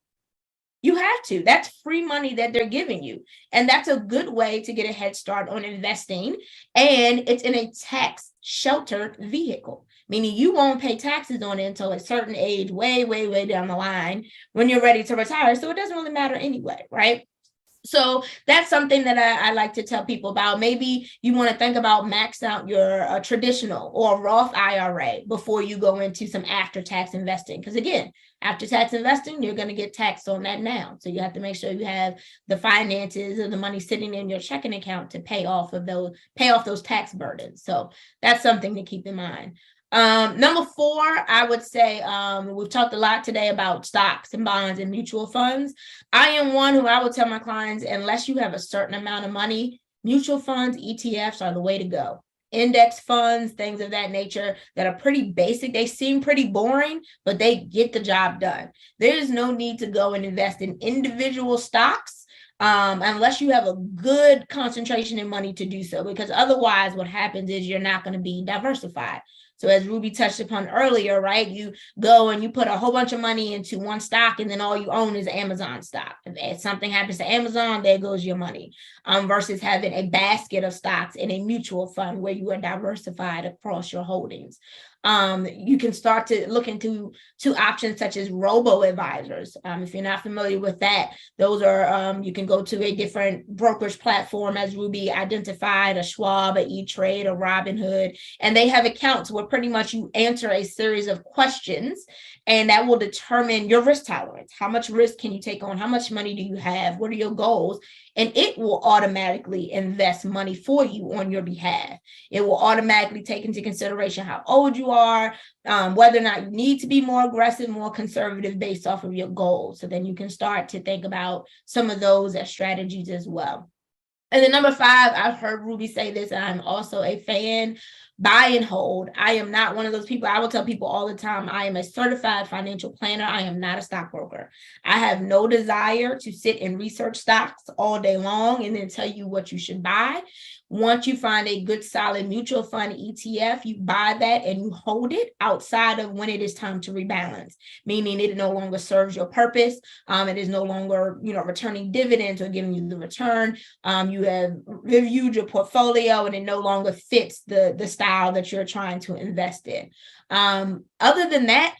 You have to. That's free money that they're giving you. And that's a good way to get a head start on investing. And it's in a tax sheltered vehicle, meaning you won't pay taxes on it until a certain age, way, way, way down the line when you're ready to retire. So it doesn't really matter anyway, right? So that's something that I like to tell people about. Maybe you want to think about max out your traditional or Roth IRA before you go into some after-tax investing. Because again, after-tax investing, you're going to get taxed on that now. So you have to make sure you have the finances and the money sitting in your checking account to pay off those tax burdens. So that's something to keep in mind. Number 4, I would say, we've talked a lot today about stocks and bonds and mutual funds. I am one who I would tell my clients, unless you have a certain amount of money, mutual funds, ETFs are the way to go. Index funds, things of that nature that are pretty basic. They seem pretty boring, but they get the job done. There is no need to go and invest in individual stocks unless you have a good concentration in money to do so, because otherwise what happens is you're not going to be diversified. So as Ruby touched upon earlier, right, you go and you put a whole bunch of money into one stock and then all you own is Amazon stock. If something happens to Amazon, there goes your money, versus having a basket of stocks in a mutual fund where you are diversified across your holdings. You can start to look into options such as robo-advisors. If you're not familiar with that, those are, you can go to a different brokerage platform as Ruby identified, a Schwab, a E-Trade, a Robinhood, and they have accounts where pretty much you answer a series of questions and that will determine your risk tolerance. How much risk can you take on? How much money do you have? What are your goals? And it will automatically invest money for you on your behalf. It will automatically take into consideration how old you are, whether or not you need to be more aggressive, more conservative based off of your goals. So then you can start to think about some of those as strategies as well. And then number 5, I've heard Ruby say this, and I'm also a fan. Buy and hold. I am not one of those people. I will tell people all the time, I am a certified financial planner. I am not a stockbroker. I have no desire to sit and research stocks all day long and then tell you what you should buy. Once you find a good, solid mutual fund ETF, you buy that and you hold it outside of when it is time to rebalance, meaning it no longer serves your purpose. It is no longer, returning dividends or giving you the return. You have reviewed your portfolio and it no longer fits the style that you're trying to invest in. Other than that,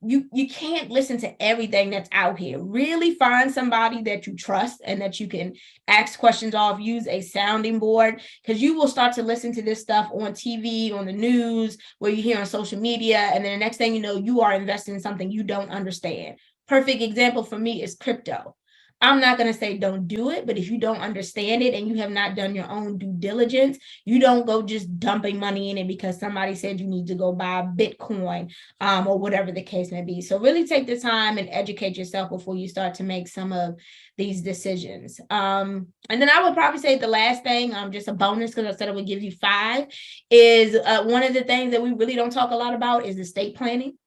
you can't listen to everything that's out here. Really find somebody that you trust and that you can ask questions of. Use a sounding board, because you will start to listen to this stuff on TV, on the news, where you hear on social media, and then the next thing you know, you are investing in something you don't understand. Perfect example for me is crypto. I'm not going to say don't do it, but if you don't understand it and you have not done your own due diligence, you don't go just dumping money in it because somebody said you need to go buy Bitcoin or whatever the case may be. So really take the time and educate yourself before you start to make some of these decisions. And then I would probably say the last thing, just a bonus, because I said I would give you 5, is one of the things that we really don't talk a lot about is estate planning.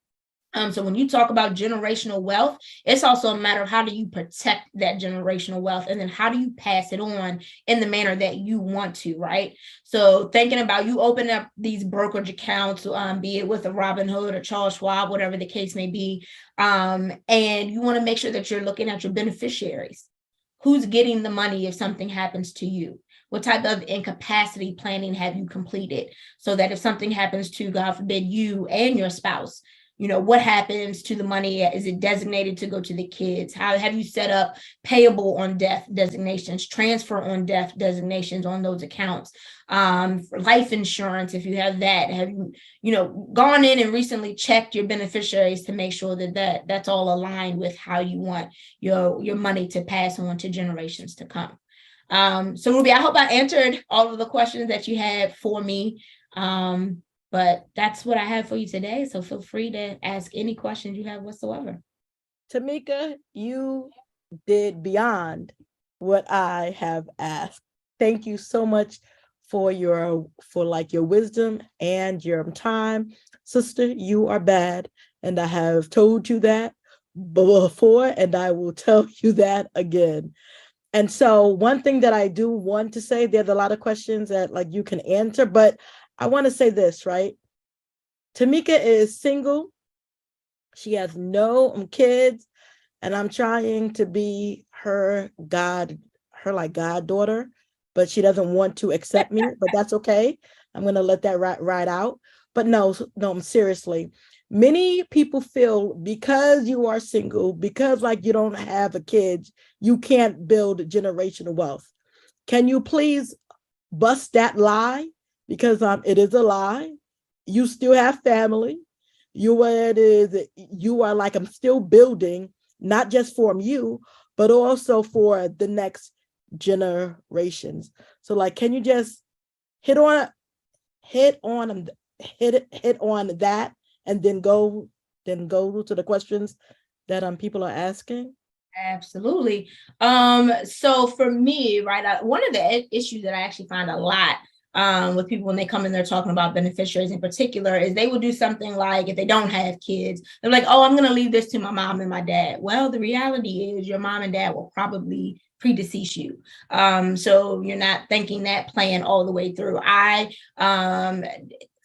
So when you talk about generational wealth, it's also a matter of how do you protect that generational wealth, and then how do you pass it on in the manner that you want to, right? So thinking about you open up these brokerage accounts, be it with a Robinhood or Charles Schwab, whatever the case may be, and you want to make sure that you're looking at your beneficiaries. Who's getting the money if something happens to you? What type of incapacity planning have you completed so that if something happens to, God forbid, you and your spouse, you know, what happens to the money? Is it designated to go to the kids? How have you set up payable on death designations, transfer on death designations on those accounts? For life insurance, if you have that, have you know, gone in and recently checked your beneficiaries to make sure that that's all aligned with how you want your money to pass on to generations to come? So Ruby, I hope I answered all of the questions that you had for me. But that's what I have for you today. So feel free to ask any questions you have whatsoever. Tomeka, you did beyond what I have asked. Thank you so much for your wisdom and your time. Sister, you are bad. And I have told you that before, and I will tell you that again. And so one thing that I do want to say, there's a lot of questions that like you can answer, but I want to say this, right? Tomeka is single. She has no kids, and I'm trying to be her goddaughter, but she doesn't want to accept me, but that's okay. I'm going to let that ride out. But no, seriously. Many people feel because you are single, because like you don't have a kid, you can't build generational wealth. Can you please bust that lie? Because it is a lie. You still have family. You are like, I'm still building, not just for you, but also for the next generations. So like, can you just hit on that and then go to the questions that people are asking? Absolutely. So for me, right, one of the issues that I actually find a lot with people when they come in there talking about beneficiaries in particular is they will do something like, if they don't have kids, they're like, oh, I'm going to leave this to my mom and my dad. Well, the reality is your mom and dad will probably predecease you. So you're not thinking that plan all the way through.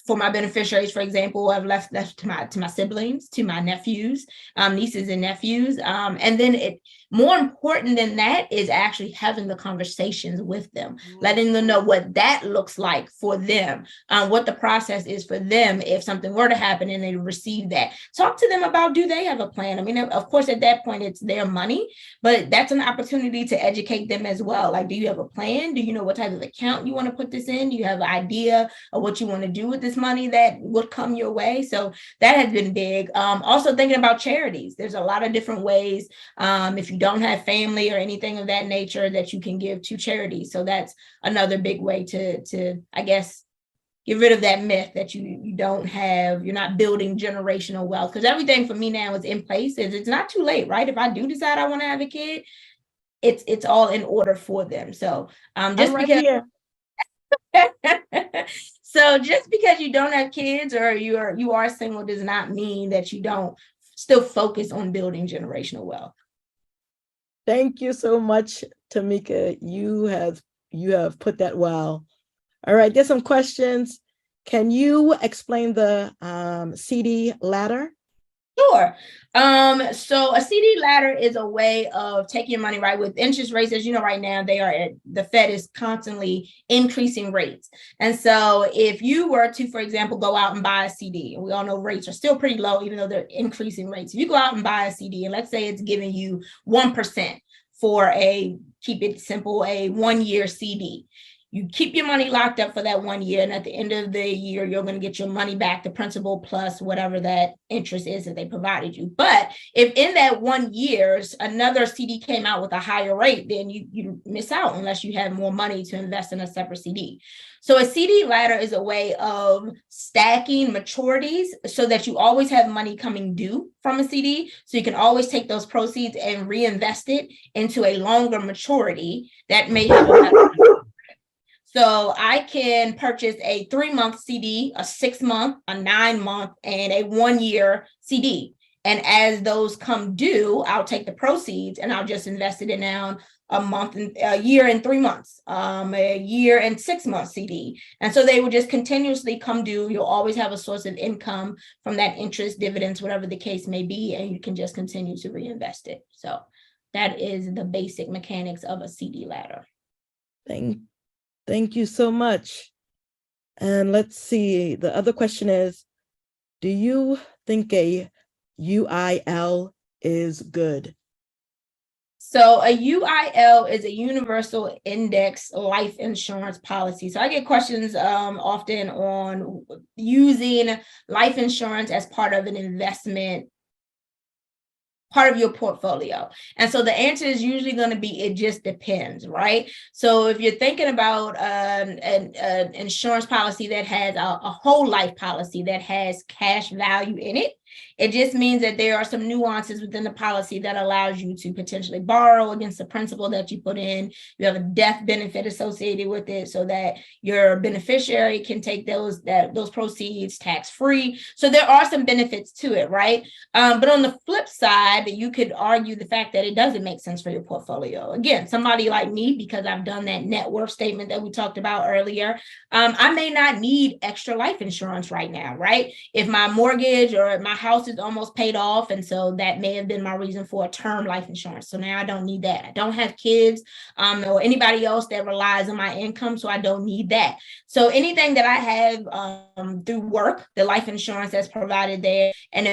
For my beneficiaries, for example, I've left to my siblings, to my nephews, nieces and nephews. And then more important than that is actually having the conversations with them, letting them know what that looks like for them, what the process is for them if something were to happen and they receive that. Talk to them about, do they have a plan? I mean, of course, at that point, it's their money, but that's an opportunity to educate them as well. Like, do you have a plan? Do you know what type of account you want to put this in? Do you have an idea of what you want to do with this money that would come your way? So that has been big. Also thinking about charities. There's a lot of different ways. If you don't have family or anything of that nature, that you can give to charities. So that's another big way to I guess, get rid of that myth that you're not building generational wealth. Because everything for me now is in place. It's not too late, right? If I do decide I want to have a kid, it's all in order for them. So just because so just because you don't have kids or you are single does not mean that you don't still focus on building generational wealth. Thank you so much, Tomeka. You have put that well. All right, there's some questions. Can you explain the CD ladder? Sure. So a CD ladder is a way of taking your money, right? With interest rates, as you know, right now, the Fed is constantly increasing rates. And so if you were to, for example, go out and buy a CD, and we all know rates are still pretty low, even though they're increasing rates. If you go out and buy a CD, and let's say it's giving you 1% for keep it simple, a 1-year CD. You keep your money locked up for that 1 year, and at the end of the year, you're going to get your money back, the principal plus whatever that interest is that they provided you. But if in that 1 year, another CD came out with a higher rate, then you miss out unless you have more money to invest in a separate CD. So a CD ladder is a way of stacking maturities so that you always have money coming due from a CD. So you can always take those proceeds and reinvest it into a longer maturity that may have a better. So I can purchase a 3-month CD, a 6-month, a 9-month, and a 1-year CD. And as those come due, I'll take the proceeds and I'll just invest it in now a year and 3 months, a year and 6-month CD. And so they will just continuously come due. You'll always have a source of income from that interest, dividends, whatever the case may be, and you can just continue to reinvest it. So that is the basic mechanics of a CD ladder. Thank you so much. And let's see, the other question is, do you think a UIL is good? So a UIL is a universal index life insurance policy. So I get questions often on using life insurance as part of an investment, part of your portfolio. And so the answer is usually going to be, it just depends, right? So if you're thinking about an insurance policy that has a whole life policy that has cash value in it, it just means that there are some nuances within the policy that allows you to potentially borrow against the principal that you put in. You have a death benefit associated with it so that your beneficiary can take those proceeds tax-free. So there are some benefits to it, right? But on the flip side, you could argue the fact that it doesn't make sense for your portfolio. Again, somebody like me, because I've done that net worth statement that we talked about earlier, I may not need extra life insurance right now, right? If my mortgage or my house is almost paid off, and so that may have been my reason for a term life insurance. So now I don't need that. I don't have kids or anybody else that relies on my income, so I don't need that. So anything that I have through work, the life insurance that's provided there, and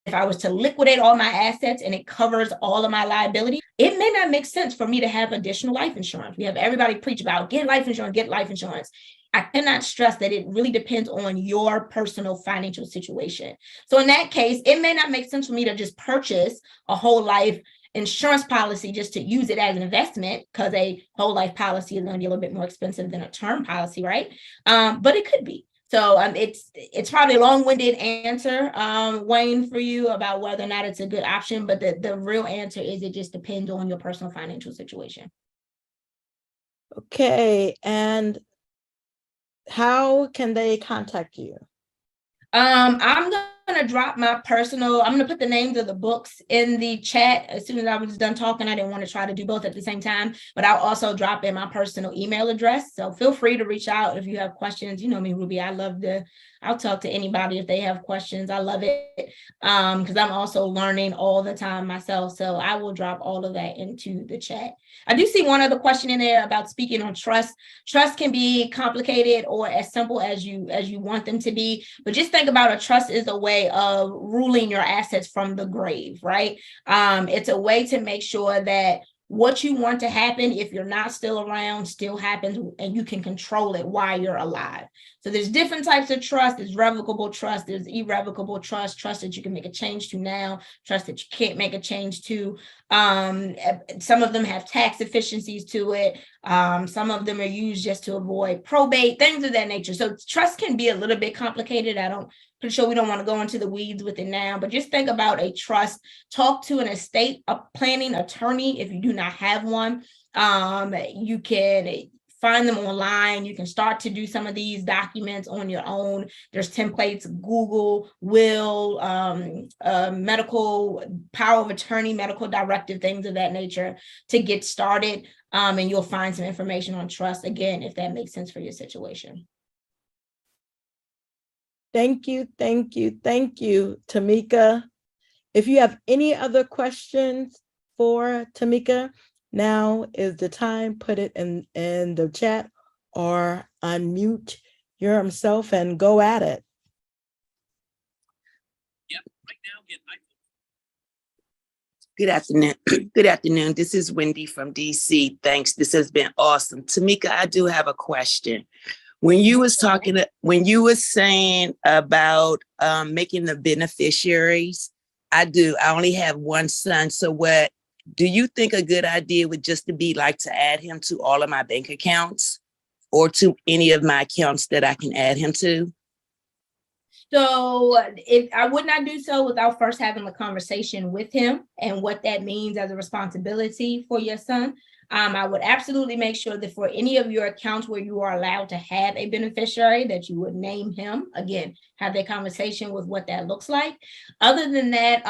if I was to liquidate all my assets and it covers all of my liability, it may not make sense for me to have additional life insurance. We have everybody preach about get life insurance, get life insurance. I cannot stress that it really depends on your personal financial situation. So in that case, it may not make sense for me to just purchase a whole life insurance policy just to use it as an investment, because a whole life policy is going to be a little bit more expensive than a term policy, right? But it could be. So it's probably a long-winded answer, Wayne, for you about whether or not it's a good option. But the real answer is it just depends on your personal financial situation. Okay, and how can they contact you? I'm going to drop my personal, I'm going to put the names of the books in the chat. As soon as I was done talking, I didn't want to try to do both at the same time, but I'll also drop in my personal email address. So feel free to reach out if you have questions. You know me, Ruby, I'll talk to anybody if they have questions. I love it because I'm also learning all the time myself. So I will drop all of that into the chat. I do see one other question in there about speaking on trust. Trust can be complicated or as simple as you want them to be, but just think about a trust is a way of ruling your assets from the grave, right? It's a way to make sure that what you want to happen if you're not still around still happens, and you can control it while you're alive. So there's different types of trust. There's revocable trust, there's irrevocable trust, trust that you can make a change to now, trust that you can't make a change to. Some of them have tax efficiencies to it. Some of them are used just to avoid probate, things of that nature. So trust can be a little bit complicated. Pretty sure we don't want to go into the weeds with it now, but just think about a trust. Talk to an estate planning attorney if you do not have one. You can find them online. You can start to do some of these documents on your own. There's templates, Google, will, medical power of attorney, medical directive, things of that nature to get started. And you'll find some information on trust, again, if that makes sense for your situation. Thank you, Tomeka. If you have any other questions for Tomeka, now is the time. Put it in the chat or unmute yourself and go at it. Yep, right now get Good afternoon. Good afternoon. This is Wendy from DC. Thanks. This has been awesome. Tamika, I do have a question. When you was saying about making the beneficiaries, I only have one son. So what do you think a good idea would just to be like to add him to all of my bank accounts or to any of my accounts that I can add him to? So if I would not do so without first having a conversation with him and what that means as a responsibility for your son. I would absolutely make sure that for any of your accounts where you are allowed to have a beneficiary, that you would name him. Again, have that conversation with what that looks like. Other than that,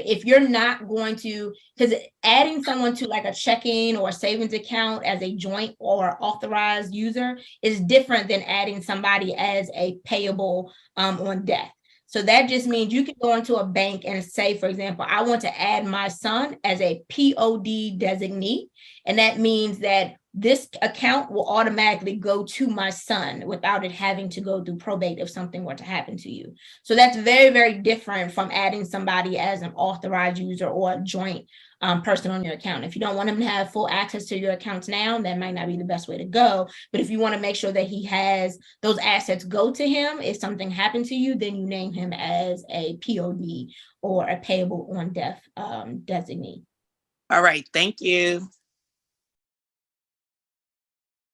if you're not going to, because adding someone to like a checking or a savings account as a joint or authorized user is different than adding somebody as a payable on death. So that just means you can go into a bank and say, for example, I want to add my son as a POD designee. And that means that this account will automatically go to my son without it having to go through probate if something were to happen to you. So that's very, very different from adding somebody as an authorized user or a joint person on your account. If you don't want him to have full access to your accounts now, that might not be the best way to go. But if you want to make sure that he has those assets go to him, if something happened to you, then you name him as a POD or a payable on death designee. All right. Thank you.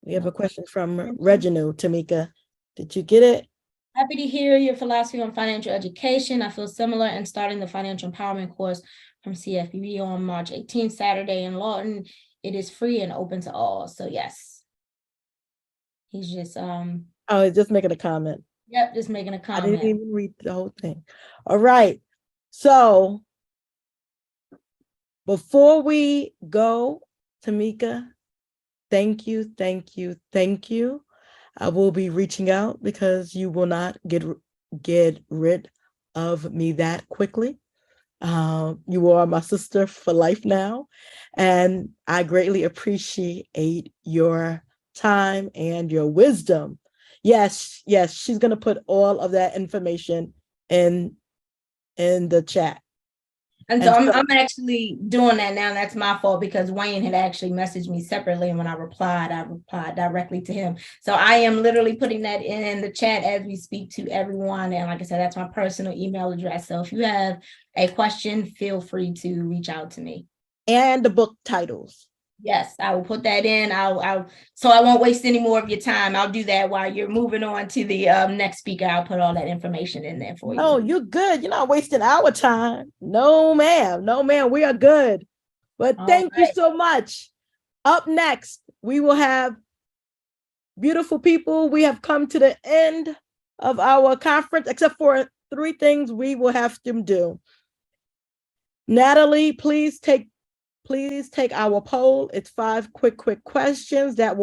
We have a question from Reginald. Tamika, did you get it? Happy to hear your philosophy on financial education. I feel similar in starting the financial empowerment course from CFPB on March 18th, Saturday in Lawton. It is free and open to all. So yes, he's just Oh, he's just making a comment. Yep, just making a I comment. didn't even read the whole thing. All right. So before we go, Tamika, thank you, thank you, thank you. I will be reaching out because you will not get rid of me that quickly. You are my sister for life now, and I greatly appreciate your time and your wisdom. Yes, she's gonna put all of that information in the chat. And so I'm actually doing that now. That's my fault because Wayne had actually messaged me separately. And when I replied directly to him. So I am literally putting that in the chat as we speak to everyone. And like I said, that's my personal email address. So if you have a question, feel free to reach out to me. And the book titles. Yes, I will put that in. So I won't waste any more of your time. I'll do that while you're moving on to the next speaker. I'll put all that information in there for you. Oh, you're good. You're not wasting our time. No, ma'am. No, ma'am. We are good. But thank you so much. Up next, we will have beautiful people. We have come to the end of our conference, except for 3 things we will have to do. Natalie, please take our poll. It's 5 quick questions that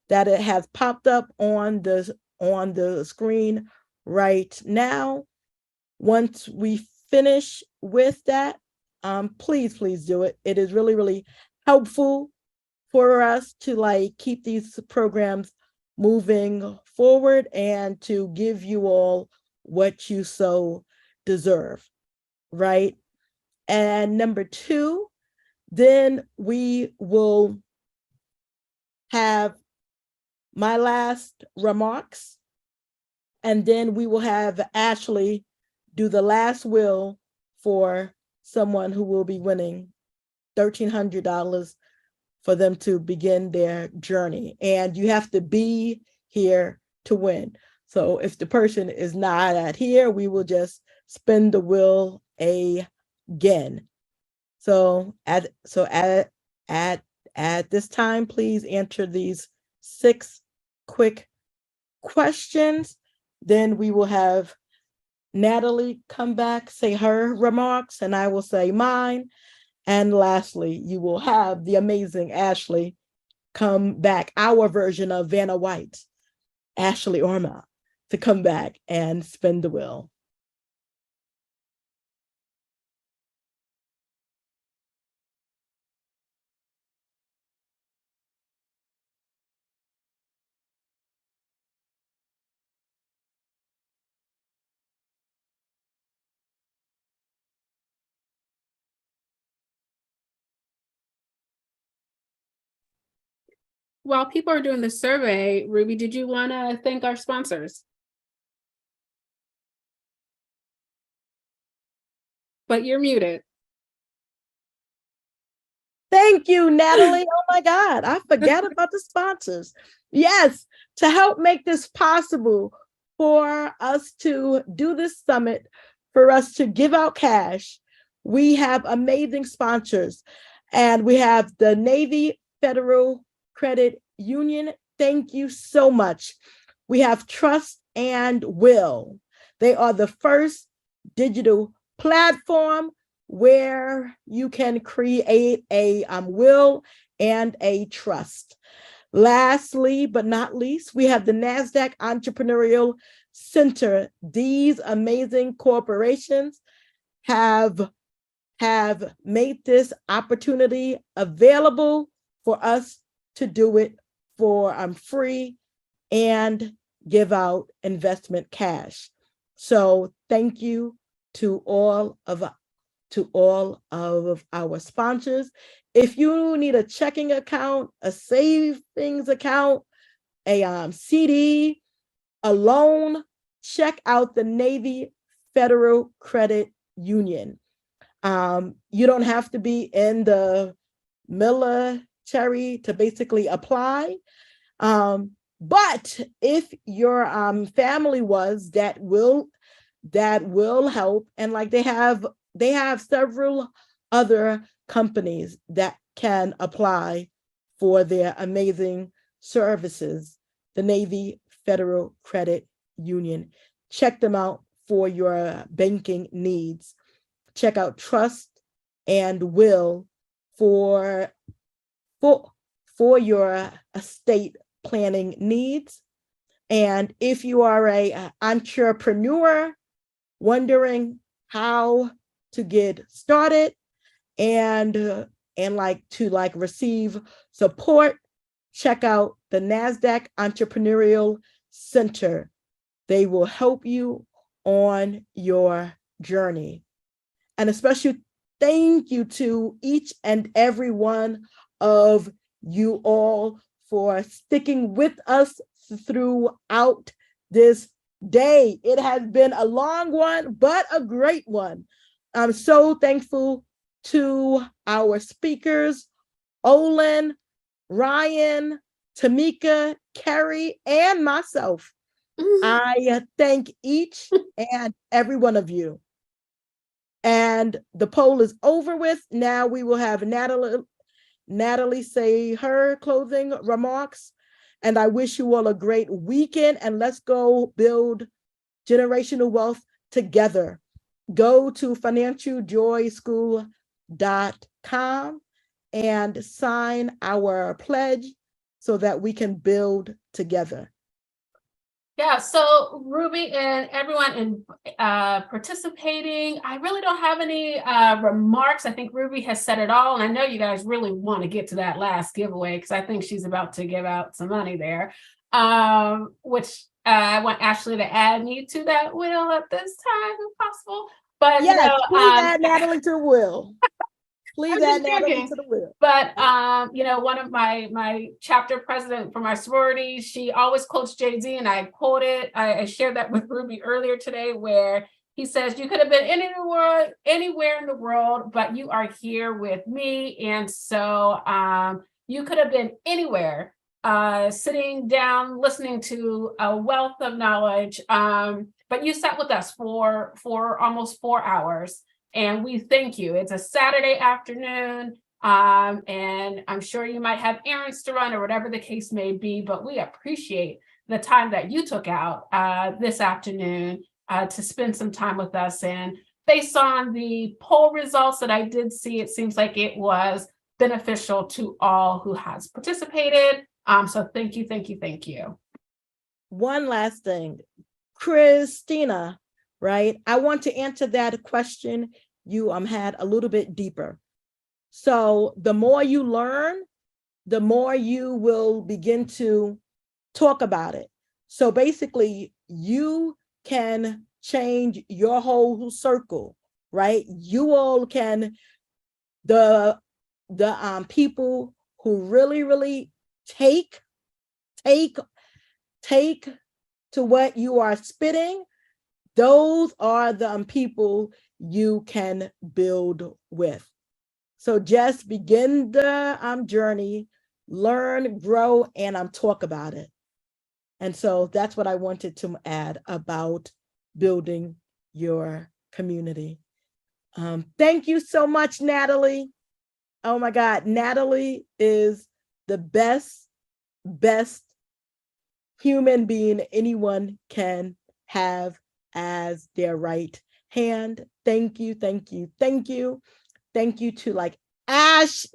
it has popped up on the screen right now. Once we finish with that, please do it. It is really, really helpful for us to keep these programs moving forward and to give you all what you so deserve, right? And number 2, then we will have my last remarks, and then we will have Ashley do the last will for someone who will be winning $1,300 for them to begin their journey. And you have to be here to win. So if the person is not here, we will just spin the wheel again. So at this time, please answer these 6 quick questions. Then we will have Natalie come back, say her remarks, and I will say mine. And lastly, you will have the amazing Ashley come back, our version of Vanna White, Ashley Orma, to come back and spin the wheel. while people are doing the survey, Ruby, did you want to thank our sponsors? But you're muted. Thank you, Natalie. Oh my God, I forgot about the sponsors. Yes, to help make this possible for us to do this summit, for us to give out cash, we have amazing sponsors. And we have the Navy Federal Credit Union. Thank you so much. We have Trust and Will. They are the first digital platform where you can create a will and a trust. Lastly, but not least, we have the NASDAQ Entrepreneurial Center. These amazing corporations have made this opportunity available for us to do it for free and give out investment cash. So thank you to all of our sponsors. If you need a checking account, a savings account, a CD, a loan, check out the Navy Federal Credit Union. You don't have to be in the military to basically apply. But if your family was, that will help. And like they have several other companies that can apply for their amazing services. The Navy Federal Credit Union. Check them out for your banking needs. Check out Trust and Will for your estate planning needs. And if you are an entrepreneur wondering how to get started and receive support, check out the NASDAQ Entrepreneurial Center. They will help you on your journey. And especially thank you to each and every one of you all for sticking with us throughout this day. It has been a long one, but a great one. I'm so thankful to our speakers, Ollen, Ryan, Tomeka, Kerri, and myself. I thank each and every one of you. And the poll is over with. Now we will have Natalie say her closing remarks. And I wish you all a great weekend, and let's go build generational wealth together. Go to financialjoyschool.com and sign our pledge so that we can build together. Yeah, so Ruby and everyone in participating, I really don't have any remarks. I think Ruby has said it all, and I know you guys really want to get to that last giveaway because I think she's about to give out some money there, which I want Ashley to add me to that will at this time if possible. But yes, please add Natalie to the will. Please add Natalie to the will. But one of my chapter president for my sorority, she always quotes Jay-Z, and I quote it. I shared that with Ruby earlier today, where he says, "You could have been anywhere in the world, but you are here with me." And so you could have been anywhere, sitting down, listening to a wealth of knowledge. But you sat with us for almost 4 hours. And we thank you. It's a Saturday afternoon, and I'm sure you might have errands to run or whatever the case may be, but we appreciate the time that you took out this afternoon to spend some time with us. And based on the poll results that I did see, it seems like it was beneficial to all who has participated. So thank you, thank you, thank you. One last thing, Christina, right? I want to answer that question you had a little bit deeper. So the more you learn, the more you will begin to talk about it. So basically, you can change your whole circle, right? You all can, the people who really take to what you are spitting. Those are the people you can build with. So just begin the journey, learn, grow, and talk about it. And so that's what I wanted to add about building your community. Thank you so much, Natalie. Oh my God, Natalie is the best human being anyone can have as their right hand. Thank you. Thank you to Ashley.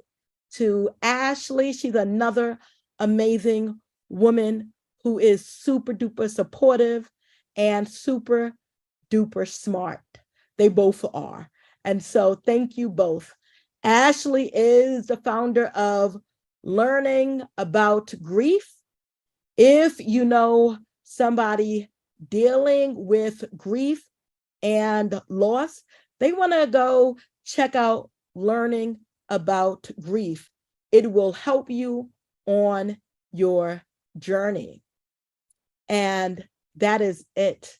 She's another amazing woman who is super duper supportive and super duper smart. They both are. And so thank you both. Ashley is the founder of Learning About Grief. If you know somebody dealing with grief and loss, they want to go check out Learning About Grief. It will help you on your journey. And that is it.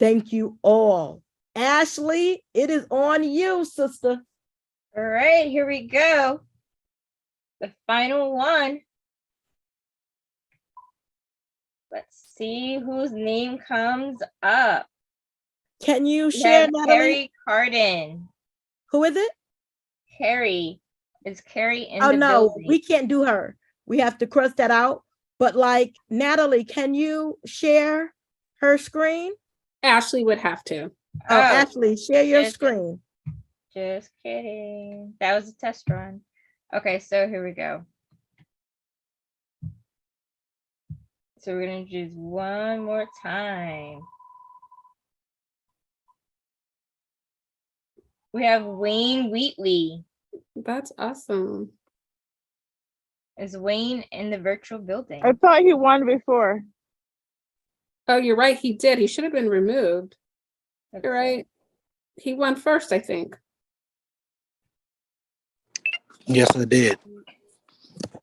Thank you all. Ashley, it is on you, sister. All right, here we go. The final one. Let's see whose name comes up. Can you share, Natalie? Kerri Carden. Who is it? Kerri. Is Kerri in the the no, building? we can't do her. We have to cross that out. But like, Natalie, can you share her screen? Ashley would have to. Oh, Ashley, share your screen. Just kidding. That was a test run. Okay, so here we go. So we're gonna do one more time. We have Wayne Wheatley. That's awesome. Is Wayne in the virtual building? I thought he won before. Oh, you're right. He did. He should have been removed. You're right. He won first, I think. Yes, I did.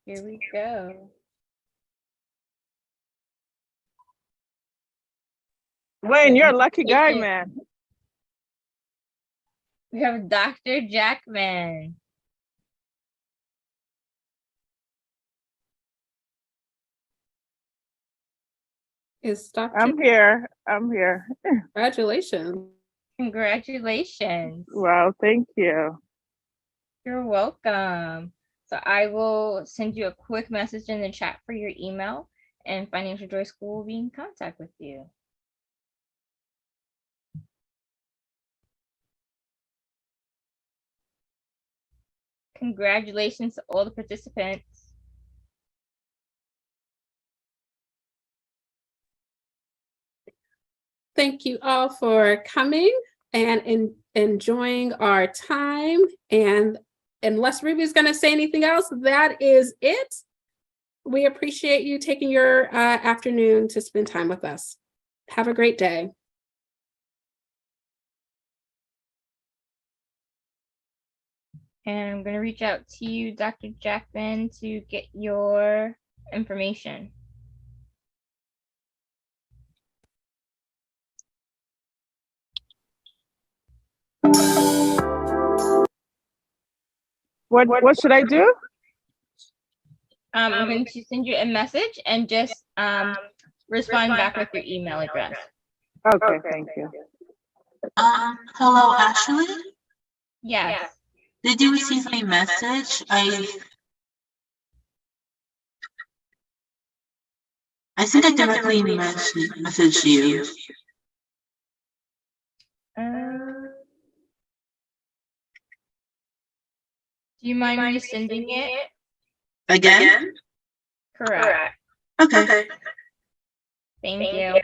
Here we go. Wayne, you're a lucky guy, man. We have Dr. Jackman. Is Dr. I'm here. Congratulations. Congratulations. Well, thank you. You're welcome. So I will send you a quick message in the chat for your email, and Financial Joy School will be in contact with you. Congratulations to all the participants. Thank you all for coming and enjoying our time. And unless Ruby's going to say anything else, that is it. We appreciate you taking your afternoon to spend time with us. Have a great day. And I'm going to reach out to you, Dr. Jackman, to get your information. What should I do? I'm going to send you a message and just respond back with your email address. Okay, thank you. Hello, Ashley. Yes. Did you receive my message? I think I directly messaged you. Do you mind me sending it? Again? Correct. Okay. Thank you.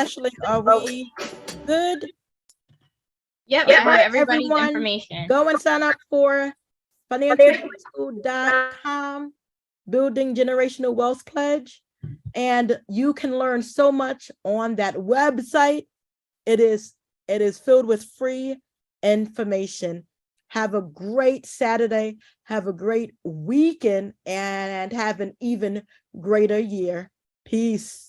Ashley, are we good? Yep, All I have right, everybody's everyone, information. go and sign up for financialschool.com, Building Generational Wealth Pledge, and you can learn so much on that website. It is filled with free information. Have a great Saturday. Have a great weekend and have an even greater year. Peace.